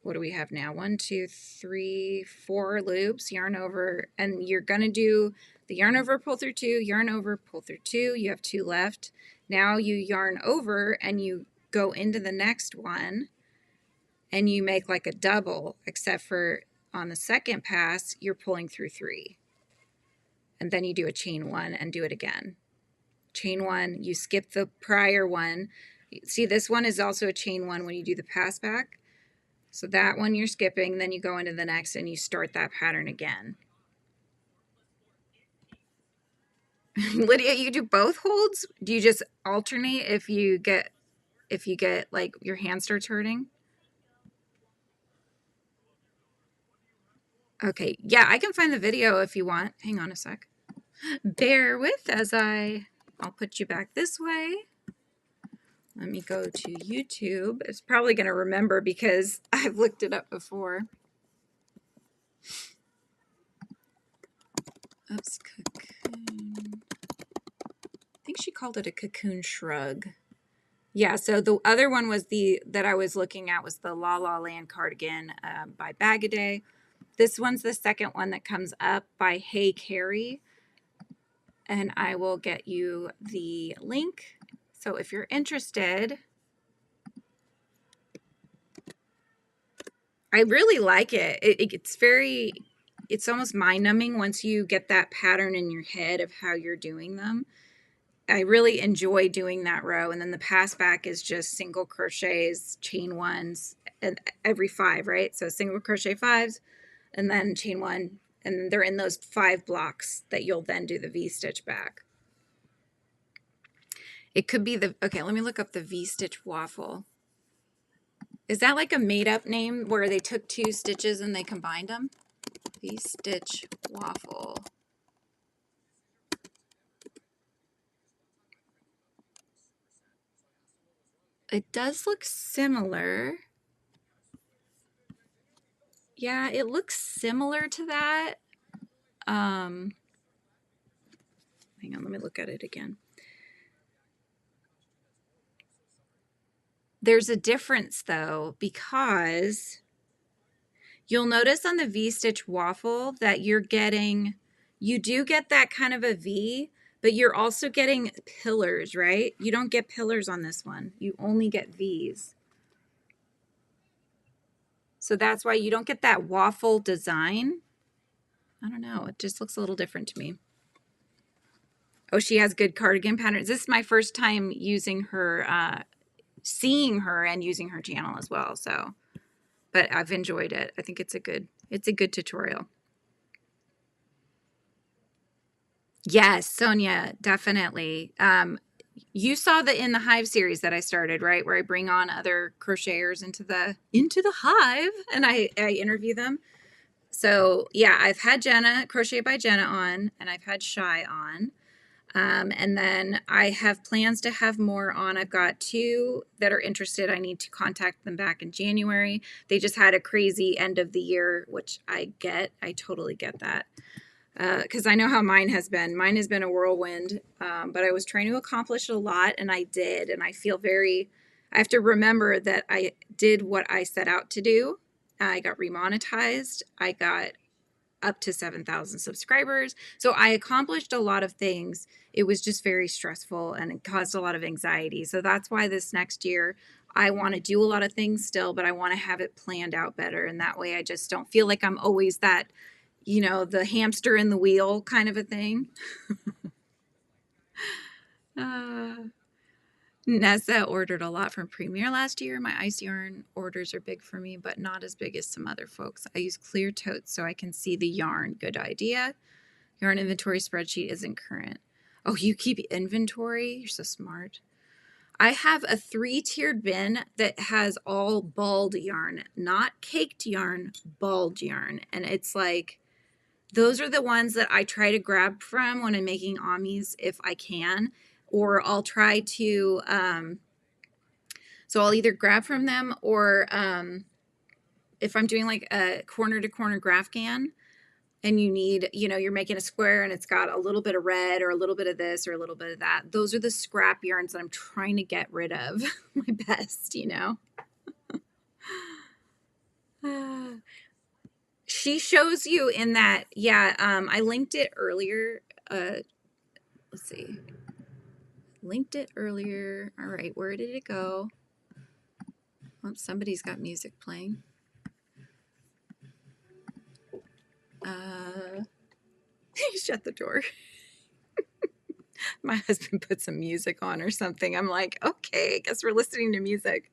what do we have now? 1, 2, 3, 4 loops, yarn over, and you're going to do the yarn over, pull through 2, yarn over, pull through 2. You have 2 left. Now you yarn over and you go into the next one and you make like a double, except for on the second pass, you're pulling through 3. And then you do a chain 1 and do it again. Chain 1, you skip the prior one. See, this one is also a chain 1 when you do the pass back. So that one you're skipping, then you go into the next and you start that pattern again. Lydia, you do both holds? Do you just alternate if you get like your hand starts hurting? Okay, yeah, I can find the video if you want. Hang on a sec. Bear with as I'll put you back this way. Let me go to YouTube. It's probably going to remember because I've looked it up before. Oops, cocoon. I think she called it a cocoon shrug. Yeah, so the other one was that I was looking at was the La La Land cardigan by Bag a Day. This one's the second one that comes up by Hey Carrie. And I will get you the link. So if you're interested, I really like it. It's almost mind-numbing once you get that pattern in your head of how you're doing them. I really enjoy doing that row. And then the pass back is just single crochets, chain 1s, and every 5, right? So single crochet 5s, and then chain 1, and they're in those 5 blocks that you'll then do the V-stitch back. It could be okay, let me look up the V-stitch waffle. Is that like a made-up name where they took 2 stitches and they combined them? V-stitch waffle. It does look similar. Yeah, it looks similar to that. Hang on, let me look at it again. There's a difference though, because you'll notice on the V-stitch waffle that you do get that kind of a V, but you're also getting pillars, right? You don't get pillars on this one. You only get V's. So that's why you don't get that waffle design. I don't know. It just looks a little different to me. Oh, she has good cardigan patterns. This is my first time using her, seeing her and using her channel as well. So, but I've enjoyed it. I think it's a good tutorial. Yes, Sonia, definitely. You saw the In the Hive series that I started, right? Where I bring on other crocheters into the hive and I interview them. So yeah, I've had Jenna, Crochet by Jenna on, and I've had Shy on. And then I have plans to have more on. I've got two that are interested. I need to contact them back in January. They just had a crazy end of the year, which I get. I totally get that. Because I know how mine has been. Mine has been a whirlwind, but I was trying to accomplish a lot, and I did. And I feel I have to remember that I did what I set out to do. I got remonetized. I got up to 7,000 subscribers. So I accomplished a lot of things. It was just very stressful and it caused a lot of anxiety. So that's why this next year I want to do a lot of things still, but I want to have it planned out better. And that way I just don't feel like I'm always that, the hamster in the wheel kind of a thing. Uh, Nessa ordered a lot from Premier last year. My ice yarn orders are big for me, but not as big as some other folks. I use clear totes so I can see the yarn. Good idea. Yarn inventory spreadsheet isn't current. Oh, you keep inventory? You're so smart. I have a 3-tiered bin that has all balled yarn, not caked yarn, balled yarn. And it's like, those are the ones that I try to grab from when I'm making amis if I can, or I'll try to, so I'll either grab from them or if I'm doing like a corner to corner graph gan, and you need, you're making a square and it's got a little bit of red or a little bit of this or a little bit of that. Those are the scrap yarns that I'm trying to get rid of my best. She shows you in that. Yeah. I linked it earlier. Let's see. Linked it earlier. All right. Where did it go? Oh, somebody's got music playing. Shut the door. My husband put some music on or something. I'm like, okay, I guess we're listening to music.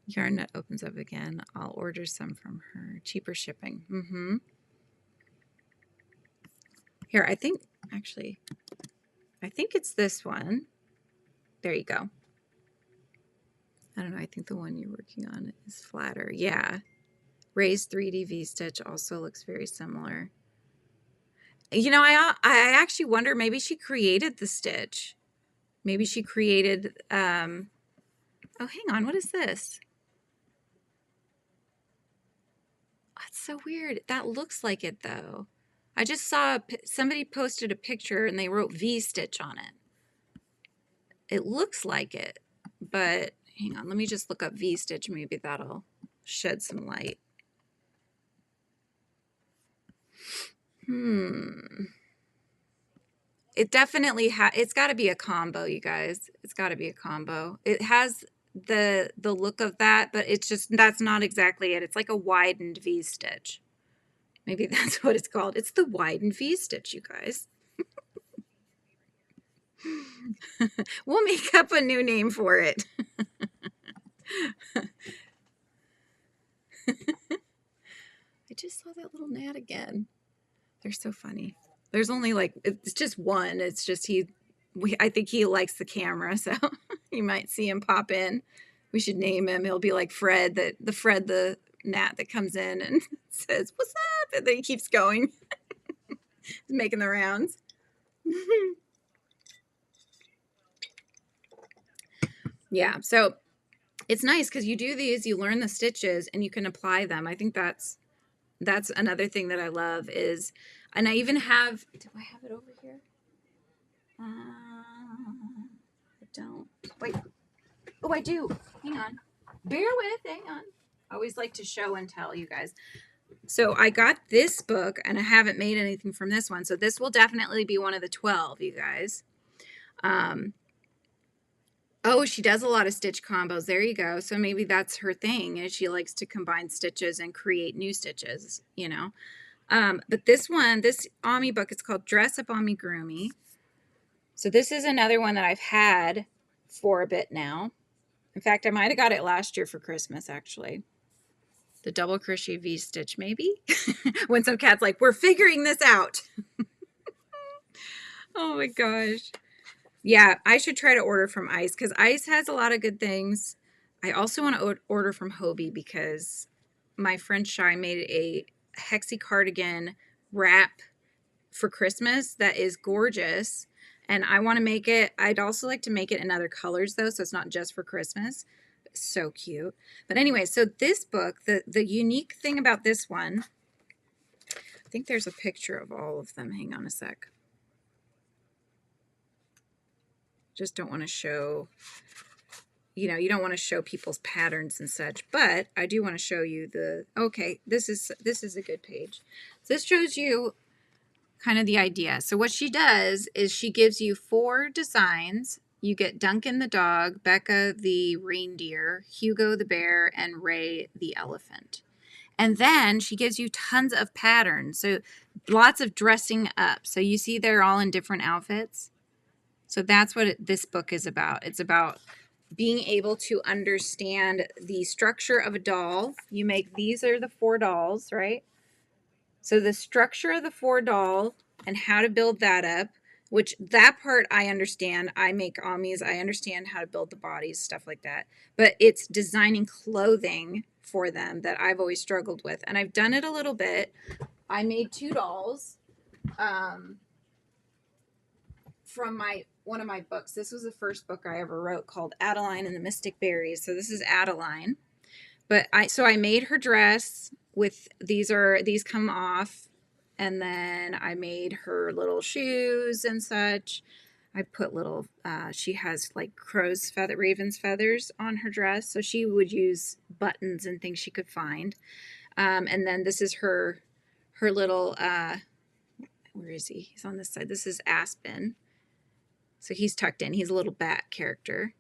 Yarn Nut opens up again. I'll order some from her. Cheaper shipping. Here, I think it's this one. There you go. I don't know. I think the one you're working on is flatter. Yeah. Raised 3D V-stitch also looks very similar. I actually wonder, maybe she created the stitch. Maybe she created, oh, hang on. What is this? That's so weird. That looks like it, though. I just saw somebody posted a picture and they wrote V-stitch on it. It looks like it, but hang on. Let me just look up V-stitch. Maybe that'll shed some light. It definitely it's got to be a combo, you guys. It's got to be a combo. It has the look of that, but that's not exactly it. It's like a widened V-stitch. Maybe that's what it's called. It's the widened V-stitch, you guys. We'll make up a new name for it. I just saw that little gnat again. They're so funny. There's only it's just one. It's just I think he likes the camera, so you might see him pop in. We should name him. He'll be like Fred, the gnat that comes in and says, "What's up?" And then he keeps going. He's making the rounds. Yeah, so it's nice because you do these, you learn the stitches, and you can apply them. I think that's another thing that I love is, and I even have, do I have it over here? I don't. Wait. Oh, I do. Hang on. Bear with. Hang on. I always like to show and tell you guys. So I got this book, and I haven't made anything from this one. So this will definitely be one of the 12, you guys. Oh, she does a lot of stitch combos. There you go. So maybe that's her thing, is she likes to combine stitches and create new stitches, But this Ami book, it's called Dress Up Ami Groomy. So this is another one that I've had for a bit now. In fact, I might have got it last year for Christmas, actually. The double crochet V-stitch, maybe? When some cat's like, we're figuring this out. Oh my gosh. Yeah, I should try to order from Ice because Ice has a lot of good things. I also want to order from Hobie because my friend Shy made a hexie cardigan wrap for Christmas that is gorgeous. And I want to make it. I'd also like to make it in other colors though, so it's not just for Christmas. So cute. But anyway, so this book, the unique thing about this one, I think there's a picture of all of them. Hang on a sec. Just don't want to show, you know, you don't want to show people's patterns and such, but I do want to show you okay, this is a good page. This shows you kind of the idea. So what she does is she gives you 4 designs. You get Duncan the dog, Becca the reindeer, Hugo the bear, and Ray the elephant. And then she gives you tons of patterns. So lots of dressing up. So you see they're all in different outfits. So that's what this book is about. It's about being able to understand the structure of a doll. You make, these are the 4 dolls, right? So the structure of the 4 doll and how to build that up, which that part I understand. I make Amis. I understand how to build the bodies, stuff like that. But it's designing clothing for them that I've always struggled with. And I've done it a little bit. I made 2 dolls from one of my books. This was the first book I ever wrote called Adeline and the Mystic Berries. So this is Adeline. But I made her dress with these come off, and then I made her little shoes and such. I put little she has like raven's feathers on her dress, so she would use buttons and things she could find. And then this is her little where is he? He's on this side. This is Aspen. So he's tucked in. He's a little bat character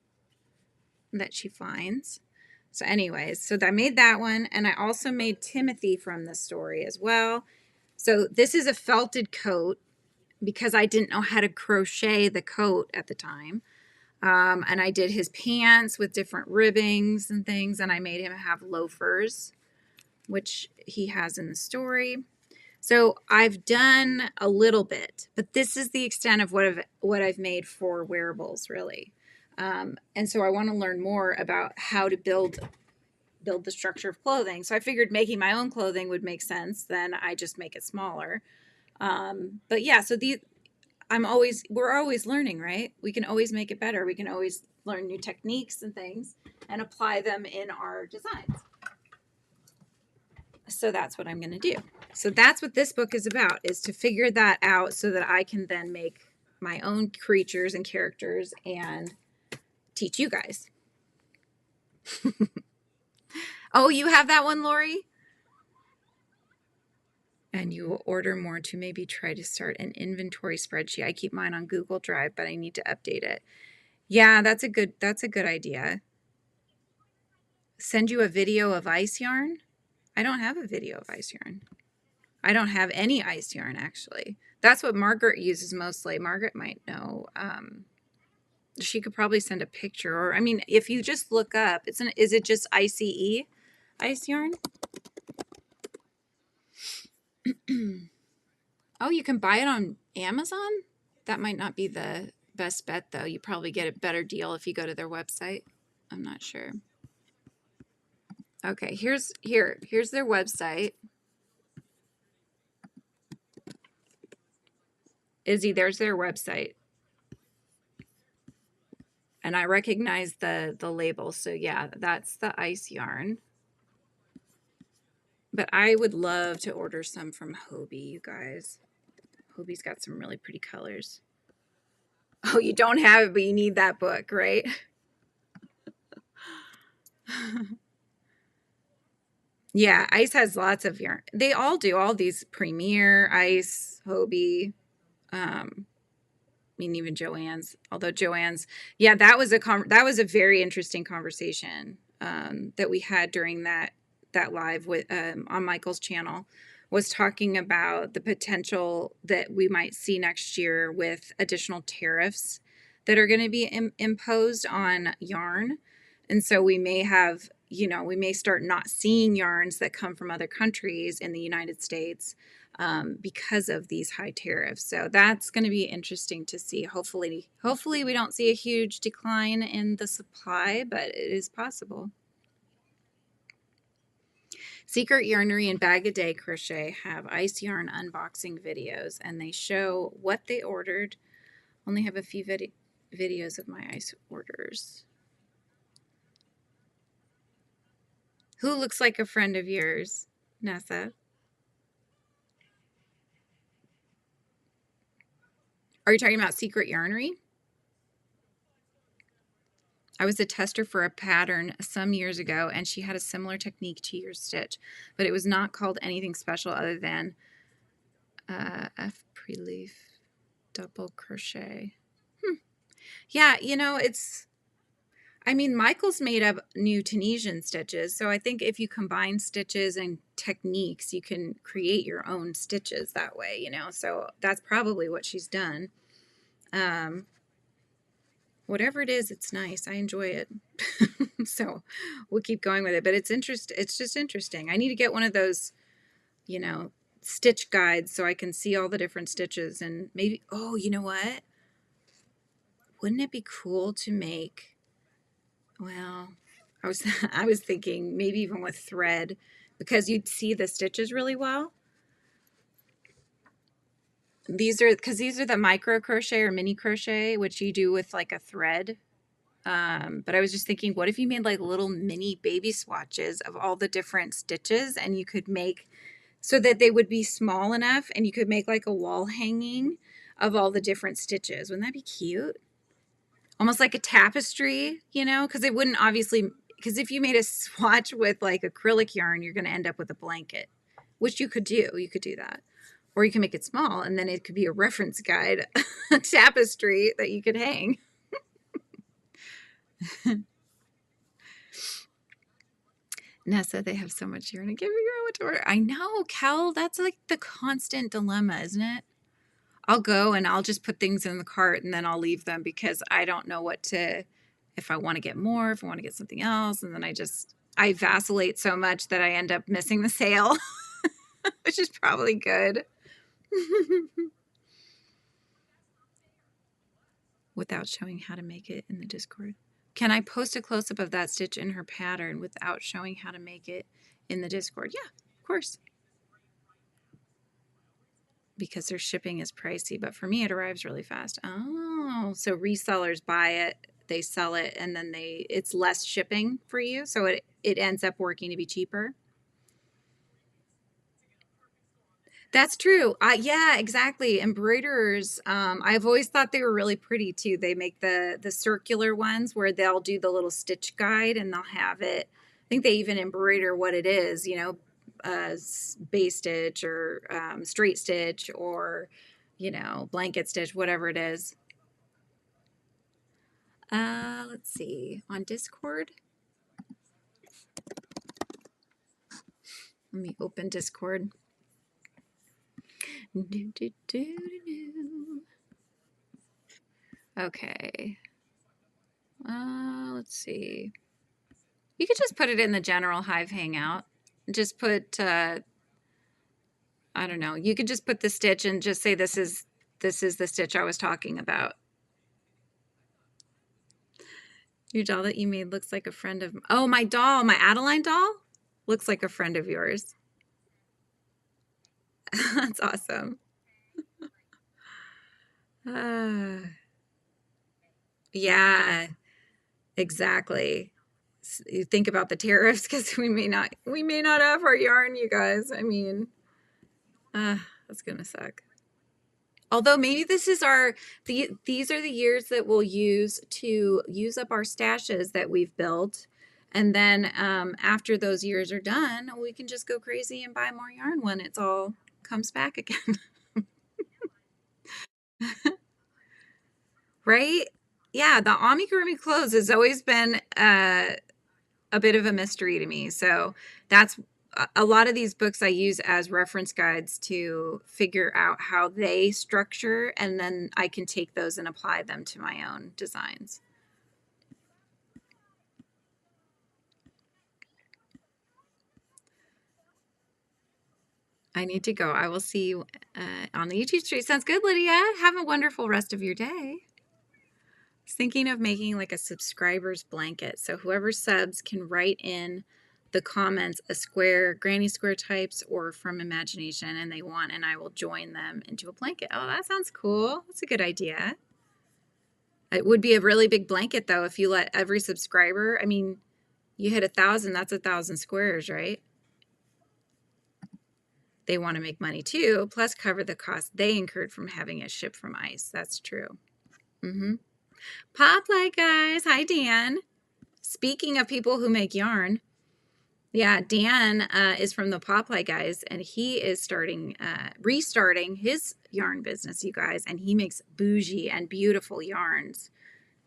that she finds. So anyways, so I made that one. And I also made Timothy from the story as well. So this is a felted coat because I didn't know how to crochet the coat at the time. And I did his pants with different ribbings and things. And I made him have loafers, which he has in the story. So I've done a little bit, but this is the extent of what I've made for wearables, really. And so I want to learn more about how to build the structure of clothing. So I figured making my own clothing would make sense. Then I just make it smaller. But yeah, so we're always learning, right? We can always make it better. We can always learn new techniques and things and apply them in our designs. So that's what I'm going to do. So that's what this book is about, is to figure that out so that I can then make my own creatures and characters and teach you guys. Oh, you have that one, Lori? And you will order more to maybe try to start an inventory spreadsheet. I keep mine on Google Drive, but I need to update it. Yeah, that's a good idea. Send you a video of ice yarn? I don't have a video of ice yarn. I don't have any ice yarn, actually. That's what Margaret uses mostly. Margaret might know. She could probably send a picture. Or, I mean, if you just look up, is it just ICE ice yarn? Oh, you can buy it on Amazon? That might not be the best bet, though. You probably get a better deal if you go to their website. I'm not sure. Okay, here's their website. Izzy, there's their website. And I recognize the label. So yeah, that's the ice yarn. But I would love to order some from Hobie, you guys. Hobie's got some really pretty colors. Oh, you don't have it, but you need that book, right? Yeah, Ice has lots of yarn. They all do, all these Premier, Ice, Hobie, I mean, even Joann's. Although Joann's, yeah, that was a very interesting conversation that we had during that live with on Michael's channel, was talking about the potential that we might see next year with additional tariffs that are going to be imposed on yarn. And so we may have you know, we may start not seeing yarns that come from other countries in the United States because of these high tariffs. So that's going to be interesting to see. Hopefully we don't see a huge decline in the supply, but it is possible. Secret Yarnery and Bag a Day Crochet have ice yarn unboxing videos, and they show what they ordered. Only have a few videos of my ice orders. Who looks like a friend of yours, Nessa? Are you talking about Secret Yarnery? I was a tester for a pattern some years ago, and she had a similar technique to your stitch, but it was not called anything special other than F pre-leaf double crochet. Yeah, you know, I mean, Michael's made up new Tunisian stitches, so I think if you combine stitches and techniques, you can create your own stitches that way, you know, so that's probably what she's done. Whatever it is, it's nice. I enjoy it. So we'll keep going with it, but it's just interesting. I need to get one of those, you know, stitch guides so I can see all the different stitches, and maybe, oh, you know what? Wouldn't it be cool to make, well, I was thinking maybe even with thread, because you'd see the stitches really well. These are the micro crochet or mini crochet, which you do with like a thread. But I was just thinking, what if you made like little mini baby swatches of all the different stitches, and you could make so that they would be small enough, and you could make like a wall hanging of all the different stitches. Wouldn't that be cute? Almost like a tapestry, you know, because it wouldn't obviously, because if you made a swatch with like acrylic yarn, you're going to end up with a blanket, which you could do. You could do that. Or you can make it small, and then it could be a reference guide, a tapestry that you could hang. Nessa, they have so much yarn. I can't figure out what to order. I know, Kel, that's like the constant dilemma, isn't it? I'll go and I'll just put things in the cart and then I'll leave them because I don't know if I want to get more, if I want to get something else. And then I vacillate so much that I end up missing the sale, which is probably good. Without showing how to make it in the Discord. Can I post a close-up of that stitch in her pattern without showing how to make it in the Discord? Yeah, of course. Because their shipping is pricey, but for me it arrives really fast. Oh, so resellers buy it, they sell it, and then it's less shipping for you, so it ends up working to be cheaper. That's true. Yeah, exactly. Embroiderers, I've always thought they were really pretty too. They make the circular ones where they'll do the little stitch guide and they'll have it. I think they even embroider what it is, you know, base stitch or straight stitch or, you know, blanket stitch, whatever it is. Let's see. On Discord. Let me open Discord. Okay. Let's see. You could just put it in the general Hive Hangout. Just put, I don't know. You could just put the stitch and just say this is the stitch I was talking about. Your doll that you made looks like a friend of. Oh, my doll, my Adeline doll, looks like a friend of yours. That's awesome. Yeah, exactly. You think about the tariffs because we may not have our yarn, you guys. I mean, that's gonna suck. Although maybe this is these are the years that we'll use to use up our stashes that we've built. And then after those years are done, we can just go crazy and buy more yarn when it's all comes back again. Right? Yeah, the amigurumi clothes has always been a bit of a mystery to me. So that's a lot of these books I use as reference guides to figure out how they structure, and then I can take those and apply them to my own designs. I need to go. I will see you on the YouTube street. Sounds good, Lydia. Have a wonderful rest of your day. I was thinking of making like a subscribers blanket. So whoever subs can write in the comments a square, granny square types or from imagination and they want, and I will join them into a blanket. Oh, that sounds cool. That's a good idea. It would be a really big blanket though if you let every subscriber, I mean, you hit 1,000, that's 1,000 squares, right? They want to make money too, plus cover the cost they incurred from having it shipped from ice. That's true. Popeye guys. Hi, Dan. Speaking of people who make yarn, yeah, Dan is from the Popeye guys, and he is restarting his yarn business, you guys, and he makes bougie and beautiful yarns.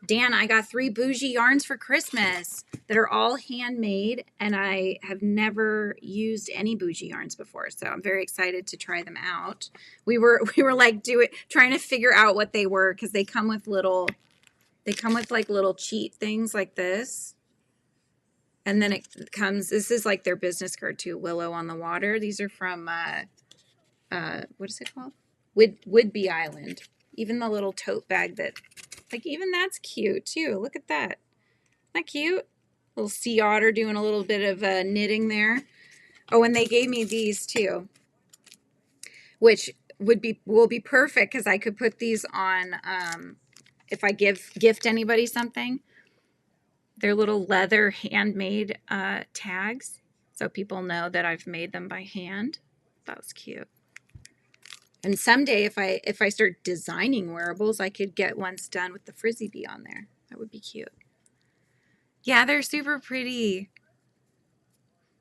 Dan, I got 3 bougie yarns for Christmas that are all handmade, and I have never used any bougie yarns before, so I'm very excited to try them out. We were like trying to figure out what they were because they come with like little cheat things like this. And then this is like their business card too, Willow on the Water. These are from what is it called? Whidbey Island. Even the little tote bag even that's cute too. Look at that. Isn't that cute? Little sea otter doing a little bit of knitting there. Oh, and they gave me these too, which will be perfect because I could put these on if I gift anybody something. They're little leather handmade tags, so people know that I've made them by hand. That was cute. And someday, if I start designing wearables, I could get ones done with the frizzy bee on there. That would be cute. Yeah, they're super pretty.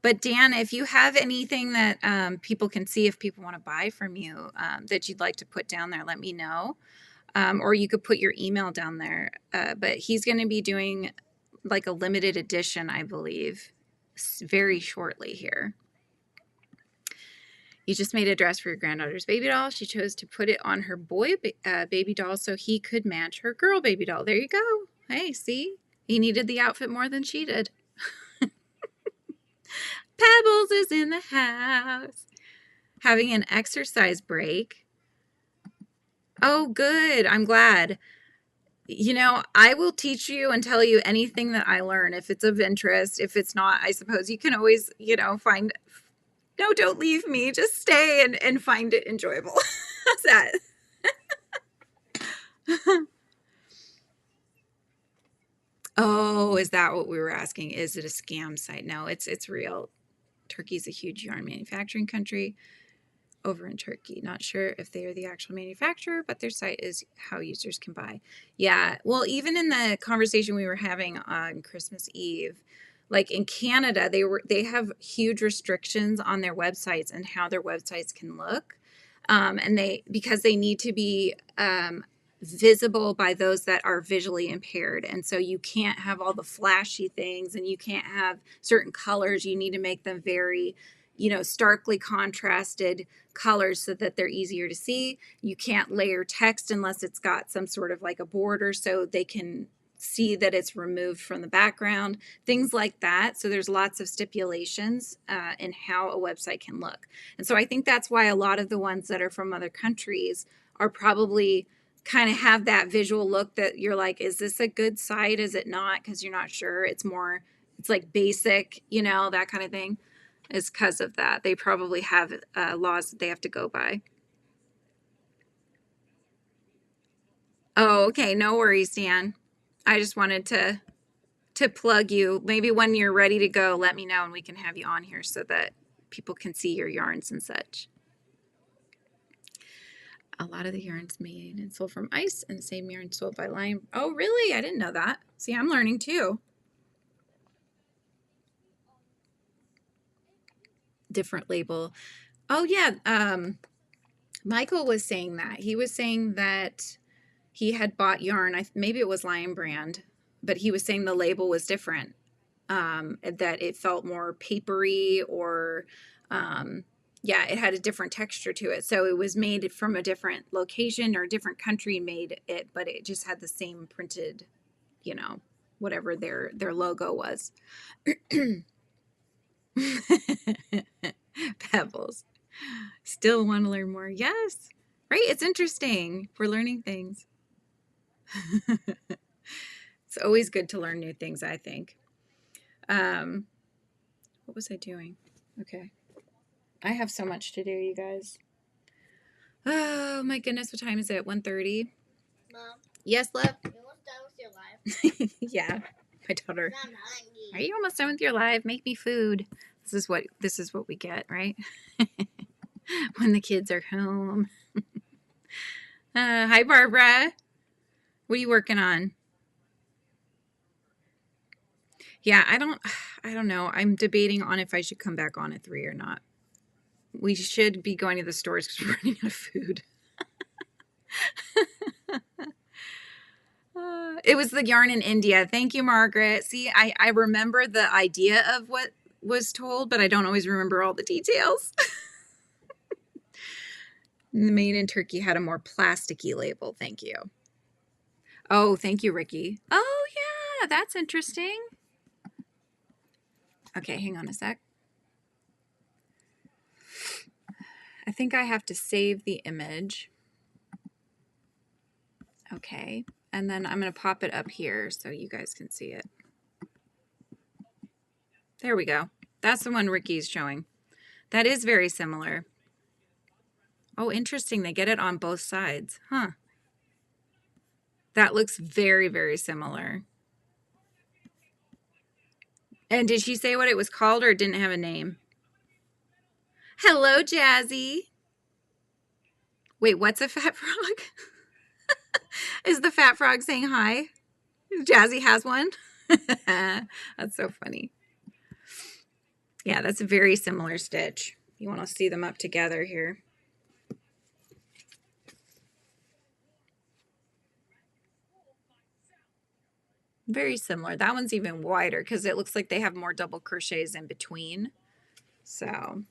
But Dan, if you have anything that people can see, if people want to buy from you that you'd like to put down there, let me know. Or you could put your email down there. But he's going to be doing like a limited edition, I believe, very shortly here. You just made a dress for your granddaughter's baby doll. She chose to put it on her boy baby doll so he could match her girl baby doll. There you go. Hey, see? He needed the outfit more than she did. Pebbles is in the house. Having an exercise break. Oh, good. I'm glad. You know, I will teach you and tell you anything that I learn if it's of interest. If it's not, I suppose you can always, find... No, don't leave me. Just stay and find it enjoyable. How's that? Oh, is that what we were asking? Is it a scam site? No, it's real. Turkey's a huge yarn manufacturing country over in Turkey. Not sure if they are the actual manufacturer, but their site is how users can buy. Yeah, well, even in the conversation we were having on Christmas Eve, like in Canada, they have huge restrictions on their websites and how their websites can look. And because they need to be visible by those that are visually impaired. And so you can't have all the flashy things and you can't have certain colors. You need to make them very, starkly contrasted colors so that they're easier to see. You can't layer text unless it's got some sort of like a border so they can see that it's removed from the background, things like that. So there's lots of stipulations in how a website can look. And so I think that's why a lot of the ones that are from other countries are probably kind of have that visual look that you're like, is this a good site? Is it not? Because you're not sure. It's like basic, that kind of thing. Is because of that. They probably have laws that they have to go by. Oh, okay. No worries, Dan. I just wanted to plug you. Maybe when you're ready to go, let me know and we can have you on here so that people can see your yarns and such. A lot of the yarns made and sold from ice and the same yarn sold by line. Oh, really? I didn't know that. See, I'm learning too. Different label. Oh, yeah. Michael was saying that. He was saying that he had bought yarn. Maybe it was Lion Brand, but he was saying the label was different. That it felt more papery or, it had a different texture to it. So it was made from a different location or a different country made it, but it just had the same printed, whatever their logo was. Pebbles. Still want to learn more. Yes. Right? It's interesting. We're learning things. It's always good to learn new things, I think. What was I doing? Okay. I have so much to do, you guys. Oh my goodness, what time is it? 1:30? Mom, Yes, love? you almost done with your live? Yeah. My daughter. I'm hungry. Are you almost done with your live? Make me food. This is what we get, right? When the kids are home. Hi Barbara. What are you working on? Yeah, I don't know. I'm debating on if I should come back on at 3 or not. We should be going to the stores because we're running out of food. It was the yarn in India. Thank you, Margaret. See, I remember the idea of what was told, but I don't always remember all the details. The Made in Turkey had a more plasticky label. Thank you. Oh, thank you, Ricky. Oh, yeah, that's interesting. Okay, hang on a sec. I think I have to save the image. Okay, and then I'm going to pop it up here so you guys can see it. There we go. That's the one Ricky's showing. That is very similar. Oh, interesting. They get it on both sides. Huh. That looks very, very similar. And did she say what it was called or it didn't have a name? Hello, Jazzy. Wait, what's a fat frog? Is the fat frog saying hi? Jazzy has one? That's so funny. Yeah, that's a very similar stitch. You want to see them up together here. Very similar. That one's even wider because it looks like they have more double crochets in between. So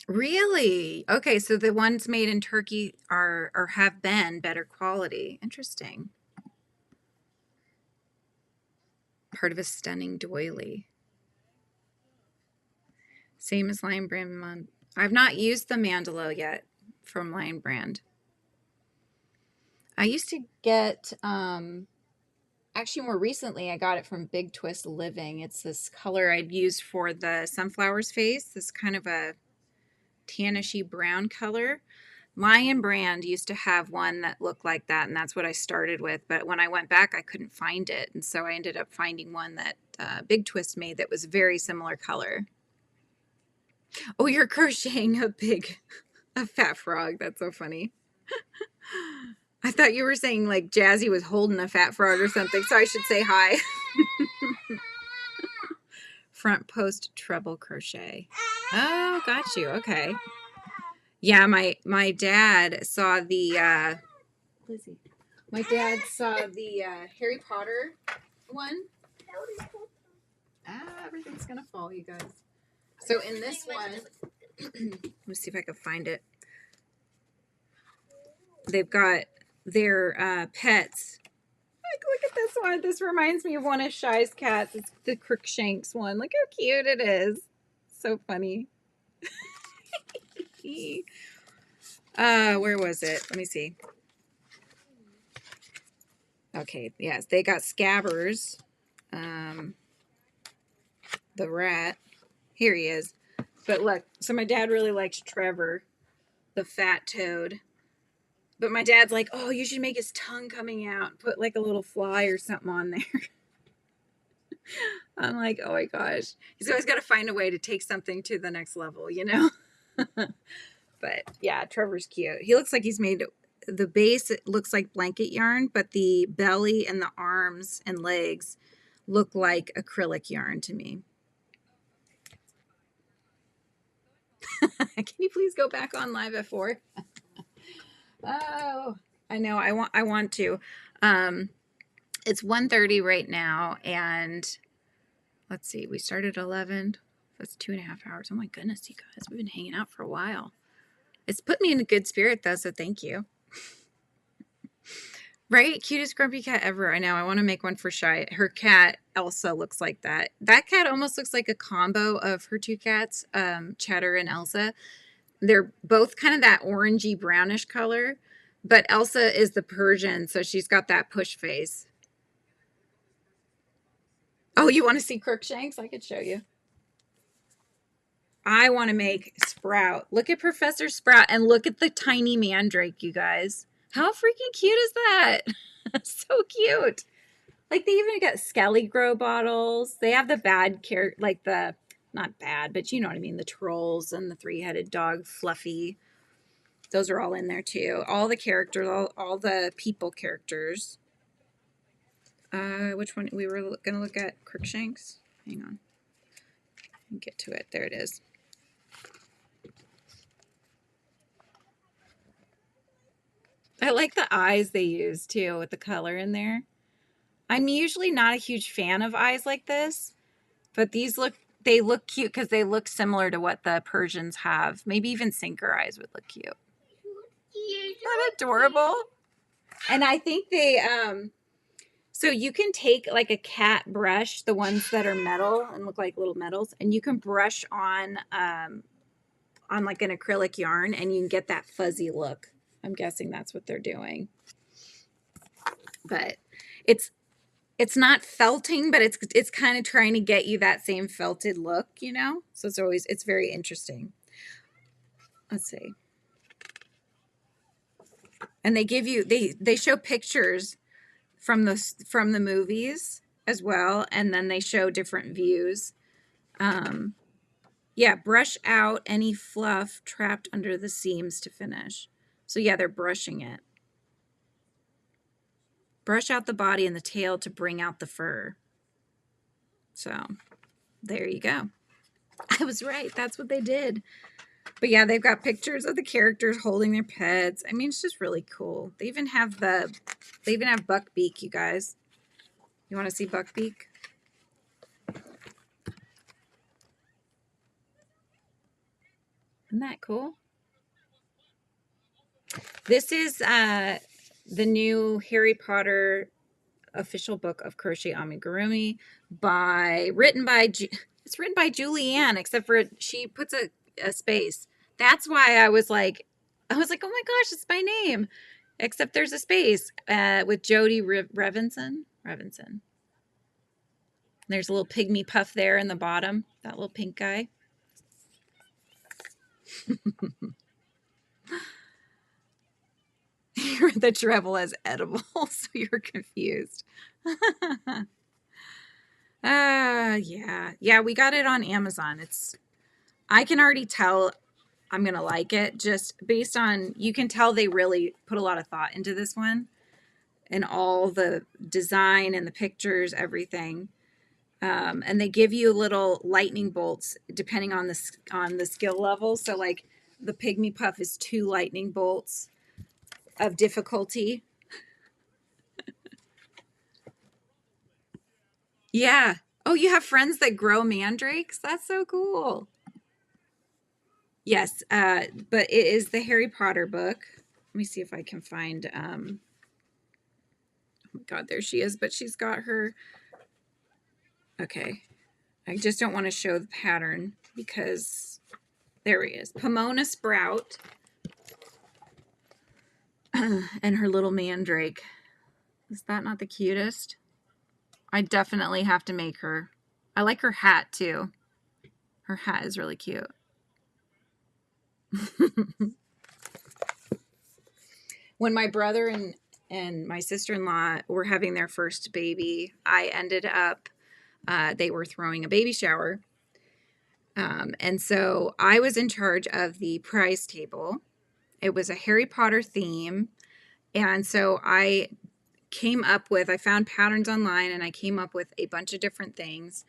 really? Okay, so the ones made in Turkey are or have been better quality. Interesting. Part of a stunning doily. Same as Lion Brand. I've not used the mandala yet from Lion Brand. I used to get, actually more recently, I got it from Big Twist Living. It's this color I'd used for the sunflower's face, this kind of a tannishy brown color. Lion Brand used to have one that looked like that, and that's what I started with. But when I went back, I couldn't find it. And so I ended up finding one that Big Twist made that was very similar color. Oh, you're crocheting a fat frog. That's so funny. I thought you were saying like Jazzy was holding a fat frog or something, so I should say hi. Front post treble crochet. Oh, got you. Okay. Yeah, my dad saw the Lizzie. My dad saw the Harry Potter one. Everything's gonna fall, you guys. So in this one, let me see if I can find it. They've got their pets. Like, look at this one. This reminds me of one of Shy's cats. It's the Crookshanks one. Look how cute it is. So funny. Where was it? Let me see. Okay, yes, they got Scabbers. The rat. Here he is. But look, so my dad really likes Trevor, the fat toad. But my dad's like, oh, you should make his tongue coming out. Put like a little fly or something on there. I'm like, oh my gosh. He's always got to find a way to take something to the next level, you know? But yeah, Trevor's cute. He looks like he's made, the base it looks like blanket yarn, but the belly and the arms and legs look like acrylic yarn to me. Can you please go back on live at 4? Oh, I know. I want to. It's 1:30 right now, and let's see. We started at 11. That's 2.5 hours. Oh my goodness, you guys. We've been hanging out for a while. It's put me in a good spirit though, so thank you. Right? Cutest grumpy cat ever. I know. I want to make one for Shy. Her cat Elsa looks like that. That cat almost looks like a combo of her two cats, Cheddar and Elsa. They're both kind of that orangey brownish color, but Elsa is the Persian, so she's got that push face. Oh, you want to see Crookshanks? I could show you. I want to make Sprout. Look at Professor Sprout and look at the tiny mandrake, you guys. How freaking cute is that? So cute. Like they even got Skelly Grow bottles. They have the bad character, like the, not bad, but you know what I mean, the trolls and the three-headed dog Fluffy. Those are all in there too. All the characters, all the people characters. Which one? We were going to look at Crookshanks. Hang on. Get to it. There it is. I like the eyes they use too with the color in there. I'm usually not a huge fan of eyes like this, but these they look cute because they look similar to what the Persians have. Maybe even sinker eyes would look cute. Isn't that adorable? And I think they, so you can take like a cat brush, the ones that are metal and look like little metals, and you can brush on like an acrylic yarn and you can get that fuzzy look. I'm guessing that's what they're doing. But it's not felting, but it's kind of trying to get you that same felted look, you know? So it's very interesting. Let's see. And they give you, they show pictures from the movies as well, and then they show different views. Yeah, brush out any fluff trapped under the seams to finish. So yeah, they're brushing it. Brush out the body and the tail to bring out the fur. So there you go. I was right. That's what they did. But yeah, they've got pictures of the characters holding their pets. I mean, it's just really cool. They even have Buckbeak, you guys. You want to see Buckbeak? Isn't that cool? This is the new Harry Potter official book of Crochet Amigurumi it's written by Julianne, except for she puts a space. That's why I was like, oh my gosh, it's my name. Except there's a space with Jody Revinson. There's a little pygmy puff there in the bottom, that little pink guy. You read the treble as edible, so you're confused. Yeah, we got it on Amazon. I can already tell I'm gonna like it just based on, you can tell they really put a lot of thought into this one and all the design and the pictures, everything. And they give you little lightning bolts depending on the skill level. So like the pygmy puff is 2 lightning bolts of difficulty. Yeah. Oh, you have friends that grow mandrakes? That's so cool. Yes, but it is the Harry Potter book. Let me see if I can find, oh my God, there she is, but she's got her, okay. I just don't want to show the pattern because there he is. Pomona Sprout and her little mandrake. Is that not the cutest? I definitely have to make her. I like her hat too. Her hat is really cute. When my brother and my sister-in-law were having their first baby, I ended up, they were throwing a baby shower. And so I was in charge of the prize table. It was a Harry Potter theme. And so I found patterns online and I came up with a bunch of different things.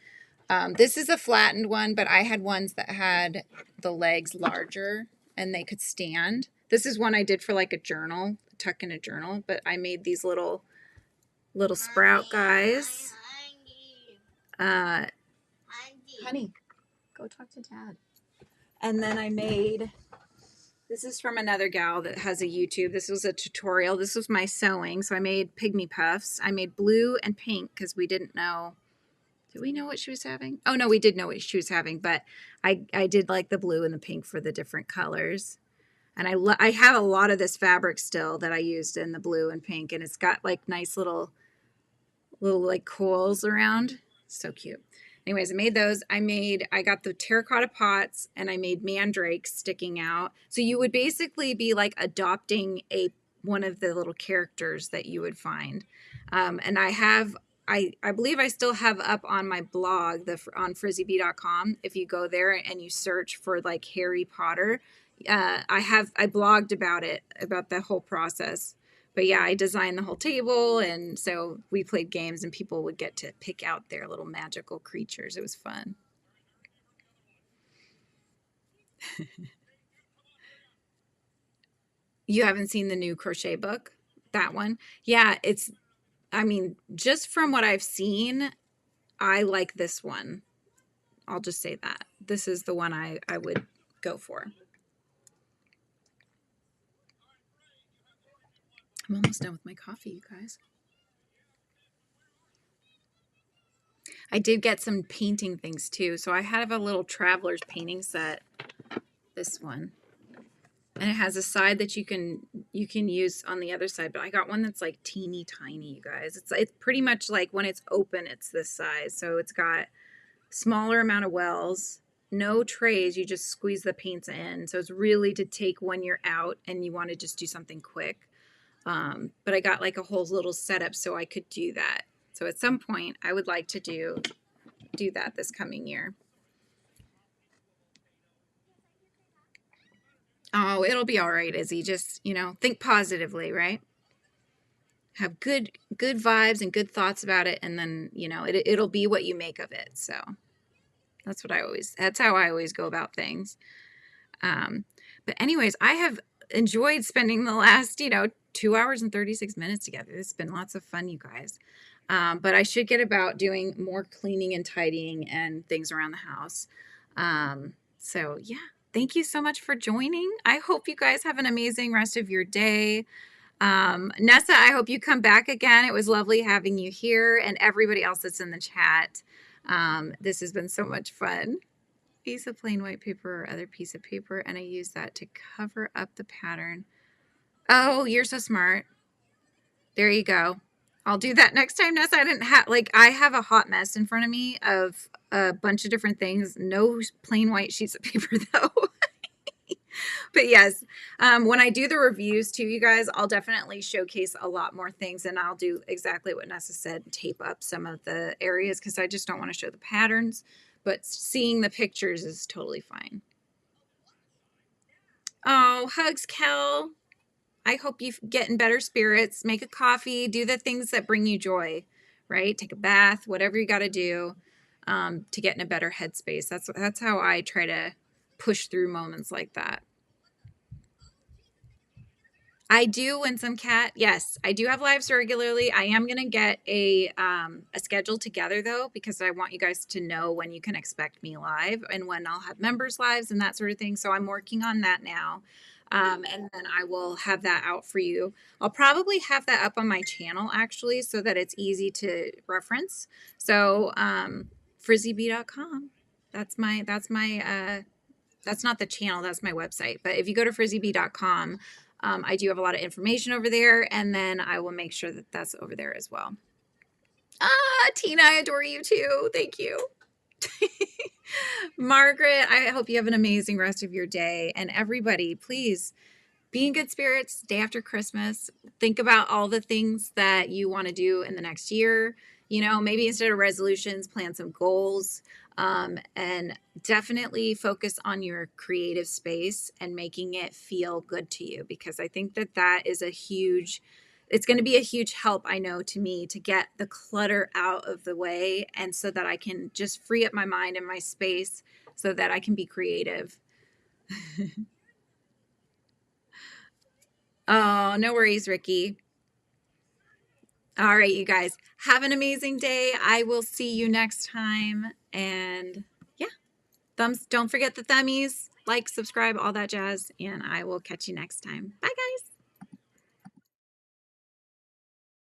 This is a flattened one, but I had ones that had the legs larger and they could stand. This is one I did for like a journal, tuck in a journal, but I made these little sprout guys. Honey, go talk to Dad. And then I made, this is from another gal that has a YouTube. This was a tutorial. This was my sewing. So I made pygmy puffs. I made blue and pink because we didn't know Did we know what she was having? Oh no, we did know what she was having, but I did like the blue and the pink for the different colors. And I have a lot of this fabric still that I used in the blue and pink, and it's got like nice little like coils around. So cute. Anyways, I made those. I got the terracotta pots, and I made mandrakes sticking out. So you would basically be like adopting one of the little characters that you would find. And I believe I still have up on my blog, on frizzybee.com. If you go there and you search for like Harry Potter, I blogged about the whole process. But yeah, I designed the whole table, and so we played games, and people would get to pick out their little magical creatures. It was fun. You haven't seen the new crochet book? That one? Yeah, I mean, just from what I've seen, I like this one. I'll just say that. This is the one I would go for. I'm almost done with my coffee, you guys. I did get some painting things too. So I have a little traveler's painting set. This one. And it has a side that you can use on the other side, but I got one that's like teeny tiny, you guys. It's pretty much like when it's open, it's this size. So it's got smaller amount of wells, no trays, you just squeeze the paints in. So it's really to take when you're out and you want to just do something quick. But I got like a whole little setup so I could do that. So at some point I would like to do that this coming year. Oh, it'll be all right, Izzy. Just, think positively, right? Have good vibes and good thoughts about it, and then, it'll be what you make of it. So that's how I always go about things. But anyways, I have enjoyed spending the last, 2 hours and 36 minutes together. It's been lots of fun, you guys. But I should get about doing more cleaning and tidying and things around the house. So yeah. Thank you so much for joining. I hope you guys have an amazing rest of your day. Nessa, I hope you come back again. It was lovely having you here, and everybody else that's in the chat. This has been so much fun. Piece of plain white paper or other piece of paper, and I use that to cover up the pattern. Oh, you're so smart. There you go. I'll do that next time, Nessa. I have a hot mess in front of me of a bunch of different things. No plain white sheets of paper though. But yes, when I do the reviews too, you guys, I'll definitely showcase a lot more things, and I'll do exactly what Nessa said, tape up some of the areas because I just don't want to show the patterns, but seeing the pictures is totally fine. Oh, hugs, Kel. I hope you get in better spirits, make a coffee, do the things that bring you joy, right? Take a bath, whatever you got to do to get in a better headspace. That's how I try to push through moments like that. I do win some cat. Yes, I do have lives regularly. I am going to get a schedule together though, because I want you guys to know when you can expect me live and when I'll have members lives and that sort of thing. So I'm working on that now. And then I will have that out for you. I'll probably have that up on my channel actually, so that it's easy to reference. So, frizzybee.com. That's not the channel, that's my website. But if you go to frizzybee.com, I do have a lot of information over there, and then I will make sure that that's over there as well. Tina, I adore you too. Thank you. Margaret, I hope you have an amazing rest of your day. And everybody, please be in good spirits day after Christmas. Think about all the things that you want to do in the next year. Maybe instead of resolutions, plan some goals. And definitely focus on your creative space and making it feel good to you, because I think that is it's going to be a huge help, I know, to me, to get the clutter out of the way, and so that I can just free up my mind and my space so that I can be creative. Oh, no worries, Ricky. All right, you guys, have an amazing day. I will see you next time. And yeah, don't forget the thummies, like, subscribe, all that jazz. And I will catch you next time. Bye.